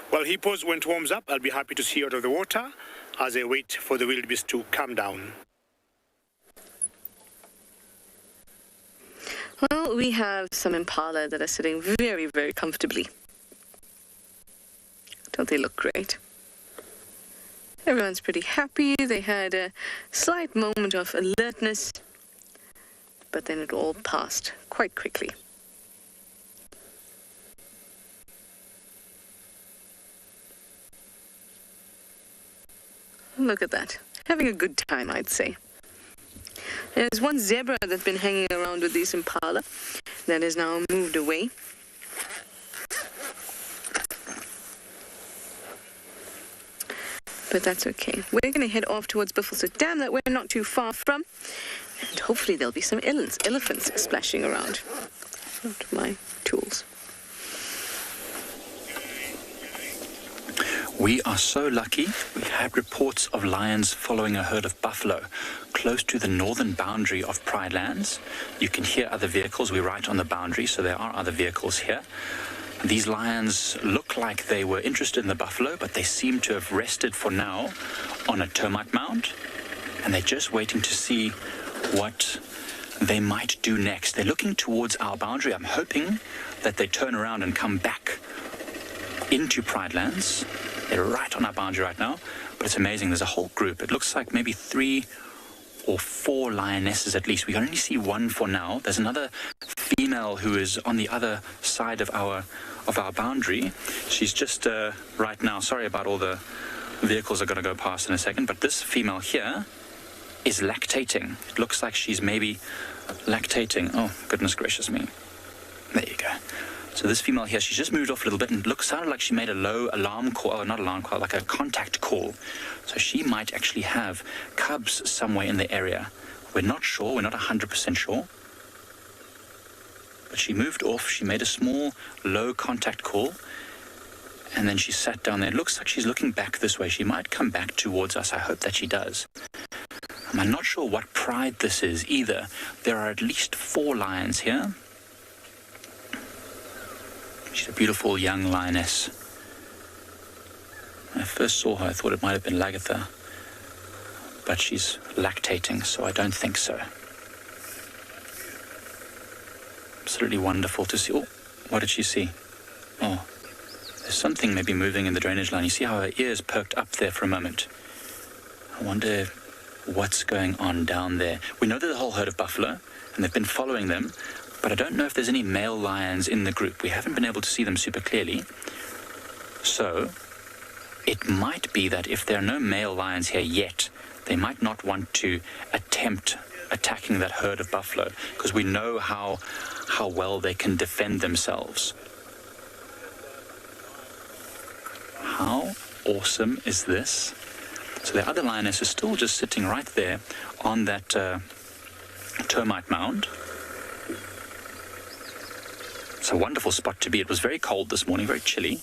While hippos went warms up, I'll be happy to see out of the water as I wait for the wildebeest to come down. Well, we have some impala that are sitting very, very comfortably. Don't they look great? Everyone's pretty happy. They had a slight moment of alertness, but then it all passed quite quickly. Look at that. Having a good time, I'd say. There's one zebra that's been hanging around with these impala that has now moved away. But that's okay. We're going to head off towards Buffelshoek Dam that we're not too far from. And hopefully there'll be some elephants splashing around. Not my tools. We are so lucky. We had reports of lions following a herd of buffalo close to the northern boundary of Pride Lands. You can hear other vehicles. We're right on the boundary, so there are other vehicles here. These lions look like they were interested in the buffalo, but they seem to have rested for now on a termite mound, and they're just waiting to see what they might do next. They're looking towards our boundary. I'm hoping that they turn around and come back into Pride Lands. They're right on our boundary right now, but it's amazing. There's a whole group. It looks like maybe 3 or 4 lionesses at least. We can only see one for now. There's another female who is on the other side of our boundary. She's just right now. Sorry about all the vehicles are going to go past in a second, but this female here is lactating. It looks like she's maybe lactating. Oh, goodness gracious me. There you go. So this female here, she's just moved off a little bit and sounded like she made a low alarm call, or not alarm call, like a contact call. So she might actually have cubs somewhere in the area. We're not sure, we're not 100% sure. But she moved off, she made a small, low contact call, and then she sat down there. It looks like she's looking back this way. She might come back towards us. I hope that she does. I'm not sure what pride this is either. There are at least 4 lions here. She's a beautiful young lioness. When I first saw her, I thought it might have been Lagatha, but she's lactating, so I don't think so. Absolutely wonderful to see. Oh, what did she see? Oh, there's something maybe moving in the drainage line. You see how her ears perked up there for a moment. I wonder what's going on down there. We know there's a whole herd of buffalo, and they've been following them, but I don't know if there's any male lions in the group. We haven't been able to see them super clearly. So it might be that if there are no male lions here yet, they might not want to attempt attacking that herd of buffalo, because we know how well they can defend themselves. How awesome is this? So the other lioness is still just sitting right there on that termite mound. It's a wonderful spot to be. It was very cold this morning, very chilly,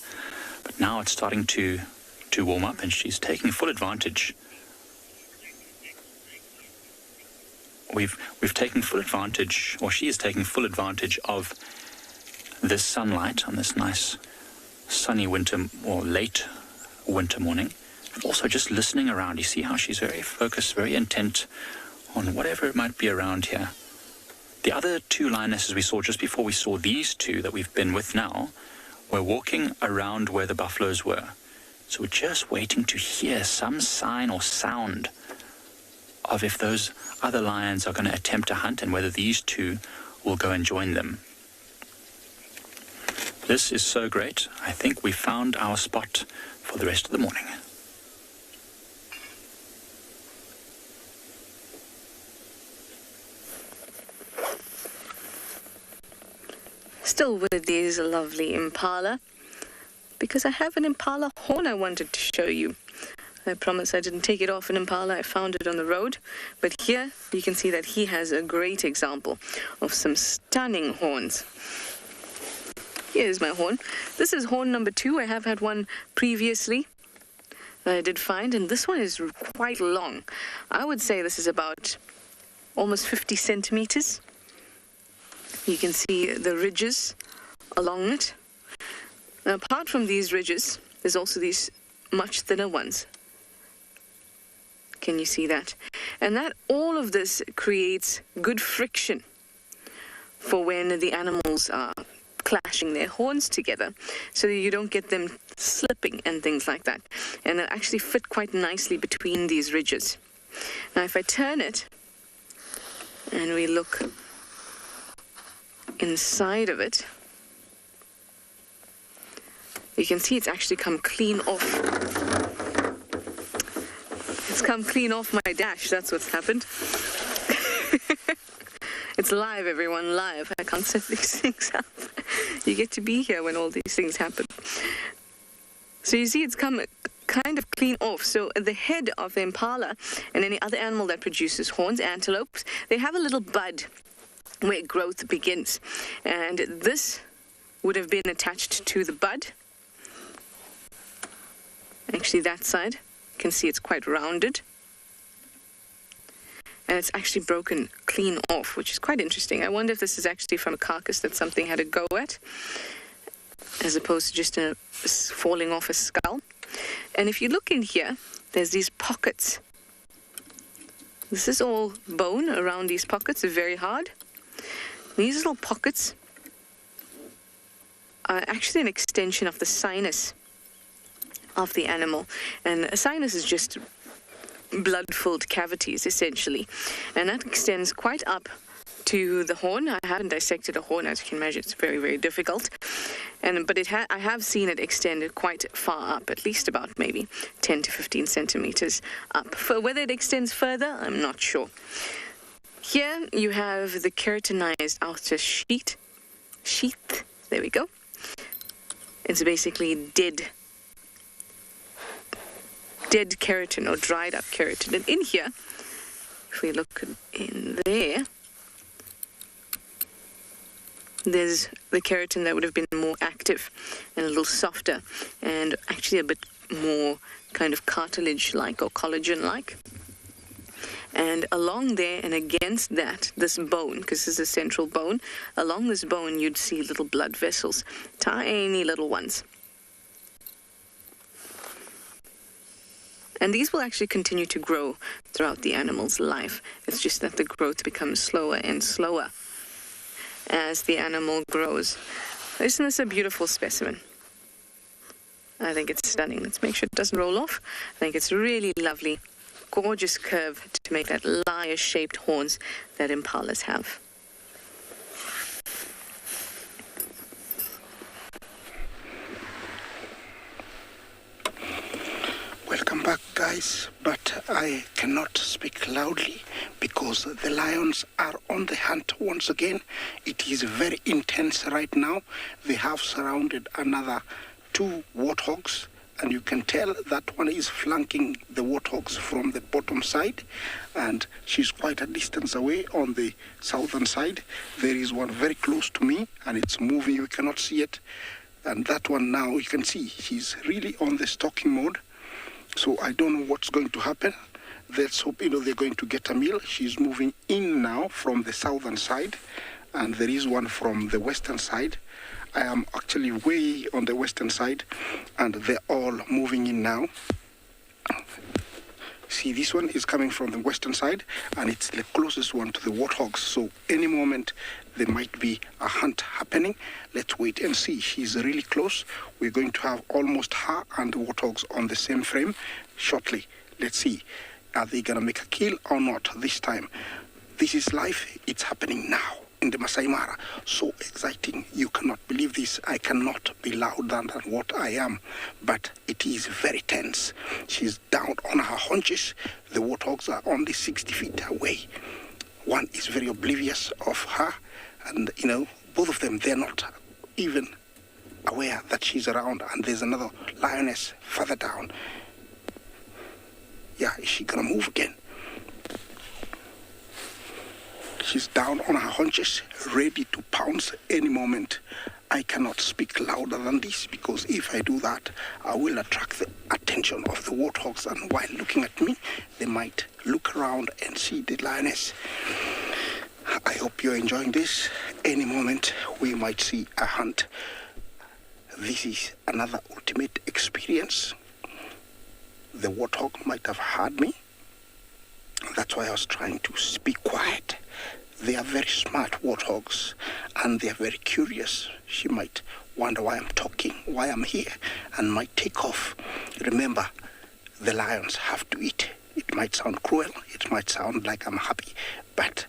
but now it's starting to warm up, and she's taking full advantage. We've taken full advantage, or she is taking full advantage of this sunlight on this nice sunny winter or late winter morning. And also just listening around. You see how she's very focused, very intent on whatever it might be around here. The other 2 lionesses we saw just before we saw these 2 that we've been with now were walking around where the buffaloes were. So we're just waiting to hear some sign or sound of if those other lions are going to attempt to hunt and whether these 2 will go and join them. This is so great. I think we found our spot for the rest of the morning. Still with these lovely impala, because I have an impala horn I wanted to show you. I promise I didn't take it off an impala, I found it on the road. But here you can see that he has a great example of some stunning horns. Here's my horn. This is horn number 2. I have had one previously that I did find, and this one is quite long. I would say this is about almost 50 centimeters. You can see the ridges along it. Now, apart from these ridges, there's also these much thinner ones. Can you see that? And that all of this creates good friction for when the animals are clashing their horns together, so that you don't get them slipping and things like that. And it actually fit quite nicely between these ridges. Now, if I turn it and we look inside of it, you can see it's actually come clean off. It's come clean off my dash. That's what's happened. It's live, everyone, live. I can't set these things up. You get to be here when all these things happen. So you see it's come kind of clean off. So the head of the impala and any other animal that produces horns, antelopes, they have a little bud where growth begins. And this would have been attached to the bud. Actually, that side, you can see it's quite rounded. And it's actually broken clean off, which is quite interesting. I wonder if this is actually from a carcass that something had a go at, as opposed to just falling off a skull. And if you look in here, there's these pockets. This is all bone around these pockets. They're very hard. These little pockets are actually an extension of the sinus of the animal. And a sinus is just blood-filled cavities, essentially. And that extends quite up to the horn. I haven't dissected a horn, as you can imagine. It's very, very difficult. But I have seen it extend quite far up, at least about maybe 10 to 15 centimeters up. For whether it extends further, I'm not sure. Here you have the keratinized outer sheath. There we go. It's basically dead keratin or dried up keratin. And in here, if we look in there, there's the keratin that would have been more active and a little softer and actually a bit more kind of cartilage-like or collagen-like. And along there and against that, this bone, because this is a central bone, along this bone you'd see little blood vessels, tiny little ones. And these will actually continue to grow throughout the animal's life. It's just that the growth becomes slower and slower as the animal grows. Isn't this a beautiful specimen? I think it's stunning. Let's make sure it doesn't roll off. I think it's really lovely. Gorgeous curve to make that lyre-shaped horns that impalas have. Welcome back, guys, but I cannot speak loudly because the lions are on the hunt once again. It is very intense right now. They have surrounded another 2 warthogs, and you can tell that one is flanking the warthogs from the bottom side, and she's quite a distance away on the southern side. There is one very close to me, and it's moving. You cannot see it. And that one now, you can see, she's really on the stalking mode. So I don't know what's going to happen. Let's hope, they're going to get a meal. She's moving in now from the southern side, and there is one from the western side. I am actually way on the western side, and they're all moving in now. See, this one is coming from the western side, and it's the closest one to the warthogs. So any moment there might be a hunt happening. Let's wait and see. She's really close. We're going to have almost her and the warthogs on the same frame shortly. Let's see. Are they going to make a kill or not this time? This is live. It's happening now in the Masai Mara. So exciting. You cannot believe this. I cannot be louder than what I am, but it is very tense. She's down on her haunches. The warthogs are only 60 feet away. One is very oblivious of her, and both of them, they're not even aware that she's around. And there's another lioness further down. Yeah, is she gonna move again? She's down on her haunches, ready to pounce any moment. I cannot speak louder than this, because if I do that, I will attract the attention of the warthogs, and while looking at me, they might look around and see the lioness. I hope you're enjoying this. Any moment, we might see a hunt. This is another ultimate experience. The warthog might have heard me. That's why I was trying to speak quiet. They are very smart warthogs, and they are very curious. She might wonder why I'm talking, why I'm here, and might take off. Remember, the lions have to eat. It might sound cruel, it might sound like I'm happy, but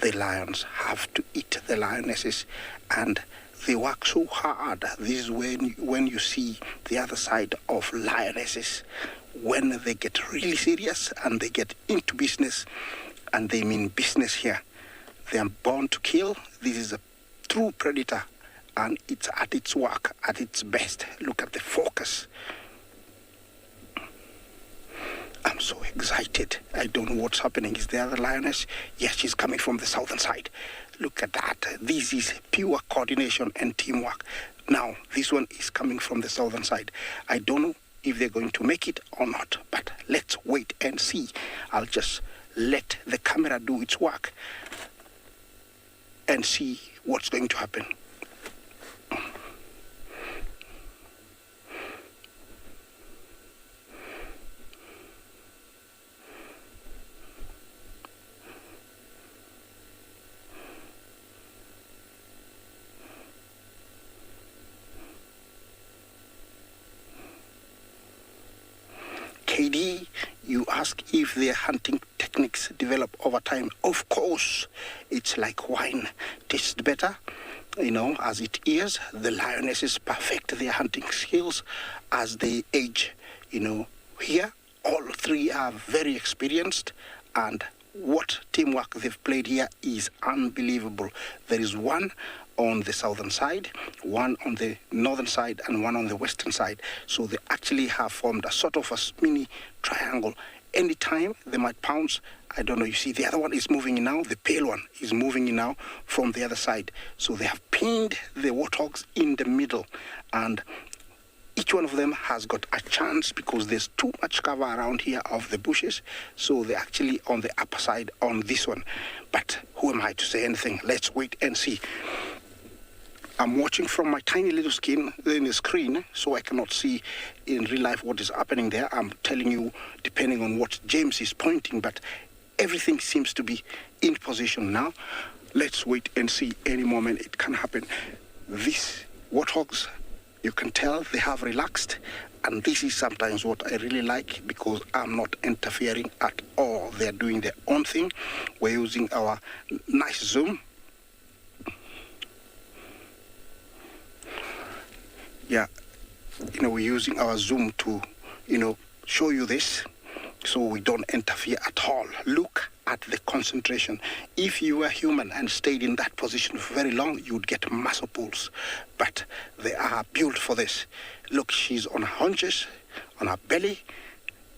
the lions have to eat the lionesses, and they work so hard. This is when you see the other side of lionesses, when they get really serious and they get into business, and they mean business here. They are born to kill. This is a true predator, and it's at its work, at its best. Look at the focus. I'm so excited. I don't know what's happening. Is the other lioness? Yes, she's coming from the southern side. Look at that. This is pure coordination and teamwork. Now, this one is coming from the southern side. I don't know if they're going to make it or not, but let's wait and see. I'll just let the camera do its work and see what's going to happen. KD, You ask if their hunting techniques develop over time. Of course, it's like wine. Tastes better, as it is. The lionesses perfect their hunting skills as they age. Here, all three are very experienced, and what teamwork they've played here is unbelievable. There is one on the southern side, one on the northern side, and one on the western side. So they actually have formed a sort of a mini triangle. Anytime they might pounce, I don't know, you see the other one is moving in now, the pale one is moving in now from the other side. So they have pinned the warthogs in the middle, and each one of them has got a chance because there's too much cover around here of the bushes. So they're actually on the upper side on this one. But who am I to say anything? Let's wait and see. I'm watching from my tiny little screen in the screen, so I cannot see in real life what is happening there. I'm telling you, depending on what James is pointing, but everything seems to be in position now. Let's wait and see. Any moment it can happen. These warthogs, you can tell they have relaxed, and this is sometimes what I really like because I'm not interfering at all. They're doing their own thing. We're using our nice zoom. Yeah, we're using our zoom to, show you this so we don't interfere at all. Look at the concentration. If you were human and stayed in that position for very long, you'd get muscle pulls. But they are built for this. Look, she's on her haunches, on her belly.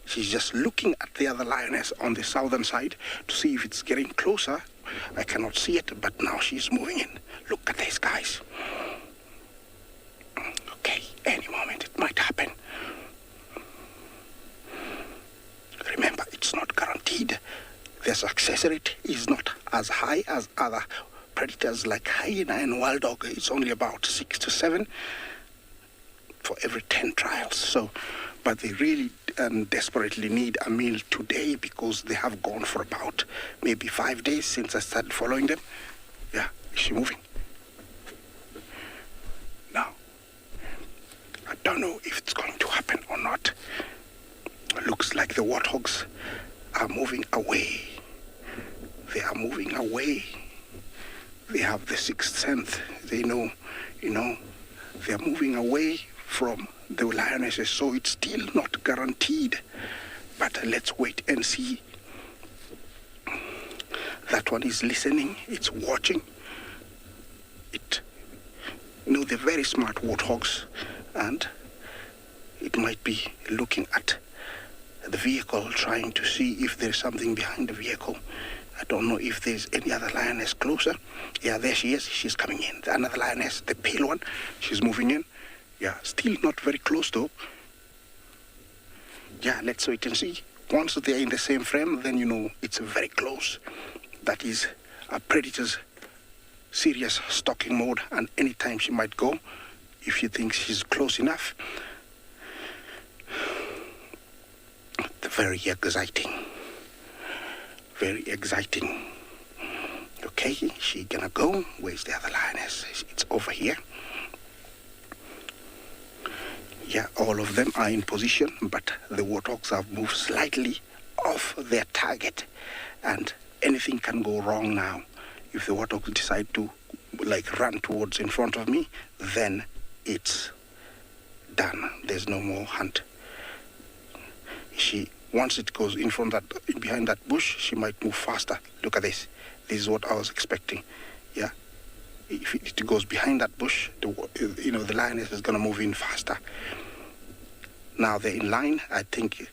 She's just looking at the other lioness on the southern side to see if it's getting closer. I cannot see it, but now she's moving in. Look at this, guys. Okay, any moment it might happen. Remember, it's not guaranteed. The success rate is not as high as other predators like hyena and wild dog. It's only about 6 to 7 for every 10 trials. So, but they really desperately need a meal today because they have gone for about maybe 5 days since I started following them. Yeah, is she moving? Now, I don't know if it's going to happen or not. It looks like the warthogs are moving away. They are moving away. They have the sixth sense. They know, they are moving away from the lionesses, so it's still not guaranteed. But let's wait and see. That one is listening. It's watching. They're very smart warthogs, and it might be looking at the vehicle, trying to see if there's something behind the vehicle. I don't know if there's any other lioness closer. Yeah, there she is. She's coming in. Another lioness, the pale one, she's moving in. Yeah, still not very close though. Yeah, let's wait and see. Once they're in the same frame, then it's very close. That is a predator's serious stalking mode, and anytime she might go if she thinks she's close enough. Very exciting. Very exciting. Okay, she gonna go. Where's the other lioness? It's over here. Yeah, all of them are in position, but the warthogs have moved slightly off their target, and anything can go wrong now. If the warthogs decide to run towards in front of me, then it's done. There's no more hunt. Once it goes behind that bush, she might move faster. Look at this. This is what I was expecting. Yeah. If it goes behind that bush, the lioness is going to move in faster. Now they're in line, I think.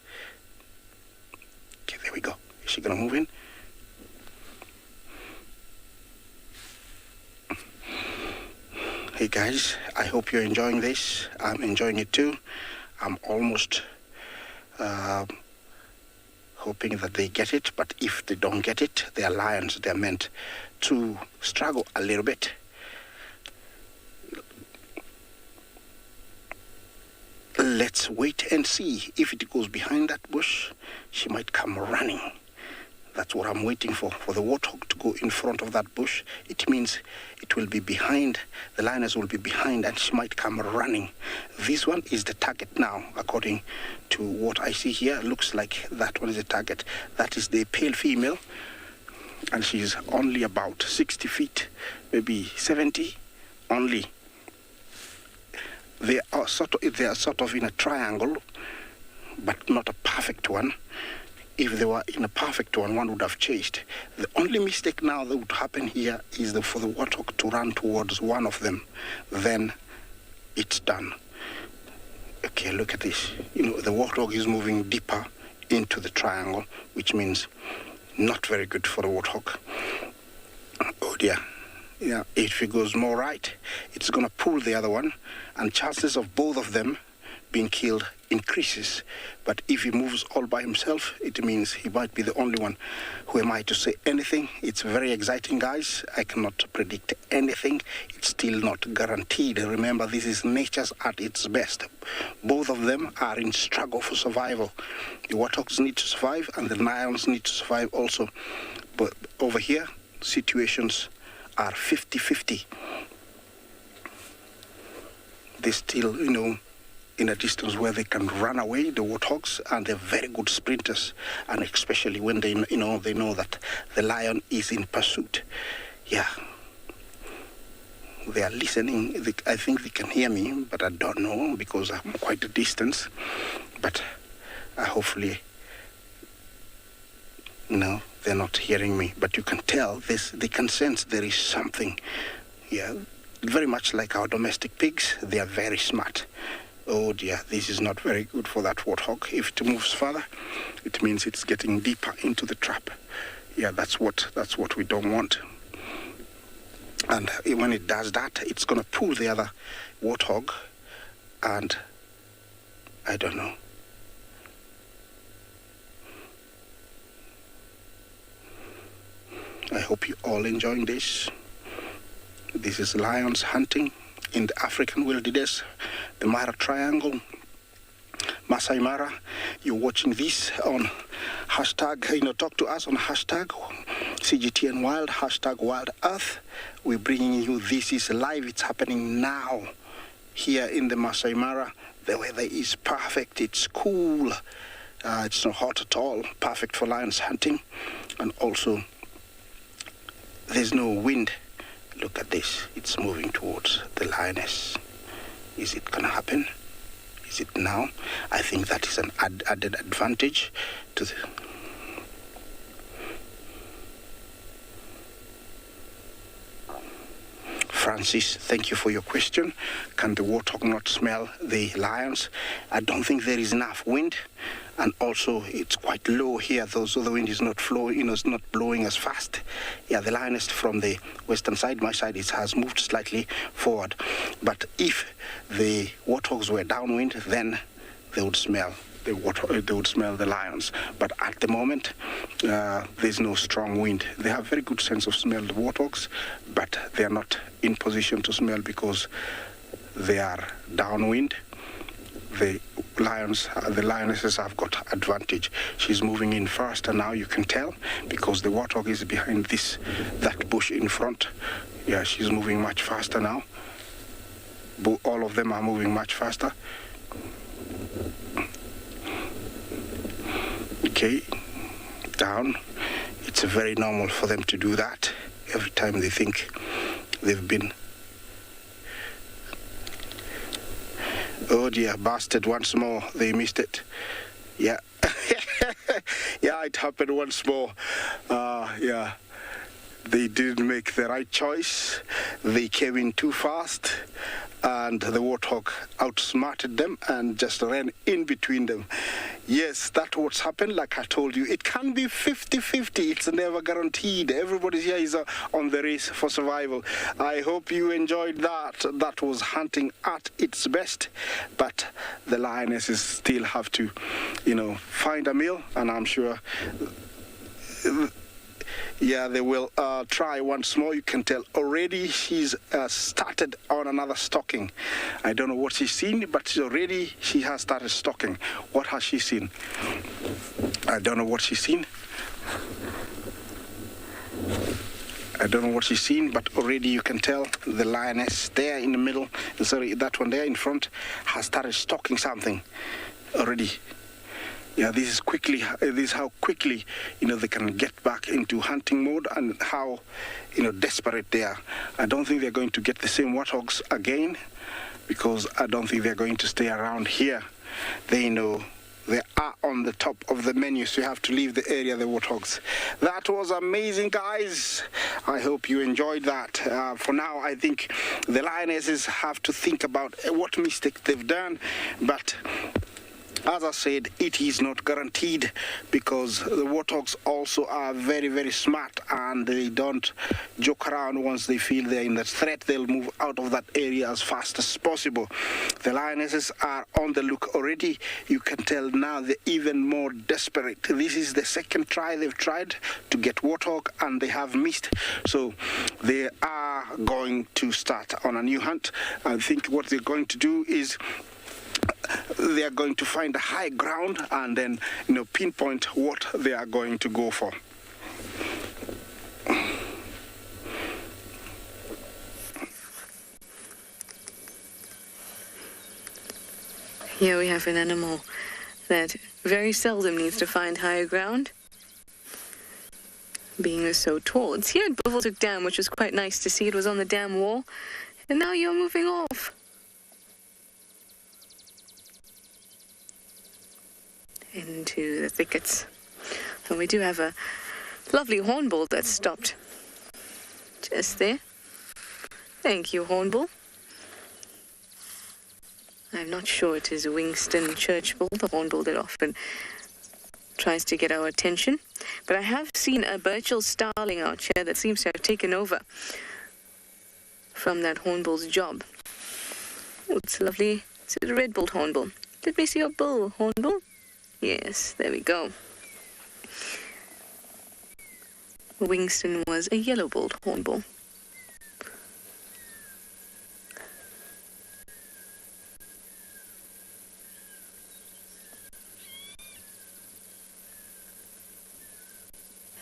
Okay, there we go. Is she going to move in? Hey guys, I hope you're enjoying this. I'm enjoying it too. I'm almost hoping that they get it, but if they don't get it, they are lions. They're meant to struggle a little bit. Let's wait and see. If it goes behind that bush, she might come running. That's what I'm waiting for the warthog to go in front of that bush. It means it will be behind, the lioness will be behind, and she might come running. This one is the target now, according to what I see here. Looks like that one is the target. That is the pale female, and she's only about 60 feet, maybe 70 only. They are sort of in a triangle, but not a perfect one. If they were in a perfect one, one would have chased. The only mistake now that would happen here is for the warthog to run towards one of them. Then it's done. Okay, look at this. The warthog is moving deeper into the triangle, which means not very good for the warthog. Oh dear. Yeah, if it goes more right, it's going to pull the other one, and chances of both of them being killed increases. But if he moves all by himself, it means he might be the only one. Who am I to say anything? It's very exciting, guys. I cannot predict anything. It's still not guaranteed. Remember, this is nature's at its best. Both of them are in struggle for survival. The warthogs need to survive, and the lions need to survive also. But over here, situations are 50-50. They still, in a distance where they can run away, the warthogs, and they're very good sprinters, and especially when they know that the lion is in pursuit. Yeah, they are listening. I think they can hear me, but I don't know because I'm quite a distance. But hopefully, no, they're not hearing me. But you can tell this. They can sense there is something. Yeah, very much like our domestic pigs. They are very smart. Oh dear, this is not very good for that warthog. If it moves further, it means it's getting deeper into the trap. Yeah, that's what we don't want. And when it does that, it's going to pull the other warthog, and I don't know. I hope you all enjoying this. This is lions hunting in the African wilderness, the Mara Triangle, Masai Mara. You're watching this on hashtag, talk to us on hashtag CGTN Wild, hashtag Wild Earth. We're bringing you this is live. It's happening now here in the Masai Mara. The weather is perfect. It's cool. It's not hot at all. Perfect for lions hunting. And also, there's no wind. Look at this. It's moving towards the lioness. Is it going to happen? Is it now? I think that is an added advantage to the... Francis, thank you for your question. Can the warthog not smell the lions? I don't think there is enough wind. And also, it's quite low here, so the wind is not flowing, it's not blowing as fast. Yeah, the lioness from the western side, my side, it has moved slightly forward. But if the warthogs were downwind, then they would smell they would smell the lions. But at the moment, there's no strong wind. They have very good sense of smell, the warthogs, but they are not in position to smell because they are downwind. The lionesses have got advantage. She's moving in faster now, you can tell, because the warthog is behind that bush in front. Yeah, she's moving much faster now. All of them are moving much faster. Okay, down. It's very normal for them to do that every time they think they've been... Oh dear, bastard once more. They missed it. Yeah. Yeah, it happened once more. Yeah. They didn't make the right choice. They came in too fast, and the warthog outsmarted them and just ran in between them. Yes, that's what's happened. Like I told you, it can be 50-50. It's never guaranteed. Everybody here is on the race for survival. I hope you enjoyed that. That was hunting at its best. But the lionesses still have to, find a meal, and I'm sure... Yeah, they will try once more. You can tell already she's started on another stalking. I don't know what she's seen, but she has started stalking. What has she seen? I don't know what she's seen. I don't know what she's seen, but already you can tell the lioness there in the middle, sorry, that one there in front, has started stalking something already. Yeah, this is how quickly, they can get back into hunting mode, and how, desperate they are. I don't think they're going to get the same warthogs again, because I don't think they're going to stay around here. They know they are on the top of the menu, so you have to leave the area, the warthogs. That was amazing, guys. I hope you enjoyed that. For now, I think the lionesses have to think about what mistake they've done, but as I said, it is not guaranteed, because the warthogs also are very, very smart, and they don't joke around. Once they feel they're in that threat, they'll move out of that area as fast as possible. The lionesses are on the look already. You can tell now they're even more desperate. This is the second try they've tried to get warthog, and they have missed. So they are going to start on a new hunt. I think what they're going to do is they are going to find a high ground and then pinpoint what they are going to go for. Here we have an animal that very seldom needs to find higher ground, being so tall. It's here at Buffelshoek Dam, which is quite nice to see. It was on the dam wall, and now you're moving off. Into the thickets. And we do have a lovely hornbill that's stopped just there. Thank you, hornbill. I'm not sure it is a Wingston churchbill, the hornbill that often tries to get our attention. But I have seen a Burchell starling out here that seems to have taken over from that hornbill's job. Oh, it's lovely. It's a red-billed hornbill. Let me see your bill, hornbill. Yes, there we go. Wingston was a yellow-billed hornbill.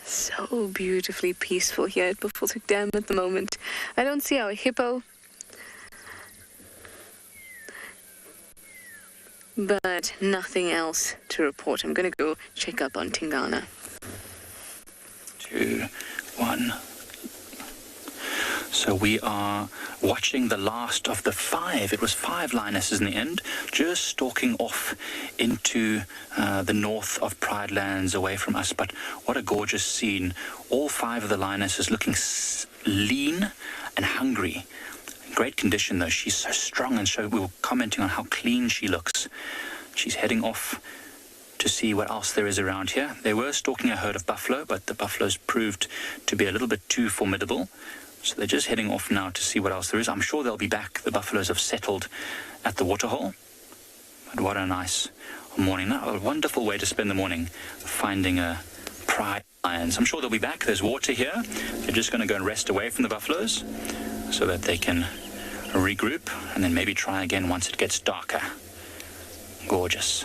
So beautifully peaceful here at Buffelshoek Dam at the moment. I don't see our hippo, but nothing else to report. I'm going to go check up on Tingana. 2, 1. So we are watching the last of the 5. It was 5 lionesses in the end, just stalking off into the north of Pride Lands, away from us. But what a gorgeous scene. All 5 of the lionesses looking lean and hungry. Great condition, though. She's so strong, and so we were commenting on how clean she looks. She's heading off to see what else there is around here. They were stalking a herd of buffalo, but the buffaloes proved to be a little bit too formidable. So they're just heading off now to see what else there is. I'm sure they'll be back. The buffaloes have settled at the waterhole. But what a nice morning. A wonderful way to spend the morning, finding a pride lions. I'm sure they'll be back. There's water here. They're just going to go and rest away from the buffaloes so that they can regroup and then maybe try again once it gets darker. Gorgeous.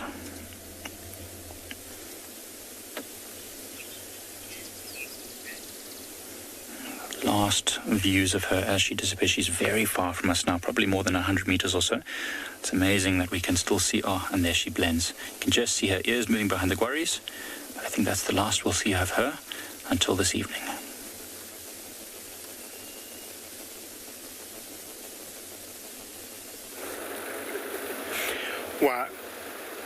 Last views of her as she disappears. She's very far from us now, probably more than 100 meters or so. It's amazing that we can still see, and there she blends. You can just see her ears moving behind the quarries, but I think that's the last we'll see of her until this evening. Well,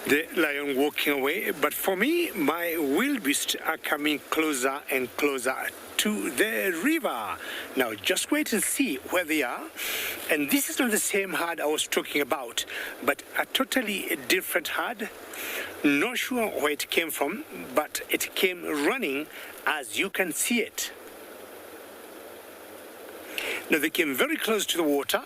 the lion walking away, but for me, my wildebeest are coming closer and closer to the river. Now, just wait and see where they are. And this is not the same herd I was talking about, but a totally different herd. Not sure where it came from, but it came running, as you can see it. Now, they came very close to the water,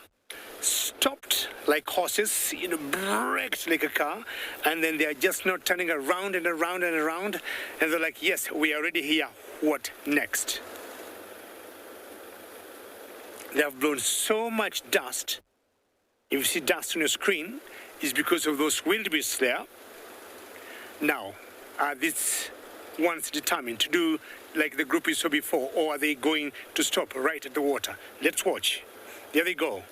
stopped like horses, braked like a car, and then they are just not turning around and around and around, and they're like, yes, we are already here. What next? They have blown so much dust. If you see dust on your screen, it's because of those wildebeests there. Now, this ones determined to do like the group we saw before, or are they going to stop right at the water? Let's watch. There they go.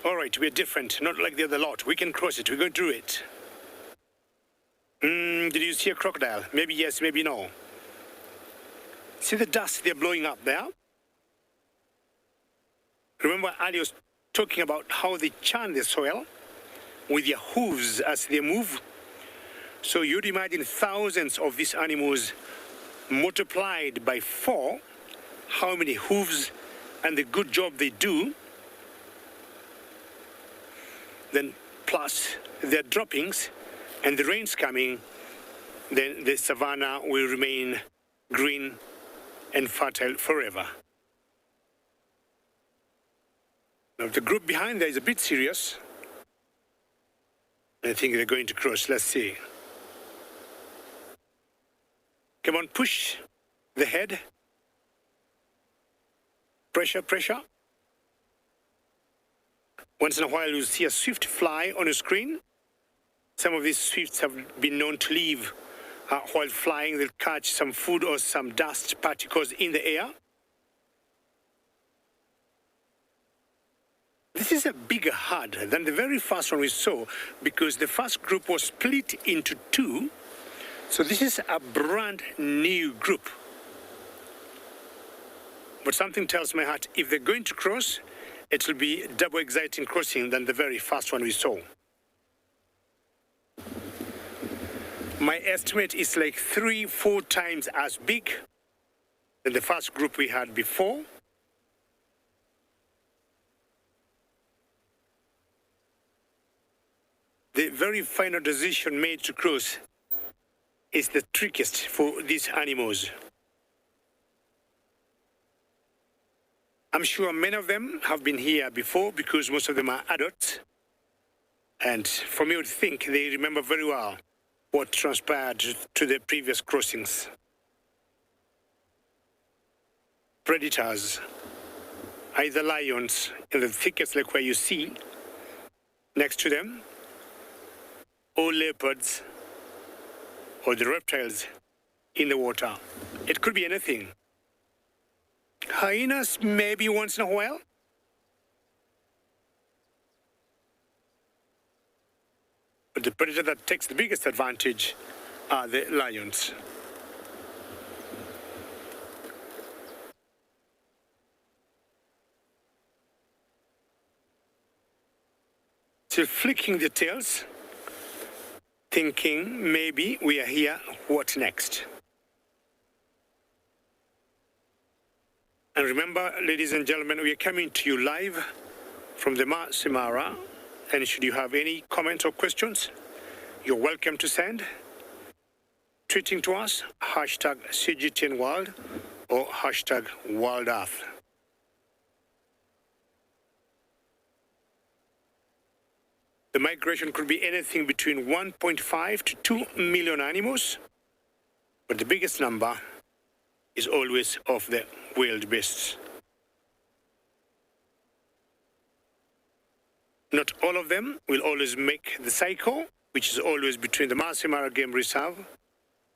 All right, we're different, not like the other lot. We can cross it, we go through it. Did you see a crocodile? Maybe yes, maybe no. See the dust they're blowing up there? Remember Ali was talking about how they churn the soil with their hooves as they move. So you'd imagine thousands of these animals multiplied by 4, how many hooves and the good job they do. Then plus their droppings and the rain's coming, then the savanna will remain green and fertile forever. Now the group behind there is a bit serious. I think they're going to cross. Let's see. Come on, push the head. Pressure, pressure. Once in a while you'll see a swift fly on a screen. Some of these swifts have been known to leave while flying. They'll catch some food or some dust particles in the air. This is a bigger herd than the very first one we saw, because the first group was split into 2. So this is a brand new group. But something tells my heart, if they're going to cross, it will be double exciting crossing than the very first one we saw. My estimate is like 3-4 times as big than the first group we had before. The very final decision made to cross is the trickiest for these animals. I'm sure many of them have been here before because most of them are adults. And for me, I would think they remember very well what transpired to the previous crossings. Predators, either lions in the thickets like where you see next to them, or leopards, or the reptiles in the water. It could be anything. Hyenas, maybe once in a while. But the predator that takes the biggest advantage are the lions. Still flicking the tails, thinking maybe we are here, what next? And remember, ladies and gentlemen, we are coming to you live from the Masai Mara, and should you have any comments or questions, you're welcome to send. Tweeting to us, hashtag CGTNWorld or hashtag WorldEarth. The migration could be anything between 1.5 to 2 million animals, but the biggest number is always of the wild beasts. Not all of them will always make the cycle, which is always between the Masai Mara Game Reserve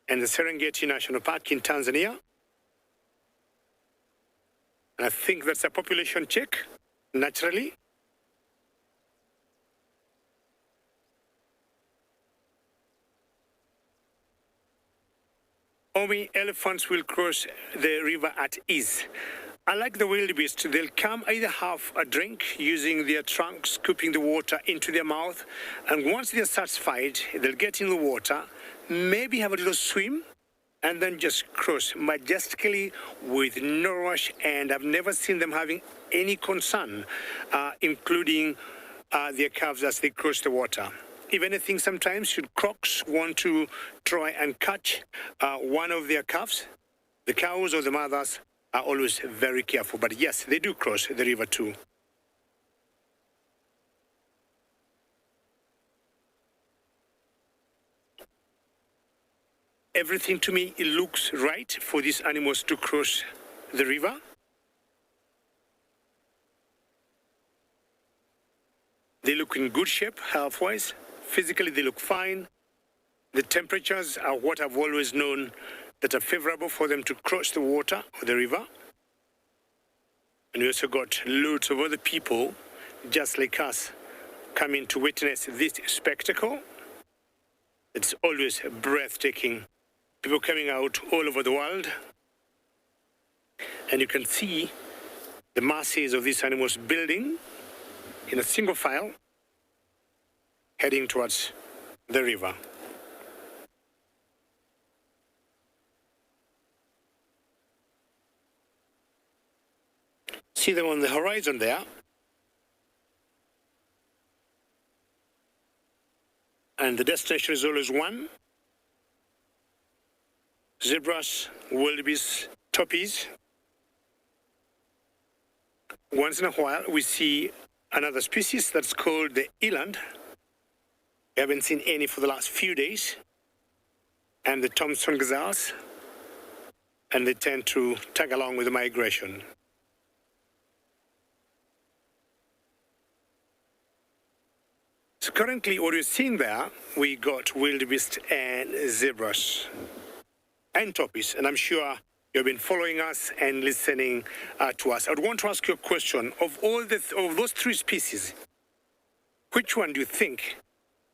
and the Serengeti National Park in Tanzania. And I think that's a population check, naturally. Only elephants will cross the river at ease. Unlike the wildebeest, they'll come either have a drink using their trunks, scooping the water into their mouth, and once they're satisfied, they'll get in the water, maybe have a little swim, and then just cross majestically with no rush. And I've never seen them having any concern, including their calves as they cross the water. If anything, sometimes should crocs want to try and catch one of their calves, the cows or the mothers are always very careful. But yes, they do cross the river too. Everything to me, it looks right for these animals to cross the river. They look in good shape, health-wise. Physically, they look fine. The temperatures are what I've always known that are favorable for them to cross the water or the river. And we also got loads of other people, just like us, coming to witness this spectacle. It's always breathtaking. People coming out all over the world. And you can see the masses of these animals building in a single file, heading towards the river. See them on the horizon there. And the destination is always one. Zebras, wildebeest, toppies. Once in a while, we see another species that's called the eland. We haven't seen any for the last few days. And the Thompson gazelles. And they tend to tag along with the migration. So currently, what we're seeing there, we got wildebeest and zebras and toppies. And I'm sure you've been following us and listening to us. I would want to ask you a question. Of those three species, which one do you think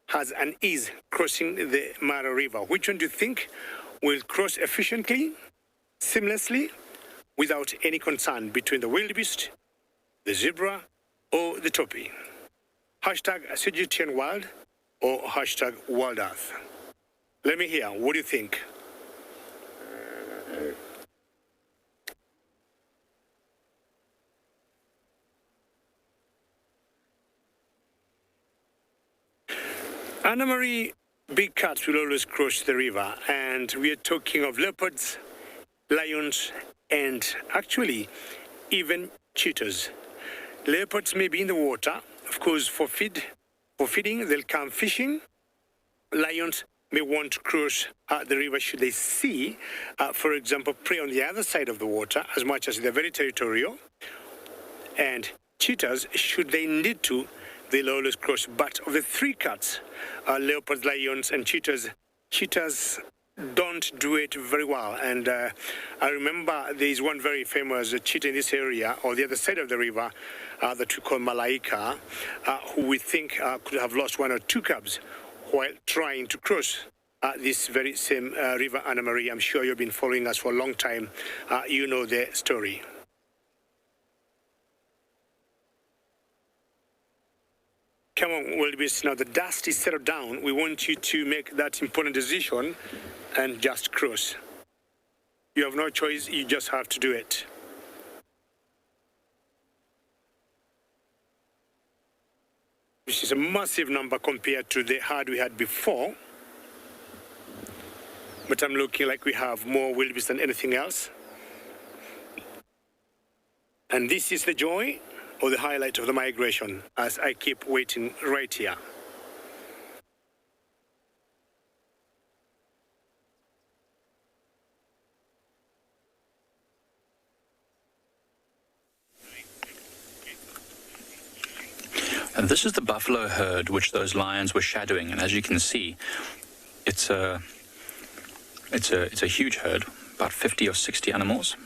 has an ease crossing the Mara River? Which one do you think will cross efficiently, seamlessly, without any concern between the wildebeest, the zebra, or the toppie? Hashtag CGTN Wild or hashtag Wild Earth. Let me hear. What do you think? Anna Marie, big cats will always cross the river, and we are talking of leopards, lions, and actually even cheetahs. Leopards may be in the water, of course, for feeding, they'll come fishing. Lions may want to cross the river should they see, for example, prey on the other side of the water, as much as they're very territorial. And cheetahs, should they need to, they'll always cross. But of the three cats, leopards, lions, and cheetahs don't do it very well. And I remember there is one very famous cheetah in this area, or the other side of the river, that we call Malaika, who we think could have lost one or two cubs while trying to cross this very same river, Anna Marie. I'm sure you've been following us for a long time. You know the story. Come on, wildebeest. Now the dust is settled down. We want you to make that important decision and just cross. You have no choice. You just have to do it. Which is a massive number compared to the herd we had before. But I'm looking like we have more wildebeest than anything else. And this is the joy or the highlight of the migration, as I keep waiting right here. And this is the buffalo herd which those lions were shadowing, and as you can see, it's a huge herd, about 50 or 60 animals.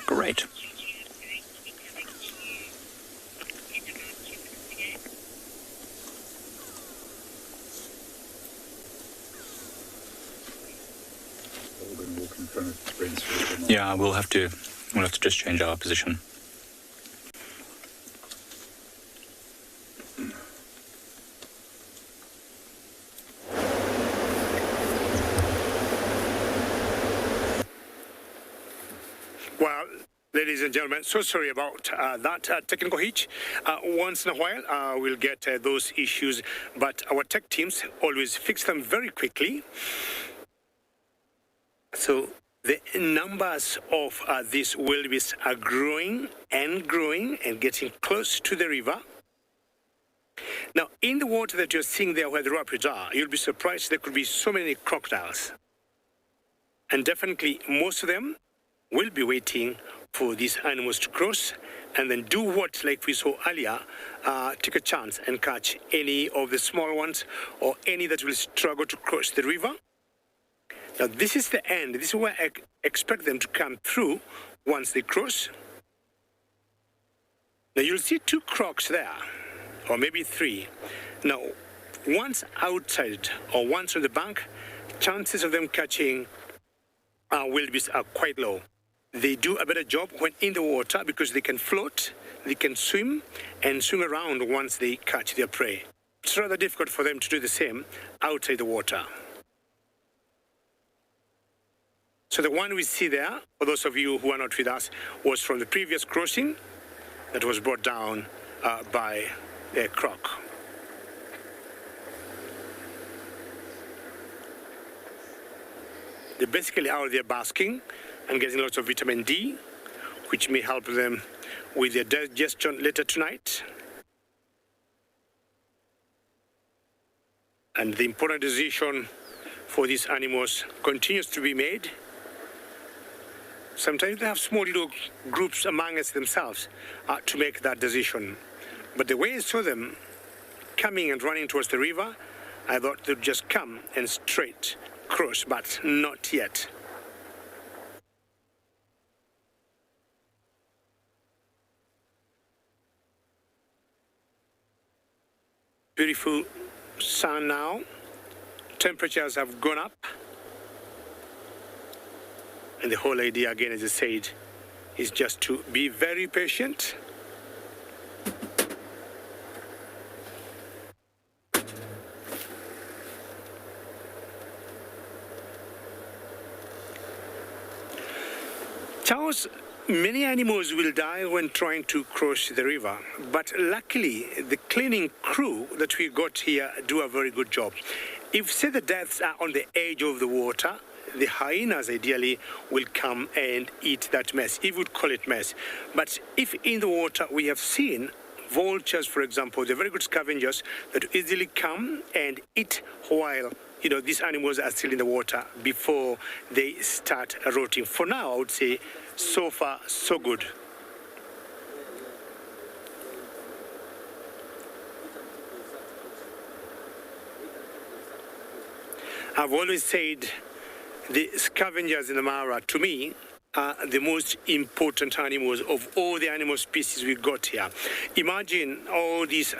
Great. Yeah, we'll have to just change our position. Well, ladies and gentlemen, so sorry about that technical hitch. Once in a while, we'll get those issues, but our tech teams always fix them very quickly. So the numbers of these wildebeest are growing and getting close to the river. Now, in the water that you're seeing there where the rapids are, you'll be surprised there could be so many crocodiles. And definitely most of them will be waiting for these animals to cross and then do what, like we saw earlier, take a chance and catch any of the small ones or any that will struggle to cross the river Now, this is the end. This is where I expect them to come through once they cross. Now, you'll see 2 crocs there, or maybe 3. Now, once outside or once on the bank, chances of them catching wildebeest are quite low. They do a better job when in the water because they can float, they can swim, and swim around once they catch their prey. It's rather difficult for them to do the same outside the water. So the one we see there, for those of you who are not with us, was from the previous crossing that was brought down by a croc. They're basically out there basking and getting lots of vitamin D, which may help them with their digestion later tonight. And the important decision for these animals continues to be made. Sometimes they have small little groups amongst themselves to make that decision. But the way I saw them coming and running towards the river, I thought they'd just come and straight cross, but not yet. Beautiful sun now. Temperatures have gone up. And the whole idea, again, as I said, is just to be very patient. Charles, many animals will die when trying to cross the river, but luckily the cleaning crew that we got here do a very good job. If, say, the deaths are on the edge of the water, the hyenas ideally will come and eat that mess, if we would call it mess. But if in the water we have seen vultures, for example, they're very good scavengers that easily come and eat while these animals are still in the water before they start rotting. For now, I would say, so far, so good. I've always said the scavengers in the Mara, to me, are the most important animals of all the animal species we got here. Imagine all these,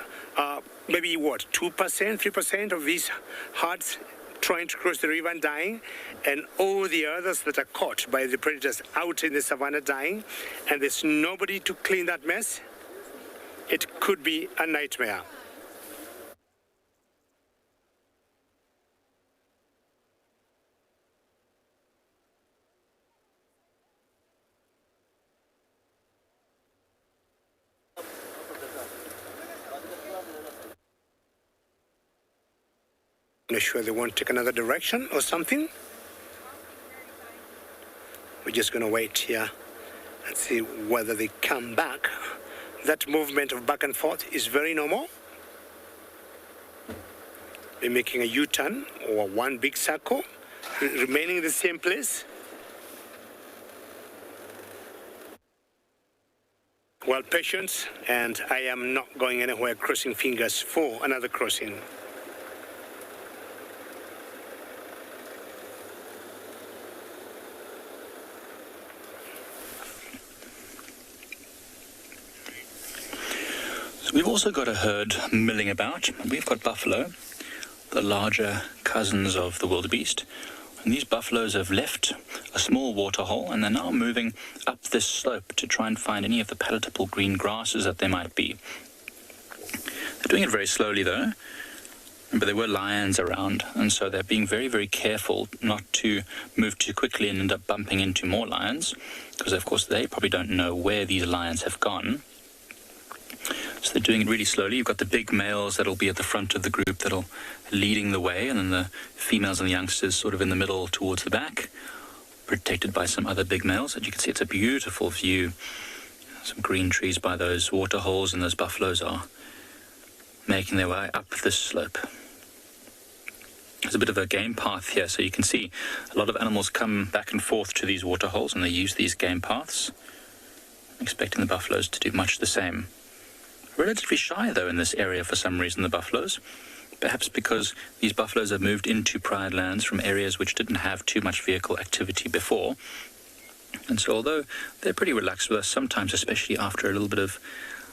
maybe 2%, 3% of these herds trying to cross the river and dying, and all the others that are caught by the predators out in the savannah dying, and there's nobody to clean that mess. It could be a nightmare. Not sure they want to take another direction or something. We're just going to wait here and see whether they come back. That movement of back and forth is very normal. They're making a U-turn or one big circle, remaining in the same place. Well, patience, and I am not going anywhere, crossing fingers for another crossing. We've also got a herd milling about. We've got buffalo, the larger cousins of the wildebeest. And these buffaloes have left a small waterhole and they're now moving up this slope to try and find any of the palatable green grasses that there might be. They're doing it very slowly though. Remember, there were lions around, and so they're being very, very careful not to move too quickly and end up bumping into more lions, because of course they probably don't know where these lions have gone. So they're doing it really slowly. You've got the big males that'll be at the front of the group that'll leading the way, and then the females and the youngsters sort of in the middle towards the back, protected by some other big males. As you can see, it's a beautiful view. Some green trees by those water holes, and those buffaloes are making their way up this slope. There's a bit of a game path here, so you can see a lot of animals come back and forth to these water holes, and they use these game paths. I'm expecting the buffaloes to do much the same. Relatively shy, though, in this area for some reason, the buffaloes. perhaps because these buffaloes have moved into pride lands from areas which didn't have too much vehicle activity before. And so although they're pretty relaxed with us, sometimes, especially after a little bit of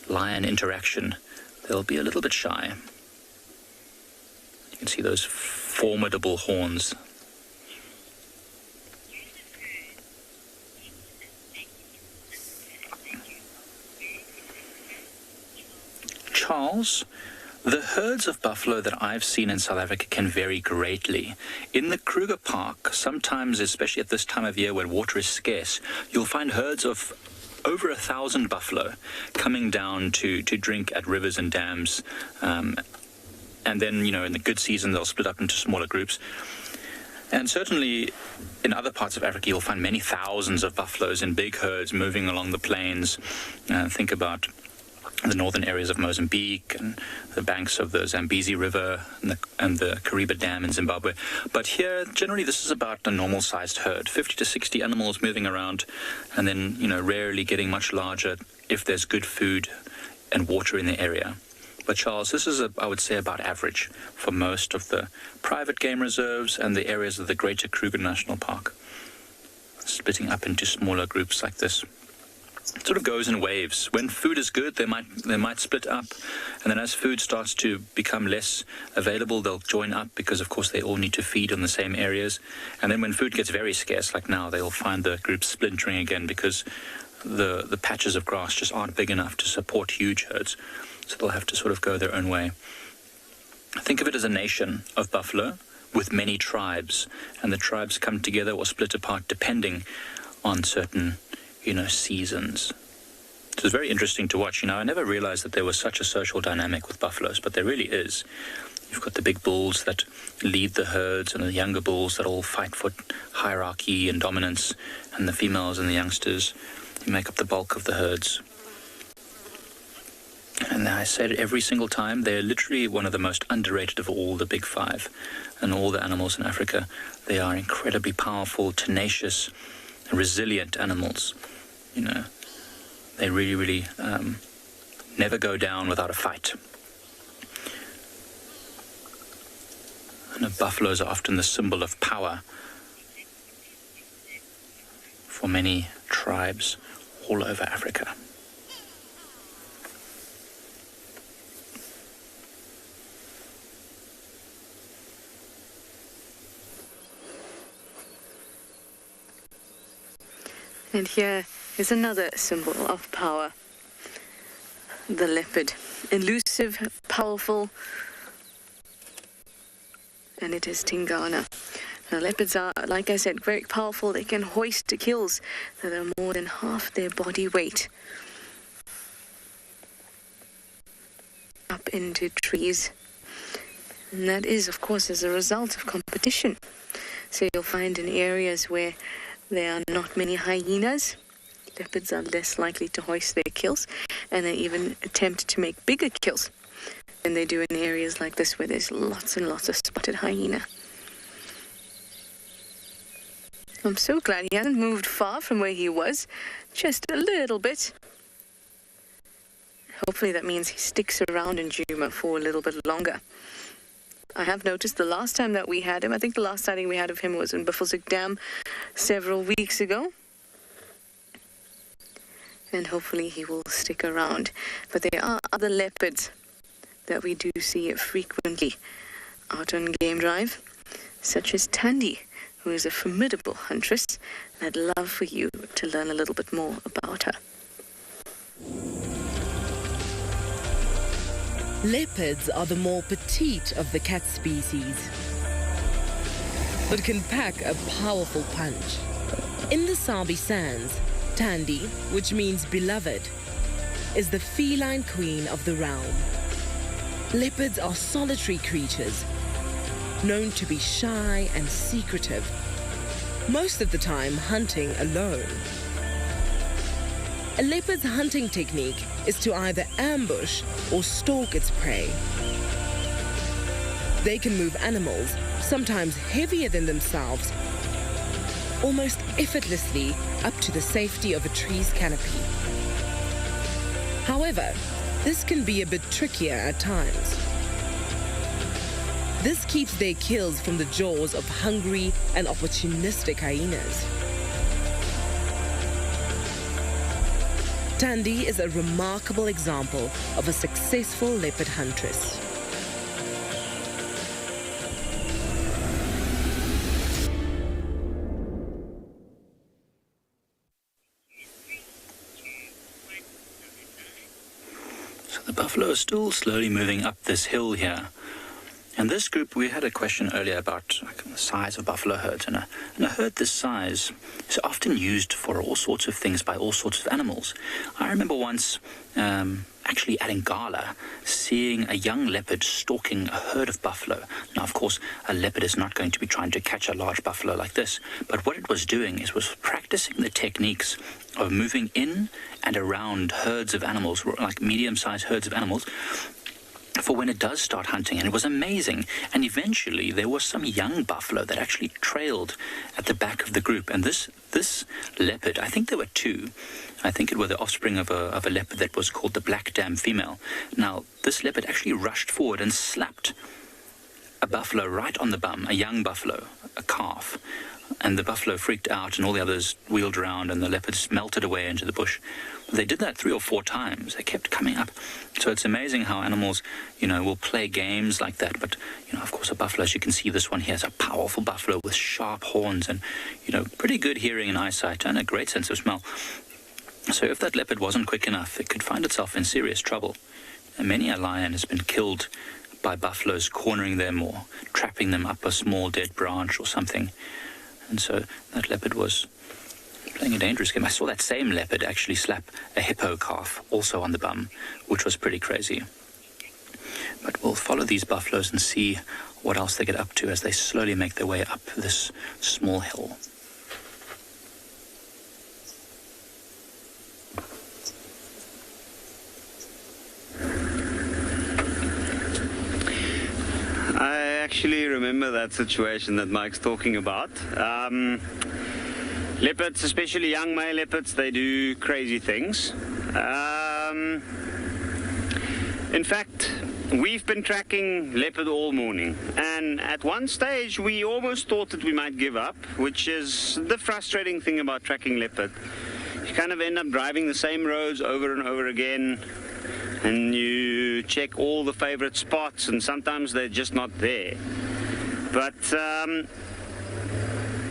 lion interaction, they'll be a little bit shy. You can see those formidable horns. Charles, the herds of buffalo that I've seen in South Africa can vary greatly. In the Kruger Park, sometimes, especially at this time of year when water is scarce, you'll find herds of over 1,000 buffalo coming down to drink at rivers and dams. And then, in the good season, they'll split up into smaller groups. And certainly in other parts of Africa, you'll find many thousands of buffaloes in big herds moving along the plains. Think about the northern areas of Mozambique and the banks of the Zambezi River and the Kariba Dam in Zimbabwe. But here, generally, this is about a normal-sized herd, 50 to 60 animals moving around, and then, rarely getting much larger if there's good food and water in the area. But Charles, this is, I would say, about average for most of the private game reserves and the areas of the Greater Kruger National Park, splitting up into smaller groups like this. It sort of goes in waves. When food is good, they might split up, and then as food starts to become less available, they'll join up because, of course, they all need to feed on the same areas. And then when food gets very scarce, like now, they'll find the group splintering again because the patches of grass just aren't big enough to support huge herds. So they'll have to sort of go their own way. Think of it as a nation of buffalo with many tribes, and the tribes come together or split apart depending on certain seasons. It was very interesting to watch. I never realized that there was such a social dynamic with buffaloes, but there really is. You've got the big bulls that lead the herds and the younger bulls that all fight for hierarchy and dominance, and the females and the youngsters who make up the bulk of the herds. And I said every single time, they're literally one of the most underrated of all the big five and all the animals in Africa. They are incredibly powerful, tenacious, resilient animals. They really, really never go down without a fight. And buffaloes are often the symbol of power for many tribes all over Africa. And here is another symbol of power. The leopard. Elusive, powerful, and it is Tingana. Now, leopards are, like I said, very powerful. They can hoist kills that are more than half their body weight up into trees. And that is, of course, as a result of competition. So you'll find in areas where there are not many hyenas, leopards are less likely to hoist their kills, and they even attempt to make bigger kills than they do in areas like this where there's lots and lots of spotted hyena. I'm so glad he hasn't moved far from where he was, just a little bit. Hopefully that means he sticks around in Djuma for a little bit longer. I have noticed the last time that we had him, I think the last sighting we had of him was in Buffelshoek Dam several weeks ago. And hopefully he will stick around. But there are other leopards that we do see frequently out on game drive, such as Tandy, who is a formidable huntress. And I'd love for you to learn a little bit more about her. Leopards are the more petite of the cat species, but can pack a powerful punch. In the Sabi Sands, Tandy, which means beloved, is the feline queen of the realm. Leopards are solitary creatures, known to be shy and secretive, most of the time hunting alone. A leopard's hunting technique is to either ambush or stalk its prey. They can move animals, sometimes heavier than themselves, almost effortlessly up to the safety of a tree's canopy. However, this can be a bit trickier at times. This keeps their kills from the jaws of hungry and opportunistic hyenas. Tandy is a remarkable example of a successful leopard huntress. So the buffalo is still slowly moving up this hill here. And this group, we had a question earlier about the size of buffalo herds, and a herd this size is often used for all sorts of things by all sorts of animals. I remember once, actually at Ngala, seeing a young leopard stalking a herd of buffalo. Now, of course, a leopard is not going to be trying to catch a large buffalo like this, but what it was doing is was practicing the techniques of moving in and around herds of animals, like medium-sized herds of animals, for when it does start hunting. And it was amazing. And eventually there was some young buffalo that actually trailed at the back of the group. And this leopard, I think there were two. I think it were the offspring of a leopard that was called the black dam female. Now, this leopard actually rushed forward and slapped a buffalo right on the bum, a young buffalo, a calf. And the buffalo freaked out, and all the others wheeled around, and the leopards melted away into the bush. They did that 3 or 4 times. They kept coming up. So it's amazing how animals, will play games like that. But, of course, a buffalo, as you can see, this one here is a powerful buffalo with sharp horns and, pretty good hearing and eyesight and a great sense of smell. So if that leopard wasn't quick enough, it could find itself in serious trouble. And many a lion has been killed by buffaloes cornering them or trapping them up a small dead branch or something. And so that leopard was playing a dangerous game. I saw that same leopard actually slap a hippo calf, also on the bum, which was pretty crazy. But we'll follow these buffaloes and see what else they get up to as they slowly make their way up this small hill. I actually remember that situation that Mike's talking about. Leopards, especially young male leopards, they do crazy things. In fact, we've been tracking leopard all morning, and at one stage we almost thought that we might give up, which is the frustrating thing about tracking leopard. You kind of end up driving the same roads over and over again, and you check all the favorite spots, and sometimes they're just not there. But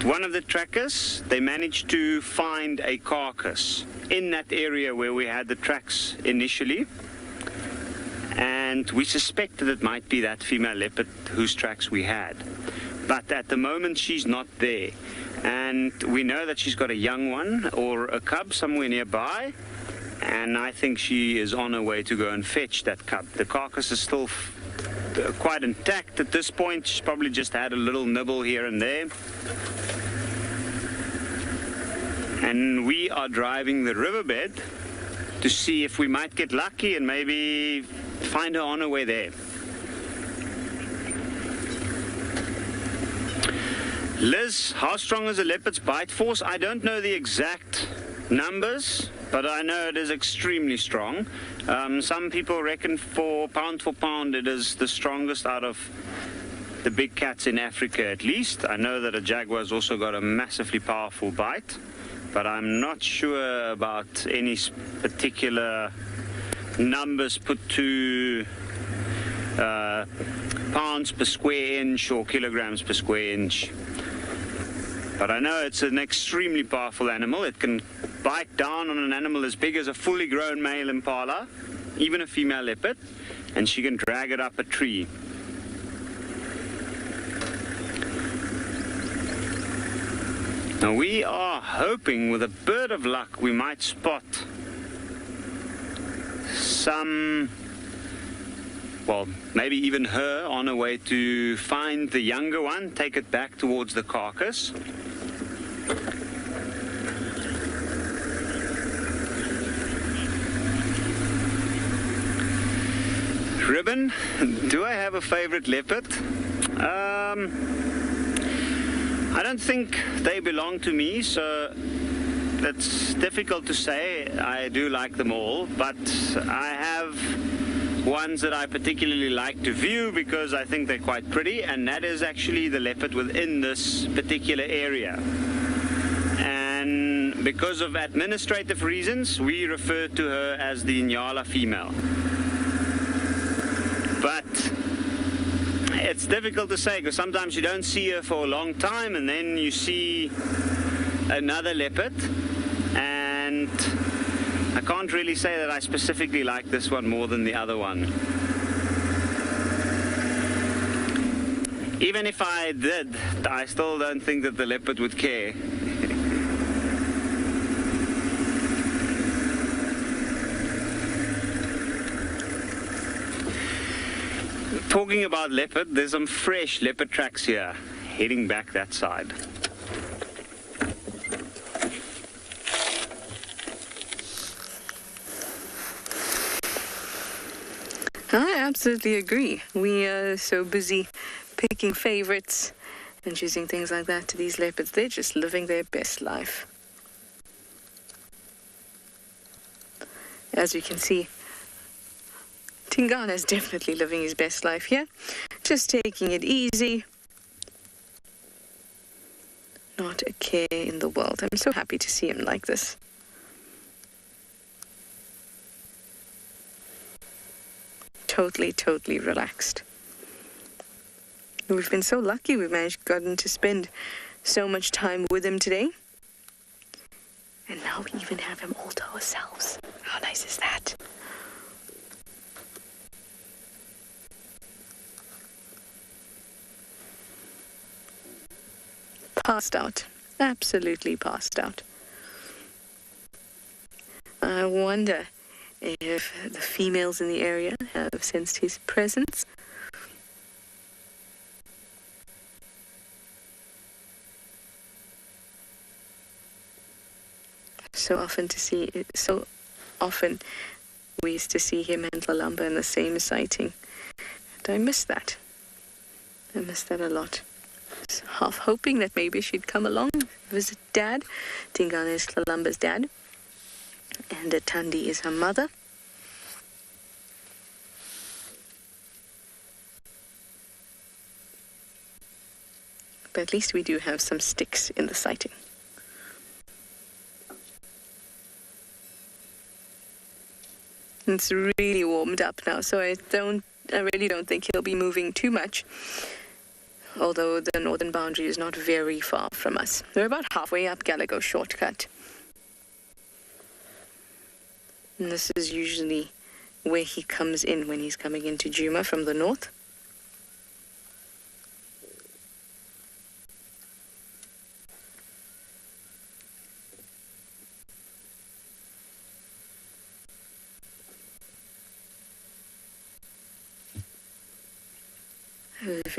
one of the trackers, they managed to find a carcass in that area where we had the tracks initially, and we suspected it might be that female leopard whose tracks we had. But at the moment she's not there, and we know that she's got a young one or a cub somewhere nearby, and I think she is on her way to go and fetch that cub. The carcass is still quite intact at this point. She's probably just had a little nibble here and there. And we are driving the riverbed to see if we might get lucky and maybe find her on her way there. Liz, how strong is a leopard's bite force? I don't know the exact numbers, but I know it is extremely strong. Some people reckon for pound, it is the strongest out of the big cats in Africa at least. I know that a jaguar's also got a massively powerful bite, but I'm not sure about any particular numbers put to pounds per square inch or kilograms per square inch. But I know it's an extremely powerful animal. It can bite down on an animal as big as a fully grown male impala, even a female leopard, and she can drag it up a tree. Now we are hoping with a bird of luck we might spot some, well, maybe even her on her way to find the younger one, take it back towards the carcass. Ribbon, do I have a favorite leopard? I don't think they belong to me, so that's difficult to say. I do like them all, but I have ones that I particularly like to view because I think they're quite pretty, and that is actually the leopard within this particular area. And because of administrative reasons, we refer to her as the Nyala female. But it's difficult to say because sometimes you don't see her for a long time and then you see another leopard, and I can't really say that I specifically like this one more than the other one. Even if I did, I still don't think that the leopard would care. Talking about leopard, there's some fresh leopard tracks here, heading back that side. I absolutely agree. We are so busy picking favorites and choosing things like that to these leopards. They're just living their best life. As you can see, Tingana is definitely living his best life here. Just taking it easy. Not a care in the world. I'm so happy to see him like this. Totally relaxed. We've been so lucky we've gotten to spend so much time with him today. And now we even have him all to ourselves. How nice is that? Passed out. Absolutely passed out. I wonder if the females in the area have sensed his presence. So often we used to see him and Lalamba in the same sighting. And I miss that. I miss that a lot. Half hoping that maybe she'd come along, visit Dad. Tingana is Lalamba's dad, and Tandi is her mother. But at least we do have some sticks in the sighting. It's really warmed up now, so I really don't think he'll be moving too much. Although the northern boundary is not very far from us. We're about halfway up Galago shortcut. And this is usually where he comes in when he's coming into Djuma from the north.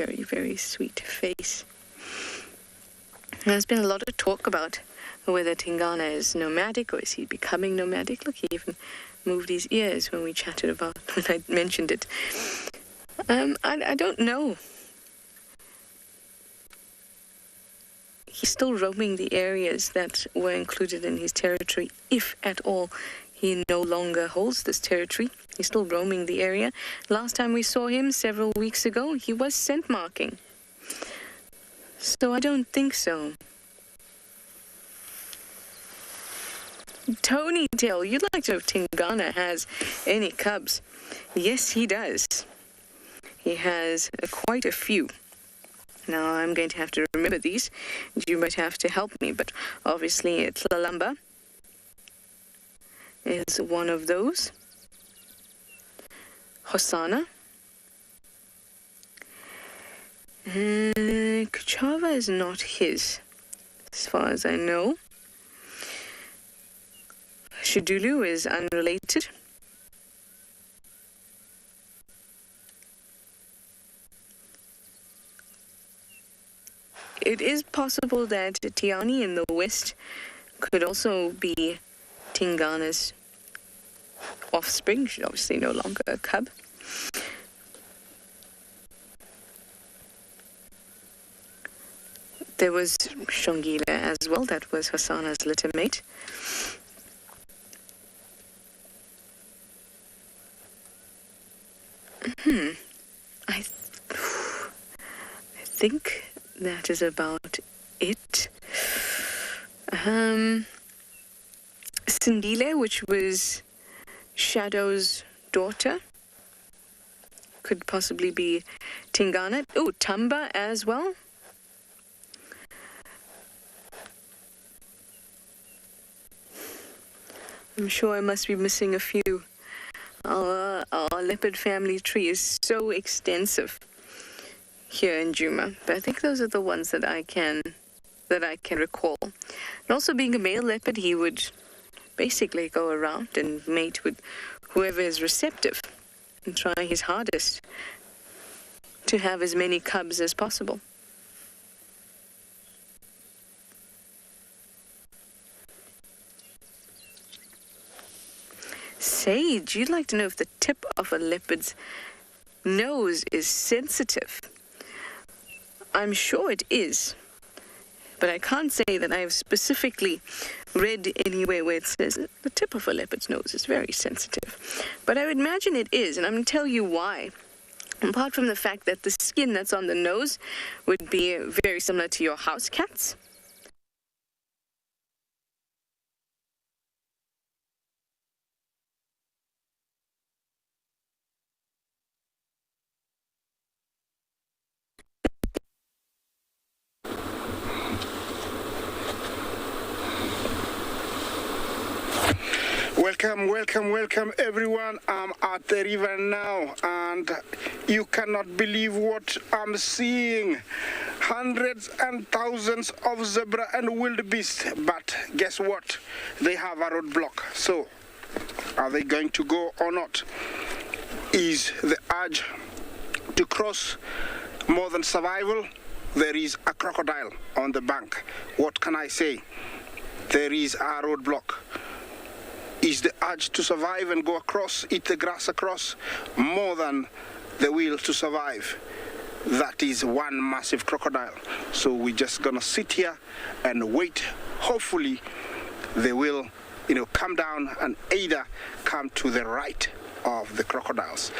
A very sweet face. There's been a lot of talk about whether Tingana is nomadic or is he becoming nomadic. Look, he even moved his ears when I mentioned it. I don't know. He's still roaming the areas that were included in his territory, if at all he no longer holds this territory. He's still roaming the area. Last time we saw him several weeks ago, he was scent marking. So I don't think so. Tony Tail, you'd like to know if Tingana has any cubs. Yes, he does. He has quite a few. Now I'm going to have to remember these. You might have to help me, but obviously it's Lalamba is one of those. Hosanna. Kuchava is not his, as far as I know. Shidulu is unrelated. It is possible that Tiani in the west could also be Tingana's offspring. She's obviously no longer a cub. There was Shongila as well. That was Hasana's litter mate. I think that is about it. Sindile, which was Shadow's daughter, could possibly be Tingana. Oh, Tamba as well. I'm sure I must be missing a few. Our leopard family tree is so extensive here in Djuma, but I think those are the ones that I can recall. And also, being a male leopard, he would basically go around and mate with whoever is receptive and try his hardest to have as many cubs as possible. Sage, you'd like to know if the tip of a leopard's nose is sensitive. I'm sure it is, but I can't say that I've specifically read anywhere where it says the tip of a leopard's nose is very sensitive. But I would imagine it is, and I'm going to tell you why. Apart from the fact that the skin that's on the nose would be very similar to your house cat's. Welcome everyone. I'm at the river now and you cannot believe what I'm seeing. Hundreds and thousands of zebra and wildebeest, but guess what? They have a roadblock. So are they going to go or not? Is the urge to cross more than survival? There is a crocodile on the bank. What can I say? There is a roadblock. Is the urge to survive and go across, eat the grass across, more than the will to survive? That is one massive crocodile. So we're just gonna sit here and wait. Hopefully they will, come down and either come to the right of the crocodiles.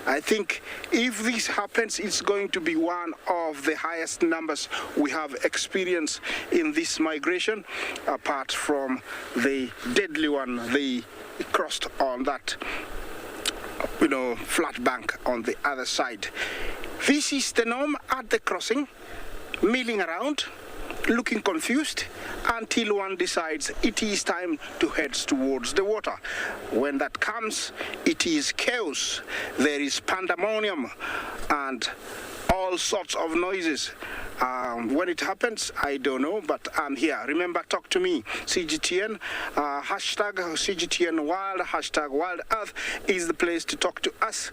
I think if this happens, it's going to be one of the highest numbers we have experienced in this migration, apart from the deadly one they crossed on that, flat bank on the other side. This is the norm at the crossing, milling around, looking confused until one decides it is time to head towards the water. When that comes, it is chaos. There is pandemonium and all sorts of noises. When it happens, I don't know, but I'm here. Remember, talk to me. CGTN, hashtag CGTN Wild, hashtag Wild Earth is the place to talk to us.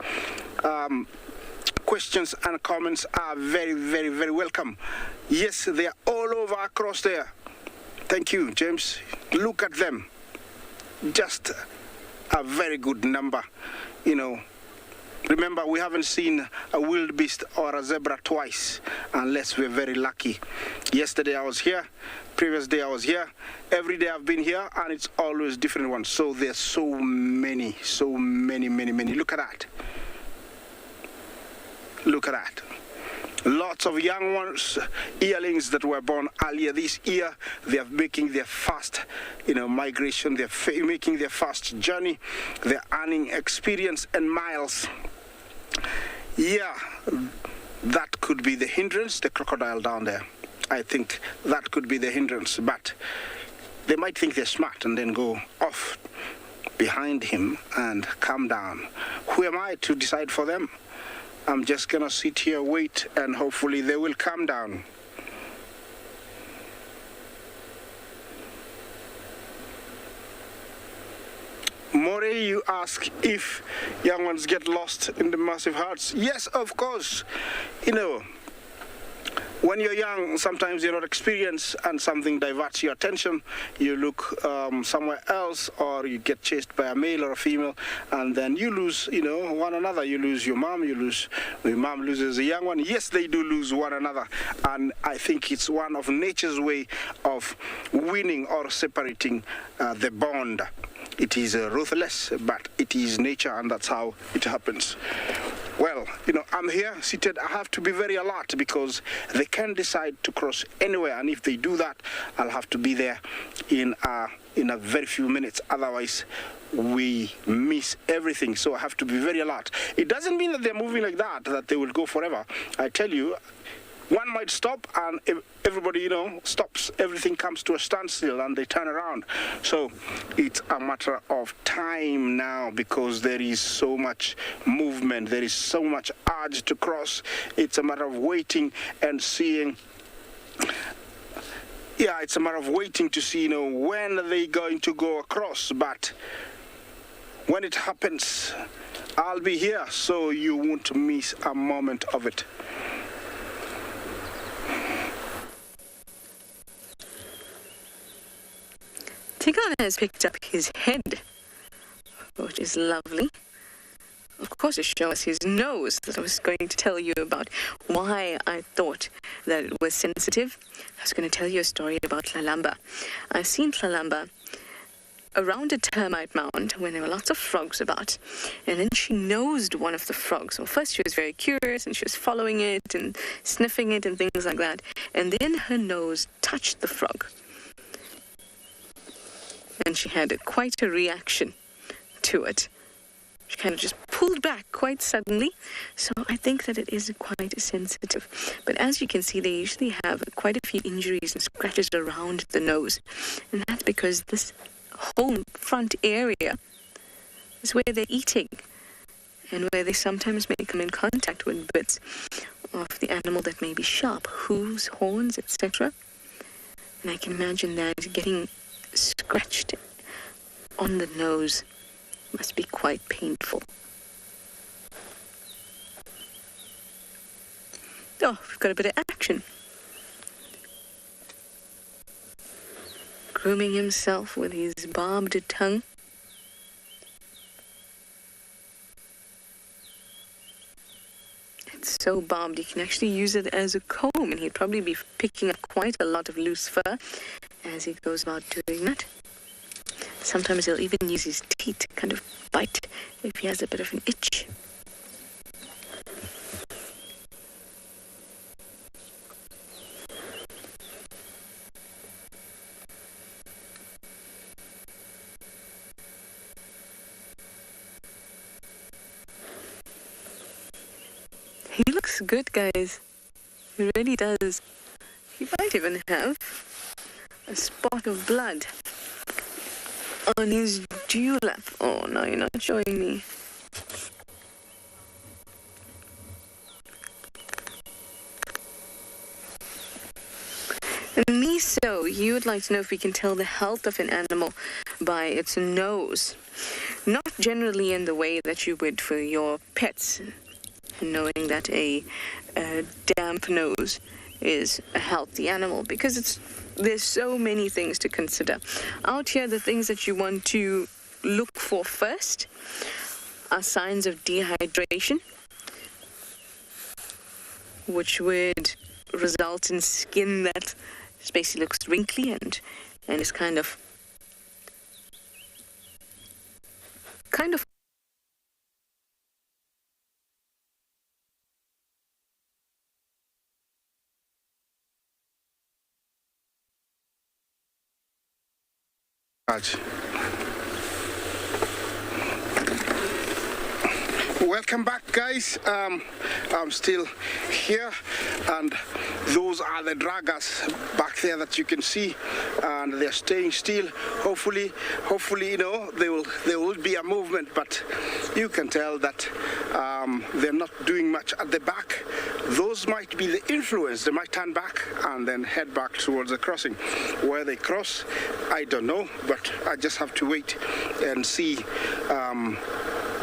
Questions and comments are very, very, very welcome. Yes, they are all over across there. Thank you, James. Look at them. Just a very good number. Remember, we haven't seen a wildebeest or a zebra twice, unless we're very lucky. Yesterday I was here, previous day I was here, every day I've been here, and it's always different ones. So there's so many. Look at that. Look at that. Lots of young ones, yearlings that were born earlier this year. They are making their first, migration. They're making their first journey. They're earning experience and miles. Yeah, that could be the hindrance, the crocodile down there. I think that could be the hindrance. But they might think they're smart and then go off behind him and come down. Who am I to decide for them? I'm just gonna sit here, wait, and hopefully they will come down. More, you ask if young ones get lost in the massive herds. Yes, of course. When you're young, sometimes you're not experienced and something diverts your attention. You look somewhere else, or you get chased by a male or a female, and then you lose, one another. You lose your mom, your mom loses a young one. Yes, they do lose one another. And I think it's one of nature's way of winning or separating the bond. It is ruthless, but it is nature, and that's how it happens. well, I'm here seated. I have to be very alert because they can decide to cross anywhere, and if they do that, I'll have to be there in a very few minutes. Otherwise, we miss everything. So I have to be very alert. It doesn't mean that they're moving like that they will go forever. I tell you, one might stop and everybody, stops. Everything comes to a standstill and they turn around. So it's a matter of time now because there is so much movement. There is so much urge to cross. It's a matter of waiting and seeing. Yeah, it's a matter of waiting to see, when are they going to go across. But when it happens, I'll be here so you won't miss a moment of it. Tingana has picked up his head, which is lovely. Of course, to show us his nose that I was going to tell you about why I thought that it was sensitive. I was going to tell you a story about Tlalamba. I've seen Tlalamba around a termite mound when there were lots of frogs about, and then she nosed one of the frogs. Well, first she was very curious and she was following it and sniffing it and things like that, and then her nose touched the frog. And she had quite a reaction to it. She kind of just pulled back quite suddenly. So I think that it is quite sensitive. But as you can see, they usually have quite a few injuries and scratches around the nose. And that's because this whole front area is where they're eating and where they sometimes may come in contact with bits of the animal that may be sharp, hooves, horns, etc. And I can imagine that getting scratched on the nose must be quite painful. Oh, we've got a bit of action. Grooming himself with his barbed tongue. It's so barbed, you can actually use it as a comb, and he'd probably be picking up quite a lot of loose fur as he goes about doing that. Sometimes he'll even use his teeth to kind of bite if he has a bit of an itch. He looks good, guys. He really does. He might even have a spot of blood on his dewlap. Oh, no, you're not showing me. Miso, you would like to know if we can tell the health of an animal by its nose. Not generally in the way that you would for your pets, knowing that a damp nose is a healthy animal, because there's so many things to consider. Out here, the things that you want to look for first are signs of dehydration, which would result in skin that basically looks wrinkly and is kind of Welcome back, guys. I'm still here, and those are the draggers back there that you can see, and they're staying still. Hopefully, there will be a movement, but you can tell that they're not doing much at the back. Those might be the influence. They might turn back and then head back towards the crossing. Where they cross, I don't know, but I just have to wait and see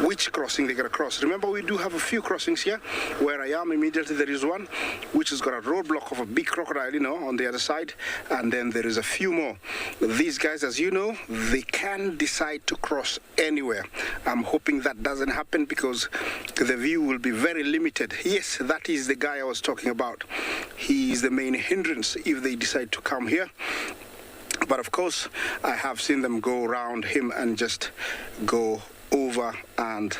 which crossing they're going to cross. Remember, we do have a few crossings here. Where I am immediately, there is one which has got a roadblock of a big crocodile, on the other side, and then there is a few more. These guys, as you know, they can decide to cross anywhere. I'm hoping that doesn't happen because the view will be very limited. Yes, that is the guy I was talking about. He is the main hindrance if they decide to come here. But of course, I have seen them go around him and just go over and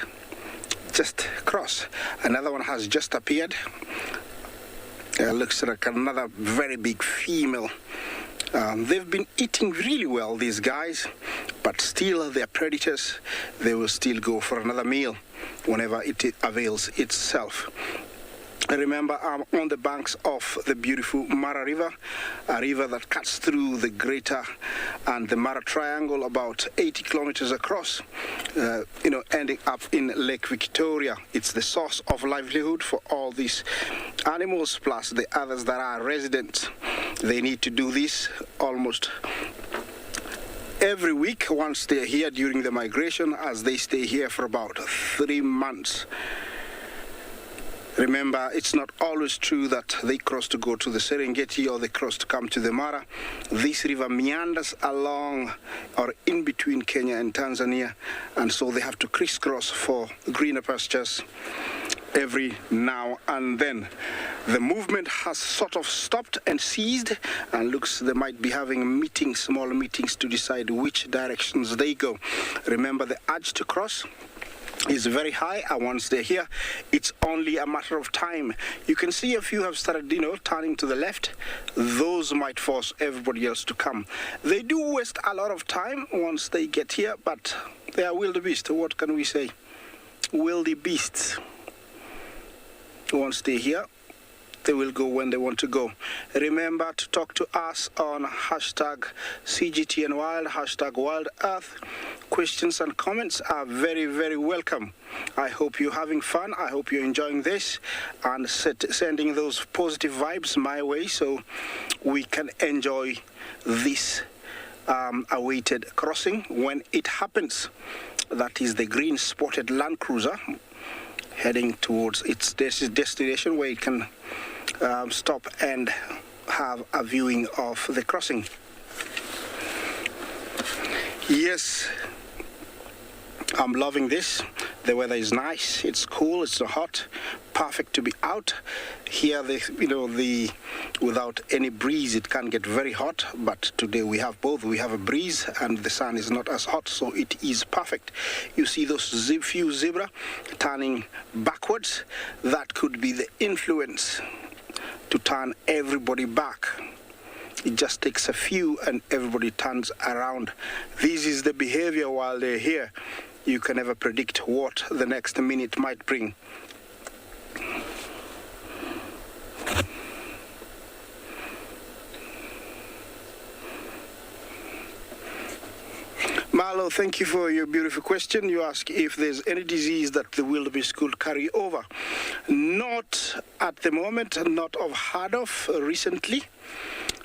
just crossed. Another one has just appeared. Looks like another very big female. They've been eating really well, these guys, but still they're predators. They will still go for another meal whenever it avails itself. Remember, I'm on the banks of the beautiful Mara River, a river that cuts through the Greater and the Mara Triangle, about 80 kilometers across, ending up in Lake Victoria. It's the source of livelihood for all these animals, plus the others that are residents. They need to do this almost every week once they're here during the migration, as they stay here for about 3 months. Remember, it's not always true that they cross to go to the Serengeti or they cross to come to the Mara. This river meanders along or in between Kenya and Tanzania, and so they have to crisscross for greener pastures every now and then. The movement has sort of stopped and ceased, and looks they might be having meetings, small meetings, to decide which directions they go. Remember, the urge to cross is very high, and once they're here, it's only a matter of time. You can see a few have started, turning to the left. Those might force everybody else to come. They do waste a lot of time once they get here, but they are wildebeest. What can we say? Wildebeests. Once they're here, they will go when they want to go. Remember to talk to us on hashtag CGTNWild, hashtag Wild Earth. Questions and comments are very, very welcome. I hope you're having fun. I hope you're enjoying this and sending those positive vibes my way so we can enjoy this awaited crossing when it happens. That is the green spotted Land Cruiser heading towards its destination, where it can stop and have a viewing of the crossing. Yes, I'm loving this. The weather is nice, it's cool, it's not hot, perfect to be out. Here, without any breeze, it can get very hot, but today we have both. We have a breeze and the sun is not as hot, so it is perfect. You see those few zebra turning backwards. That could be the influence to turn everybody back. It just takes a few and everybody turns around. This is the behavior while they're here. You can never predict what the next minute might bring. Marlo, thank you for your beautiful question. You ask if there's any disease that the wildebeest could carry over. Not at the moment, not of heard of recently.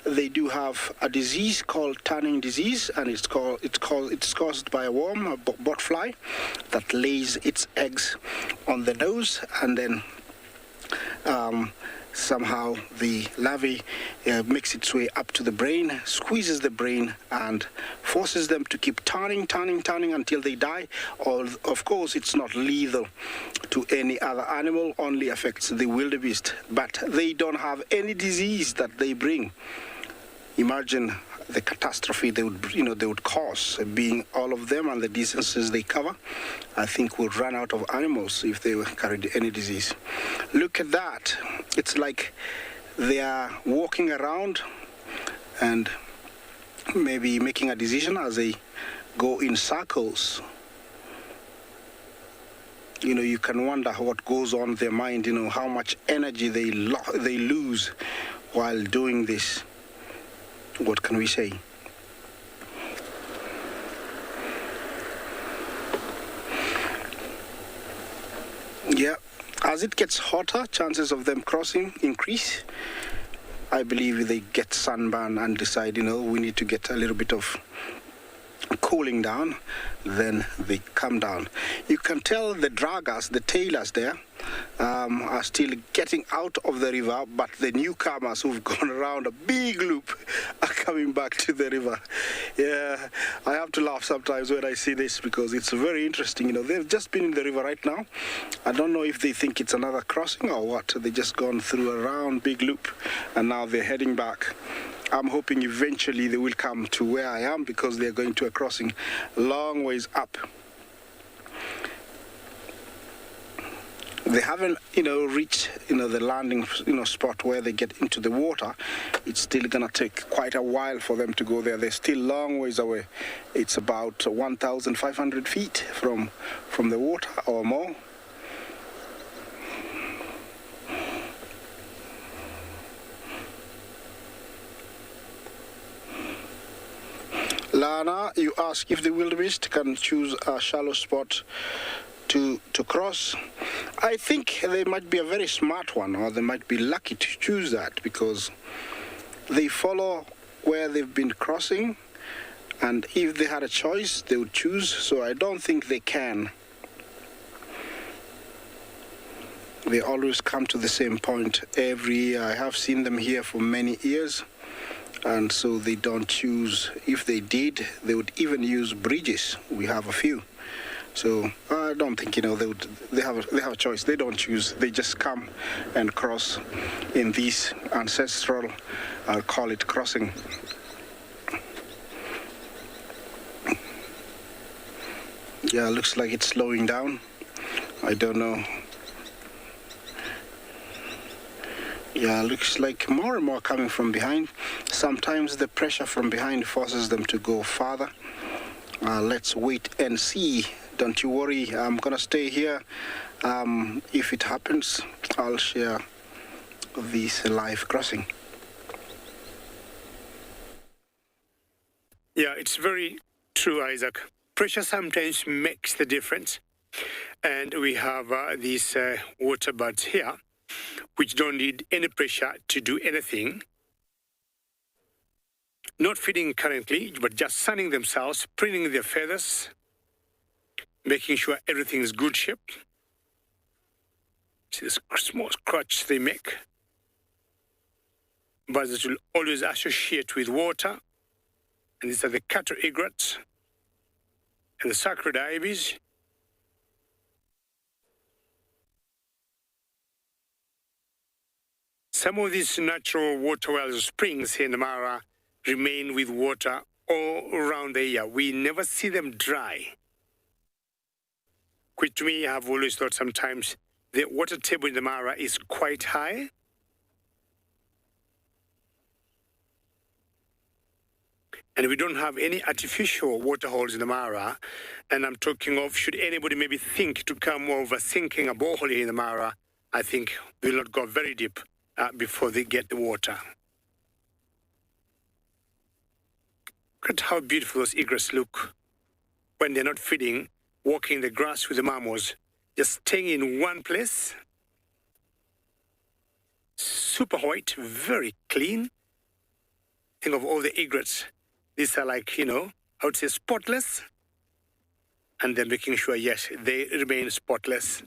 They do have a disease called tanning disease, and it's caused by a worm, a botfly, that lays its eggs on the nose, and then somehow the larvae makes its way up to the brain, squeezes the brain, and forces them to keep turning until they die. Or, of course, it's not lethal to any other animal, only affects the wildebeest. But they don't have any disease that they bring. Imagine the catastrophe they would cause, being all of them and the distances they cover. I think we'd run out of animals if they carried any disease. Look at that. It's like they are walking around and maybe making a decision as they go in circles. You can wonder what goes on in their mind, how much energy they lose while doing this. What can we say? Yeah, as it gets hotter, chances of them crossing increase. I believe they get sunburn and decide, we need to get a little bit of cooling down, then they come down. You can tell the draggers, the tailors there, are still getting out of the river, but the newcomers who've gone around a big loop are coming back to the river. Yeah, I have to laugh sometimes when I see this because it's very interesting. They've just been in the river right now. I don't know if they think it's another crossing or what. They just gone through a round big loop and now they're heading back. I'm hoping eventually they will come to where I am because they're going to a crossing long ways up. they haven't, reached, the landing, spot where they get into the water. It's still gonna take quite a while for them to go there. They're still long ways away. It's about 1,500 feet from the water or more. Lana, you ask if the wildebeest can choose a shallow spot to cross. I think they might be a very smart one, or they might be lucky to choose that, because they follow where they've been crossing, and if they had a choice, they would choose. So I don't think they can. They always come to the same point every year. I have seen them here for many years. And so they don't choose. If they did, they would even use bridges. We have a few. So I don't think, they have a choice. They don't choose. They just come and cross in this ancestral, I'll call it, crossing. Yeah, looks like it's slowing down. I don't know. Yeah, looks like more and more coming from behind. Sometimes the pressure from behind forces them to go farther. Let's wait and see. Don't you worry, I'm gonna stay here. If it happens, I'll share this live crossing. Yeah, it's very true, Isaac. Pressure sometimes makes the difference. And we have these water birds here, which don't need any pressure to do anything. Not feeding currently, but just sunning themselves, preening their feathers, making sure everything is good shape. See the small scratch they make. Birds that will always associate with water. And these are the cattle egrets and the sacred ibis. Some of these natural water wells or springs here in the Mara remain with water all around the year. We never see them dry. Which to me, I have always thought sometimes the water table in the Mara is quite high. And we don't have any artificial water holes in the Mara. And I'm talking of, should anybody maybe think to come over sinking a borehole here in the Mara, I think we'll not go very deep before they get the water. Look at how beautiful those egrets look when they're not feeding, walking the grass with the mammals, just staying in one place. Super white, very clean. Think of all the egrets. These are like, I would say spotless. And they're making sure, yes, they remain spotless.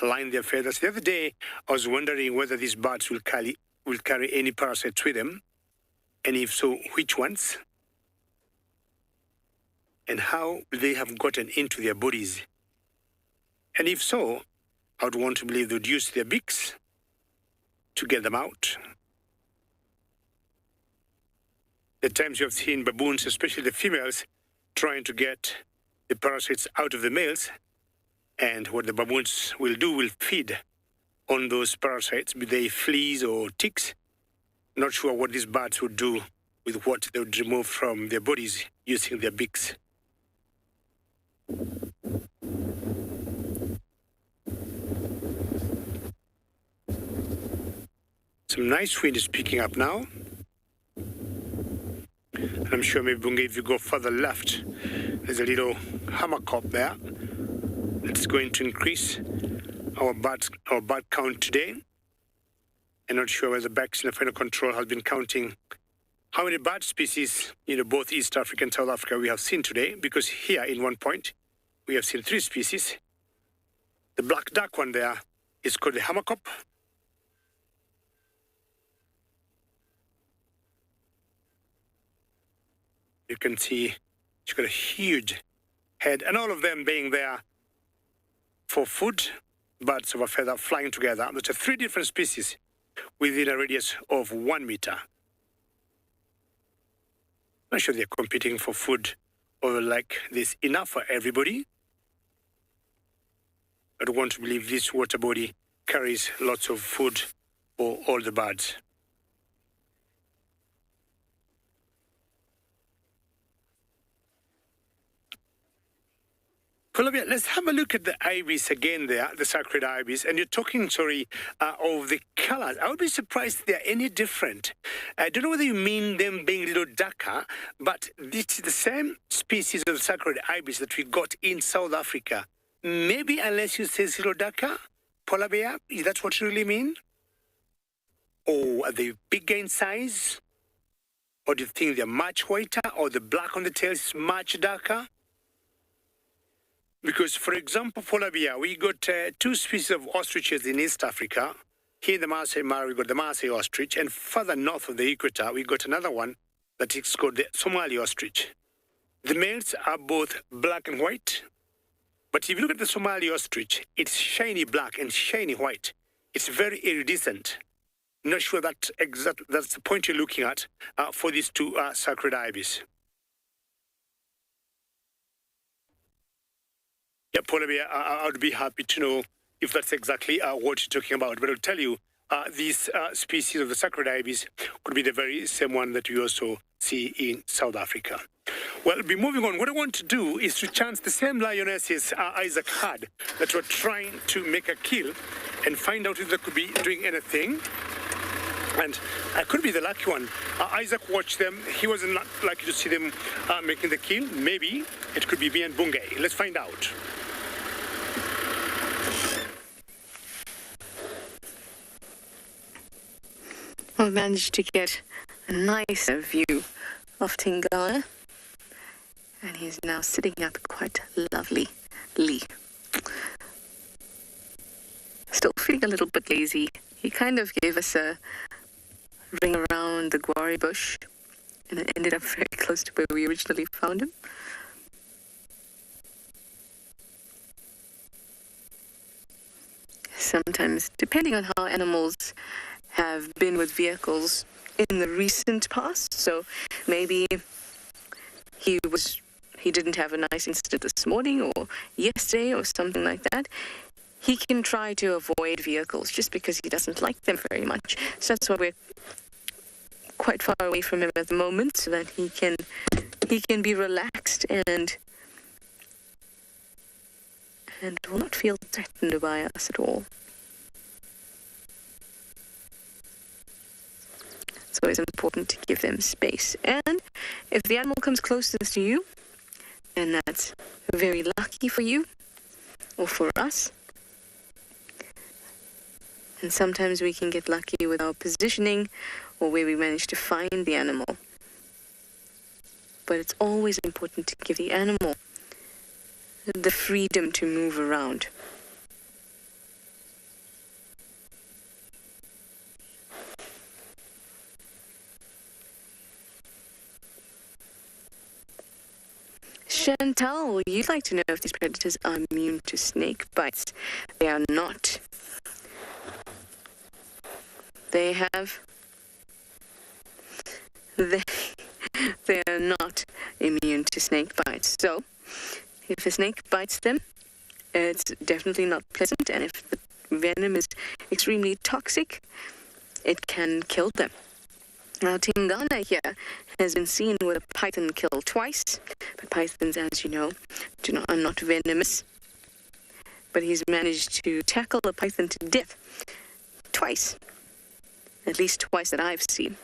Align their feathers. The other day, I was wondering whether these birds will carry any parasites with them, and if so, which ones, and how they have gotten into their bodies. And if so, I would want to believe they would use their beaks to get them out. The times you have seen baboons, especially the females, trying to get the parasites out of the males, and what the baboons will do will feed on those parasites, be they fleas or ticks. Not sure what these birds would do with what they would remove from their bodies using their beaks. Some nice wind is picking up now. And I'm sure maybe if you go further left, there's a little hammercop there. It's going to increase our bird count today. I'm not sure whether Bex in the final control has been counting how many bird species, both East Africa and South Africa we have seen today, because here in one point we have seen 3 species. The black duck one there is called the hammercop. You can see she's got a huge head, and all of them being there for food, birds of a feather flying together. There are 3 different species within a radius of 1 meter. Not sure they're competing for food or like there's enough for everybody. I'd want to believe this water body carries lots of food for all the birds. Columbia, let's have a look at the ibis again there, the sacred ibis. And you're talking, of the colors. I would be surprised if they're any different. I don't know whether you mean them being a little darker, but this is the same species of sacred ibis that we got in South Africa. Maybe unless you say it's a little darker, polar bear, is that what you really mean? Or are they bigger in size? Or do you think they're much whiter, or the black on the tail is much darker? Because, for example, polar bear, we got two species of ostriches in East Africa. Here in the Masai Mara, we got the Masai ostrich, and further north of the equator, we got another one that is called the Somali ostrich. The males are both black and white, but if you look at the Somali ostrich, it's shiny black and shiny white. It's very iridescent. Not sure that's the point you're looking at for these two sacred ibis. Yeah, polar bear, I would be happy to know if that's exactly what you're talking about. But I'll tell you, these species of the sacred ibis could be the very same one that we also see in South Africa. Well, we'll be moving on. What I want to do is to chance the same lionesses Isaac had that were trying to make a kill and find out if they could be doing anything. And I could be the lucky one. Isaac watched them. He wasn't lucky to see them making the kill. Maybe it could be me and Bungay. Let's find out. I managed to get a nice view of Tingana, and he's now sitting up quite lovely. Still feeling a little bit lazy. He kind of gave us a ring around the guari bush, and it ended up very close to where we originally found him. Sometimes, depending on how animals have been with vehicles in the recent past, so maybe he didn't have a nice incident this morning or yesterday or something like that, he can try to avoid vehicles just because he doesn't like them very much. So that's why we're quite far away from him at the moment, so that he can be relaxed and will not feel threatened by us at all. It's always important to give them space. And if the animal comes closest to you, then that's very lucky for you or for us. And sometimes we can get lucky with our positioning or where we manage to find the animal. But it's always important to give the animal the freedom to move around. Chantal, you'd like to know if these predators are immune to snake bites. They are not. They are not immune to snake bites. So, if a snake bites them, it's definitely not pleasant, and if the venom is extremely toxic, it can kill them. Now, Tingana here has been seen with a python kill twice, but pythons, as you know, are not venomous. But he's managed to tackle a python to death twice, at least twice that I've seen,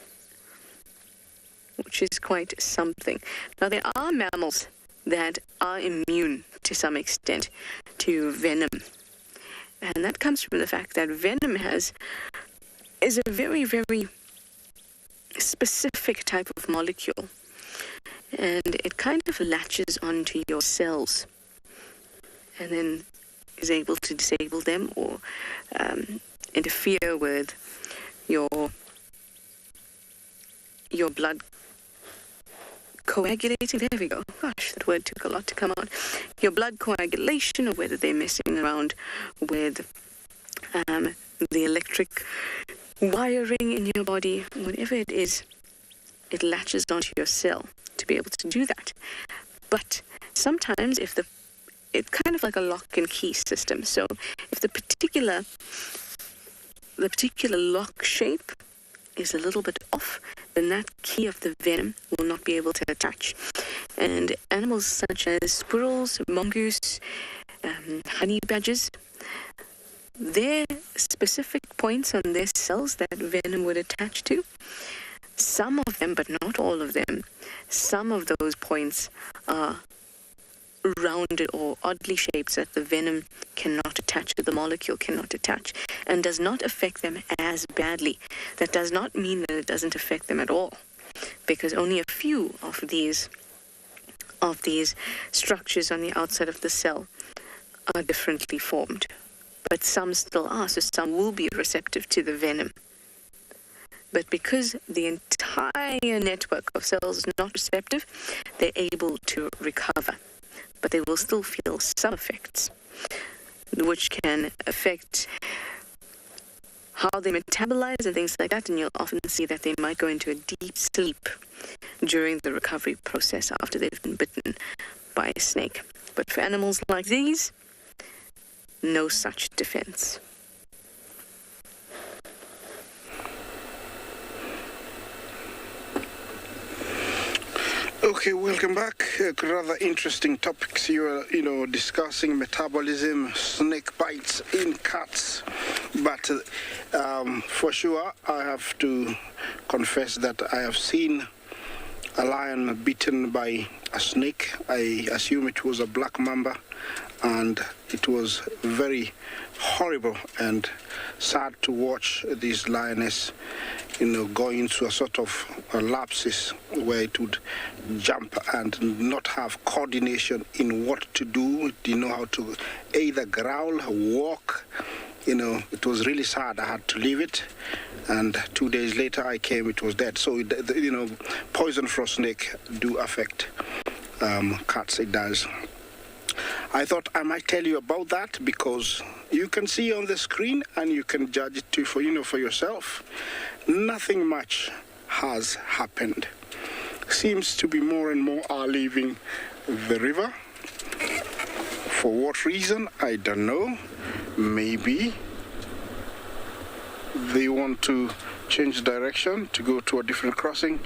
which is quite something. Now, there are mammals that are immune to some extent to venom, and that comes from the fact that venom is a very, very specific type of molecule, and it kind of latches onto your cells and then is able to disable them or interfere with your blood coagulating. There we go. Gosh, that word took a lot to come out. Your blood coagulation, or whether they're messing around with the electric wiring in your body, whatever it is, it latches onto your cell to be able to do that. But sometimes if it's kind of like a lock and key system. So if the particular lock shape is a little bit off, then that key of the venom will not be able to attach. And animals such as squirrels, mongoose, honey badgers, their specific points on their cells that venom would attach to, some of them, but not all of them, some of those points are rounded or oddly shaped so that the venom cannot attach, the molecule cannot attach, and does not affect them as badly. That does not mean that it doesn't affect them at all, because only a few of these structures on the outside of the cell are differently formed. But some still are, so some will be receptive to the venom. But because the entire network of cells is not receptive, they're able to recover. But they will still feel some effects, which can affect how they metabolize and things like that, and you'll often see that they might go into a deep sleep during the recovery process after they've been bitten by a snake. But for animals like these, no such defense. Okay, welcome back. Rather interesting topics. You are, discussing metabolism, snake bites in cats. But for sure, I have to confess that I have seen a lion bitten by a snake. I assume it was a black mamba, and it was very horrible and sad to watch this lioness, going into a sort of a lapses where it would jump and not have coordination in what to do. It didn't know how to either growl, walk. It was really sad. I had to leave it, and 2 days later I came, it was dead. So, poison from snake do affect cats, it does. I thought I might tell you about that because you can see on the screen and you can judge it too for yourself. Nothing much has happened. Seems to be more and more are leaving the river. For what reason? I don't know. Maybe they want to change direction to go to a different crossing.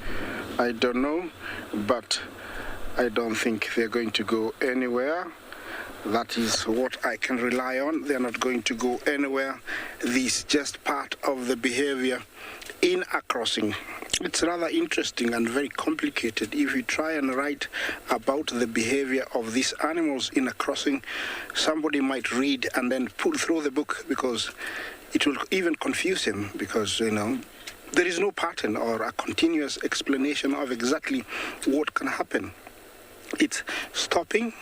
I don't know, but I don't think they're going to go anywhere. That is what I can rely on. They're not going to go anywhere. This is just part of the behavior in a crossing. It's rather interesting and very complicated. If you try and write about the behavior of these animals in a crossing, somebody might read and then pull through the book because it will even confuse him because, there is no pattern or a continuous explanation of exactly what can happen. It's stopping,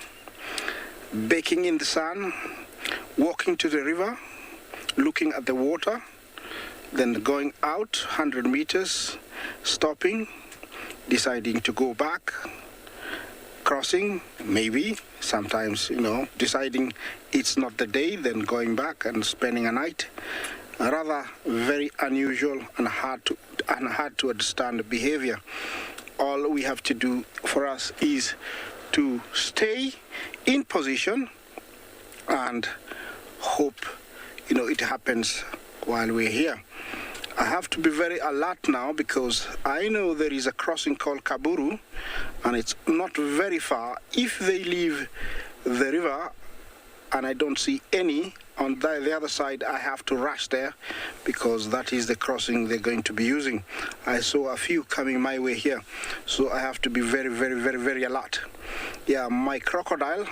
baking in the sun, walking to the river, looking at the water, then going out 100 meters, stopping, deciding to go back, crossing, maybe, sometimes, deciding it's not the day, then going back and spending a night. Rather very unusual and hard to understand the behavior. All we have to do for us is to stay in position and hope, it happens while we're here. I have to be very alert now because I know there is a crossing called Kaburu and it's not very far. If they leave the river and I don't see any on the other side, I have to rush there because that is the crossing they're going to be using. I saw a few coming my way here, so I have to be very, very, very, very alert. Yeah, my crocodile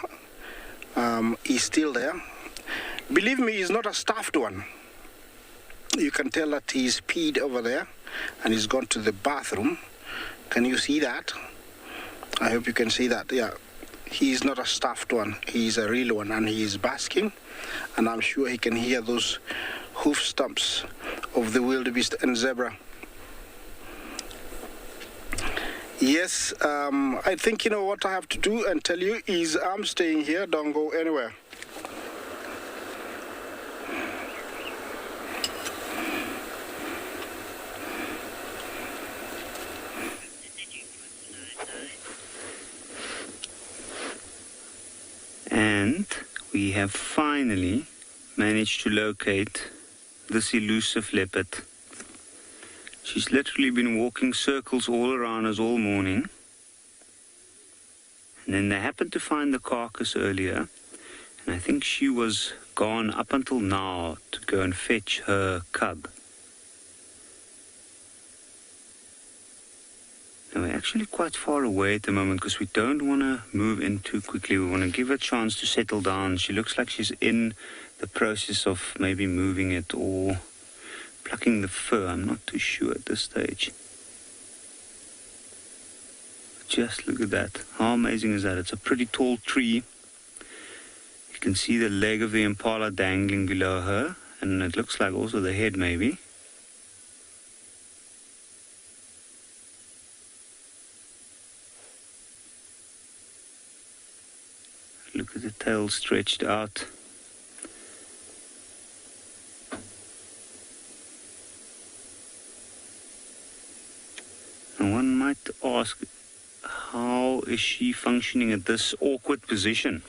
is still there. Believe me, he's not a stuffed one. You can tell that he's peed over there and he's gone to the bathroom. Can you see that? I hope you can see that. Yeah, he's not a stuffed one. He's a real one and he's basking. And I'm sure he can hear those hoof stumps of the wildebeest and zebra. Yes, I think what I have to do and tell you is I'm staying here. Don't go anywhere. And we have finally managed to locate this elusive leopard. She's literally been walking circles all around us all morning. And then they happened to find the carcass earlier. And I think she was gone up until now to go and fetch her cub. Now we're actually quite far away at the moment because we don't want to move in too quickly. We want to give her a chance to settle down. She looks like she's in the process of maybe moving it or plucking the fur. I'm not too sure at this stage. Just look at that. How amazing is that? It's a pretty tall tree. You can see the leg of the impala dangling below her, and it looks like also the head maybe. Look at the tail stretched out. And one might ask, how is she functioning at this awkward position?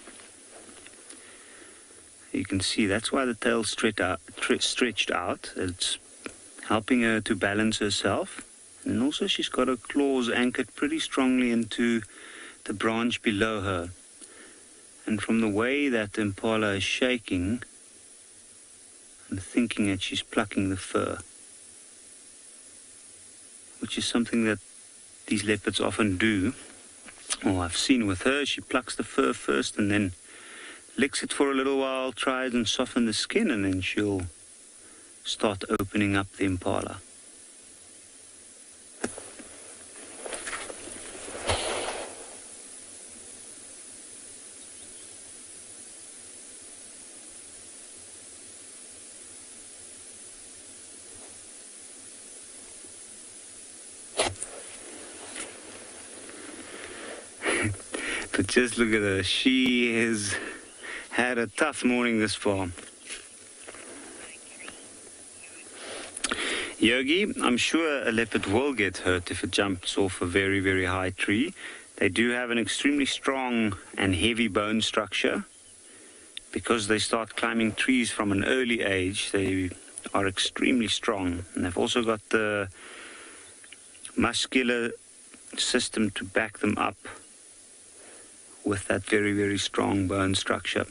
You can see that's why the tail stretched out. It's helping her to balance herself. And also she's got her claws anchored pretty strongly into the branch below her. And from the way that impala is shaking, I'm thinking that she's plucking the fur, which is something that these leopards often do. Or I've seen with her, she plucks the fur first and then licks it for a little while, tries and soften the skin, and then she'll start opening up the impala. But just look at her. She has had a tough morning this far. Yogi, I'm sure a leopard will get hurt if it jumps off a very, very high tree. They do have an extremely strong and heavy bone structure. Because they start climbing trees from an early age, they are extremely strong. And they've also got the muscular system to back them up with that very, very strong bone structure.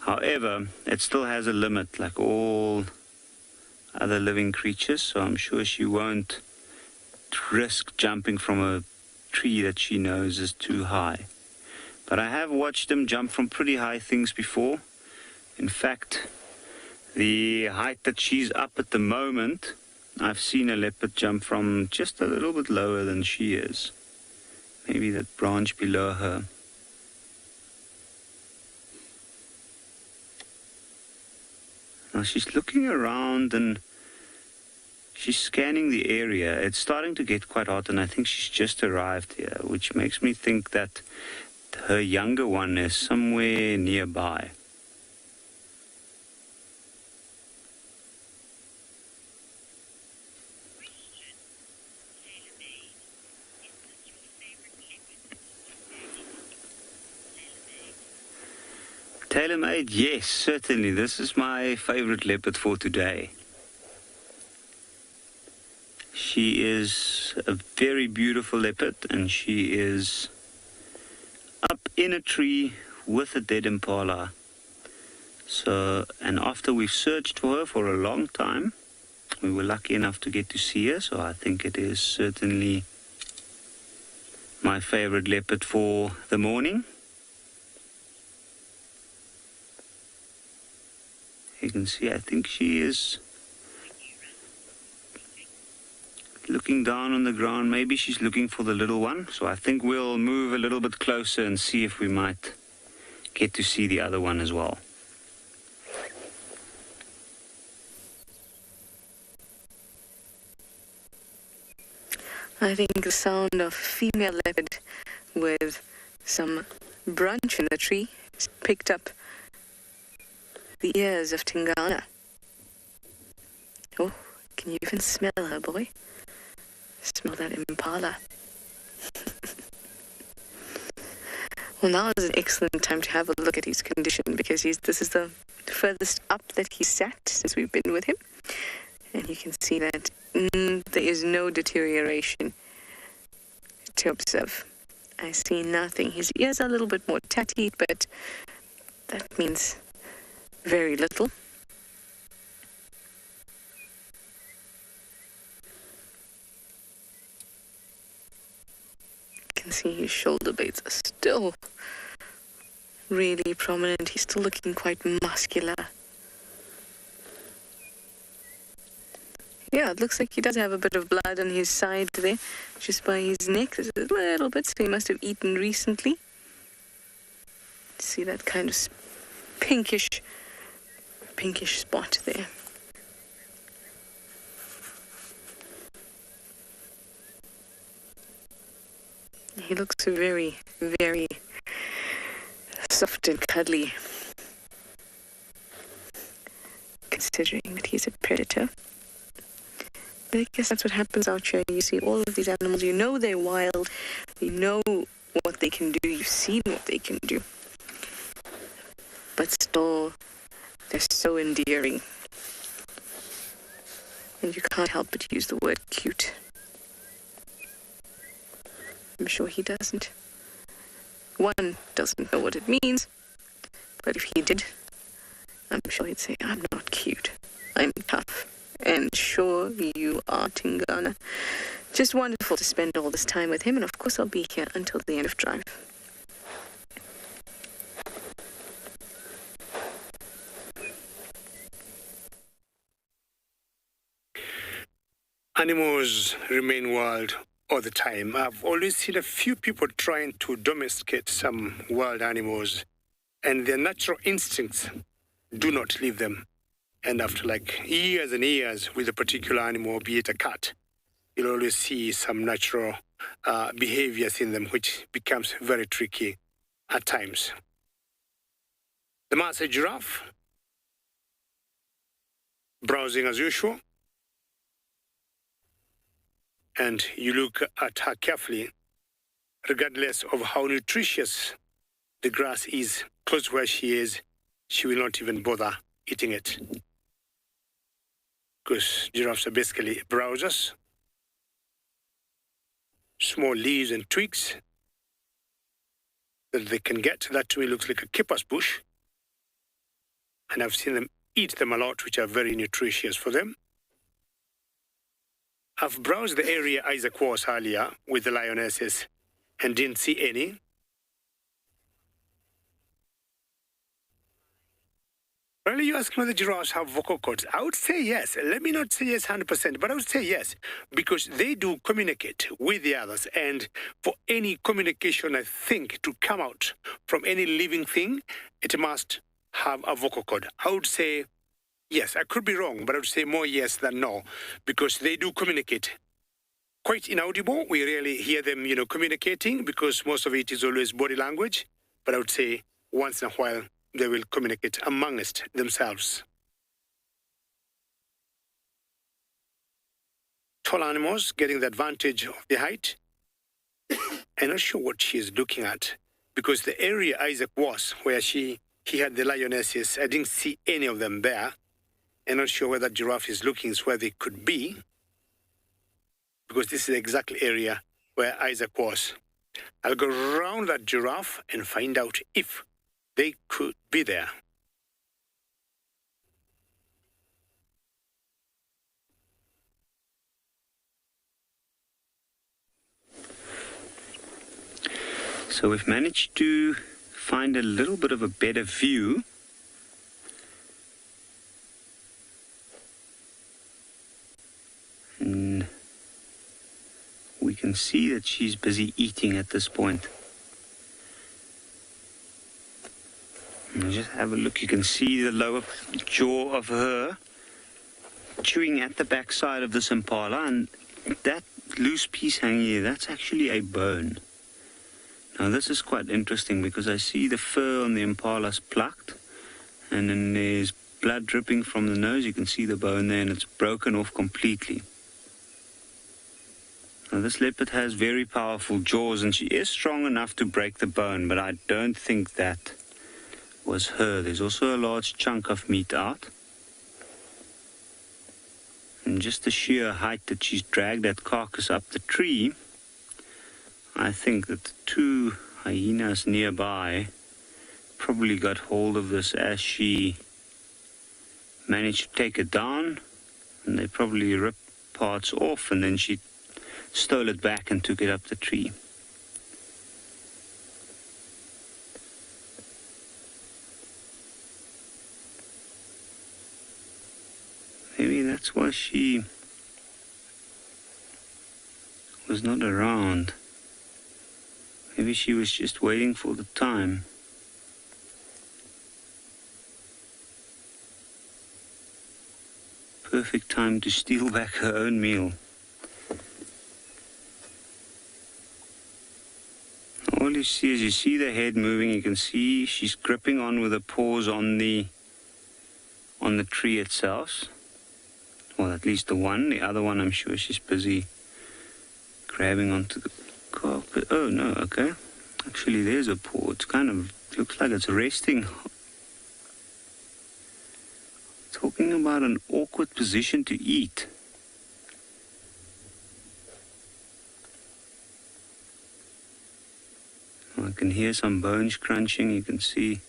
However, it still has a limit, like all other living creatures, so I'm sure she won't risk jumping from a tree that she knows is too high. But I have watched them jump from pretty high things before. In fact, the height that she's up at the moment, I've seen a leopard jump from just a little bit lower than she is. Maybe that branch below her. Now she's looking around and she's scanning the area. It's starting to get quite hot, and I think she's just arrived here, which makes me think that her younger one is somewhere nearby. Tailor-made? Yes, certainly. This is my favorite leopard for today. She is a very beautiful leopard, and she is up in a tree with a dead impala. So, and after we've searched for her for a long time, we were lucky enough to get to see her, so I think it is certainly my favorite leopard for the morning. You can see, I think she is looking down on the ground. Maybe she's looking for the little one. So I think we'll move a little bit closer and see if we might get to see the other one as well. I think the sound of female leopard with some branch in the tree picked up the ears of Tingana. Oh, can you even smell her, boy? Smell that impala. Well, now is an excellent time to have a look at his condition because this is the furthest up that he's sat since we've been with him. And you can see that there is no deterioration to observe. I see nothing. His ears are a little bit more tatty, but that means very little. You can see his shoulder blades are still really prominent. He's still looking quite muscular. Yeah, it looks like he does have a bit of blood on his side there, just by his neck. There's a little bit, so he must have eaten recently. See that kind of pinkish spot there. He looks very, very soft and cuddly, considering that he's a predator. But I guess that's what happens out here. You see all of these animals, you know they're wild, you know what they can do, you've seen what they can do. But still, they're so endearing. And you can't help but use the word cute. I'm sure he doesn't. One doesn't know what it means, but if he did, I'm sure he'd say, I'm not cute, I'm tough. And sure you are, Tingana. Just wonderful to spend all this time with him, and of course I'll be here until the end of drive. Animals remain wild all the time. I've always seen a few people trying to domesticate some wild animals, and their natural instincts do not leave them. And after like years and years with a particular animal, be it a cat, you'll always see some natural behaviors in them, which becomes very tricky at times. The Maasai giraffe, browsing as usual. And you look at her carefully, regardless of how nutritious the grass is, close where she is, she will not even bother eating it. Because giraffes are basically browsers. Small leaves and twigs that they can get. That to me looks like a kippers bush. And I've seen them eat them a lot, which are very nutritious for them. I've browsed the area Isaac was earlier with the lionesses and didn't see any. Well, you ask whether giraffes have vocal cords. I would say yes. Let me not say yes 100%, but I would say yes, because they do communicate with the others. And for any communication, I think, to come out from any living thing, it must have a vocal cord. I would say yes. I could be wrong, but I would say more yes than no, because they do communicate. Quite inaudible. We rarely hear them, communicating, because most of it is always body language. But I would say once in a while, they will communicate amongst themselves. Tall animals getting the advantage of the height. I'm not sure what she is looking at, because the area Isaac was, where he had the lionesses, I didn't see any of them there. I'm not sure where that giraffe is looking is where they could be, because this is the exact area where Isaac was. I'll go around that giraffe and find out if they could be there. So we've managed to find a little bit of a better view. And we can see that she's busy eating at this point. And just have a look, you can see the lower jaw of her chewing at the backside of this impala, and that loose piece hanging here, that's actually a bone. Now this is quite interesting because I see the fur on the impala's plucked, and then there's blood dripping from the nose. You can see the bone there, and it's broken off completely. Now, this leopard has very powerful jaws, and she is strong enough to break the bone, but I don't think that was her. There's also a large chunk of meat out. And just the sheer height that she's dragged that carcass up the tree, I think that the two hyenas nearby probably got hold of this as she managed to take it down, and they probably ripped parts off, and then she stole it back and took it up the tree. Maybe that's why she was not around. Maybe she was just waiting for the time. Perfect time to steal back her own meal. All you see is, you see the head moving. You can see she's gripping on with her paws on the tree itself. Well, at least the one. The other one, I'm sure she's busy grabbing onto the carpet. Oh no, okay. Actually, there's a paw. It's kind of looks like it's resting. Talking about an awkward position to eat. I can hear some bones crunching. You can see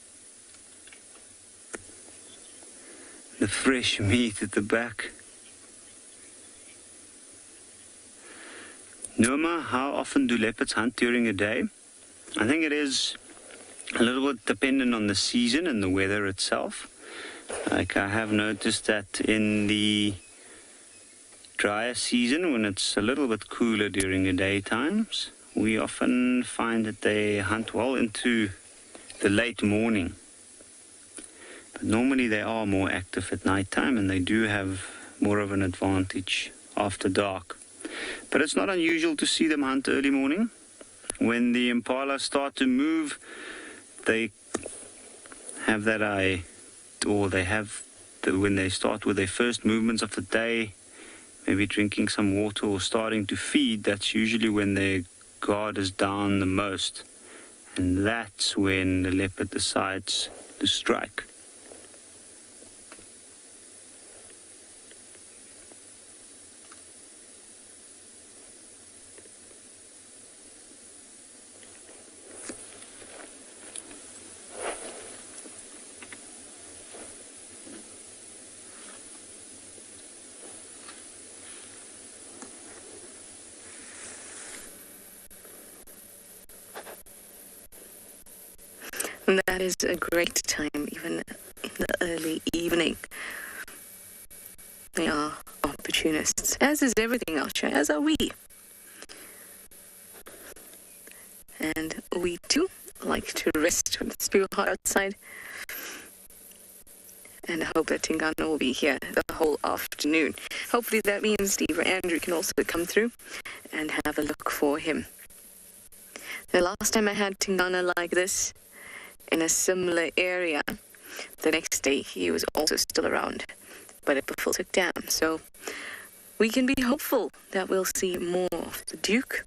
the fresh meat at the back. Noma, how often do leopards hunt during a day? I think it is a little bit dependent on the season and the weather itself. Like, I have noticed that in the drier season, when it's a little bit cooler during the daytimes, we often find that they hunt well into the late morning. But normally they are more active at nighttime, and they do have more of an advantage after dark. But it's not unusual to see them hunt early morning. When the impalas start to move, they have that eye, or they have, when they start with their first movements of the day, maybe drinking some water or starting to feed, that's usually when their guard is down the most. And that's when the leopard decides to strike. And that is a great time, even in the early evening. They are opportunists, as is everything else, as are we. And we too like to rest when it's too hot outside. And I hope that Tingana will be here the whole afternoon. Hopefully that means Steve or Andrew can also come through and have a look for him. The last time I had Tingana like this, in a similar area, the next day he was also still around, but it before took down. So we can be hopeful that we'll see more of the Duke.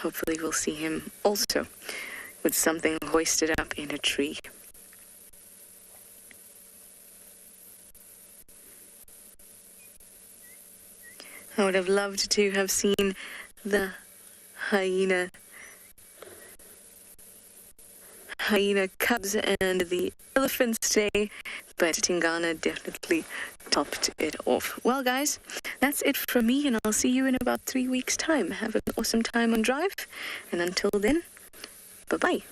Hopefully we'll see him also with something hoisted up in a tree. I would have loved to have seen the hyena cubs and the elephants today, but Tingana definitely topped it off. Well, guys, that's it from me, and I'll see you in about 3 weeks' time. Have an awesome time on drive, and until then, bye-bye.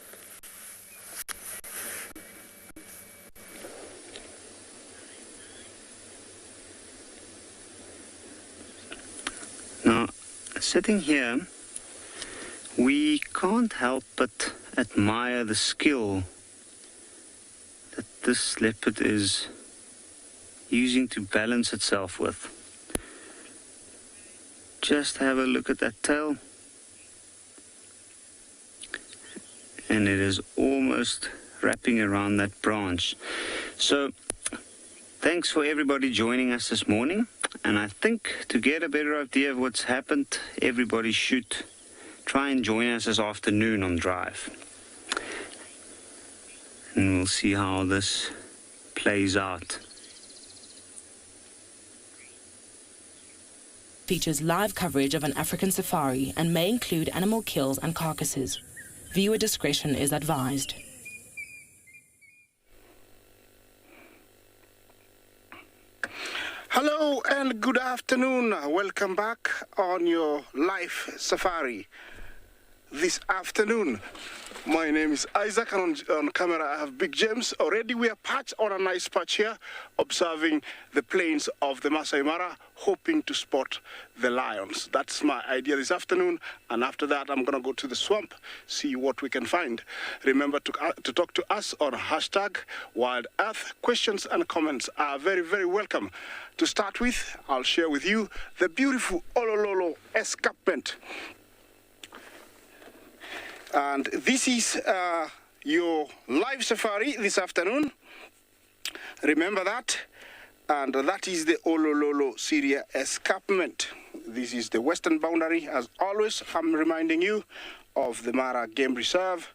Now, sitting here, we can't help but admire the skill that this leopard is using to balance itself with. Just have a look at that tail. And it is almost wrapping around that branch. So Thanks for everybody joining us this morning. And I think to get a better idea of what's happened, everybody should try and join us this afternoon on Drive. And we'll see how this plays out. Features live coverage of an African safari and may include animal kills and carcasses. Viewer discretion is advised. Hello and good afternoon. Welcome back on your live safari this afternoon. My name is Isaac, and on camera I have Big James. Already we are perched on a nice perch here, observing the plains of the Masai Mara, hoping to spot the lions. That's my idea this afternoon, and after that I'm going to go to the swamp, see what we can find. Remember to talk to us on hashtag Wild Earth. Questions and comments are very, very welcome. To start with, I'll share with you the beautiful Olololo escarpment. And this is your live safari this afternoon. Remember that. And that is the Olololo Syria escarpment. This is the western boundary. As always, I'm reminding you of the Mara Game Reserve.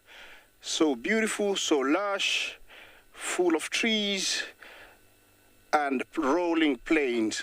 So beautiful, so lush, full of trees and rolling plains.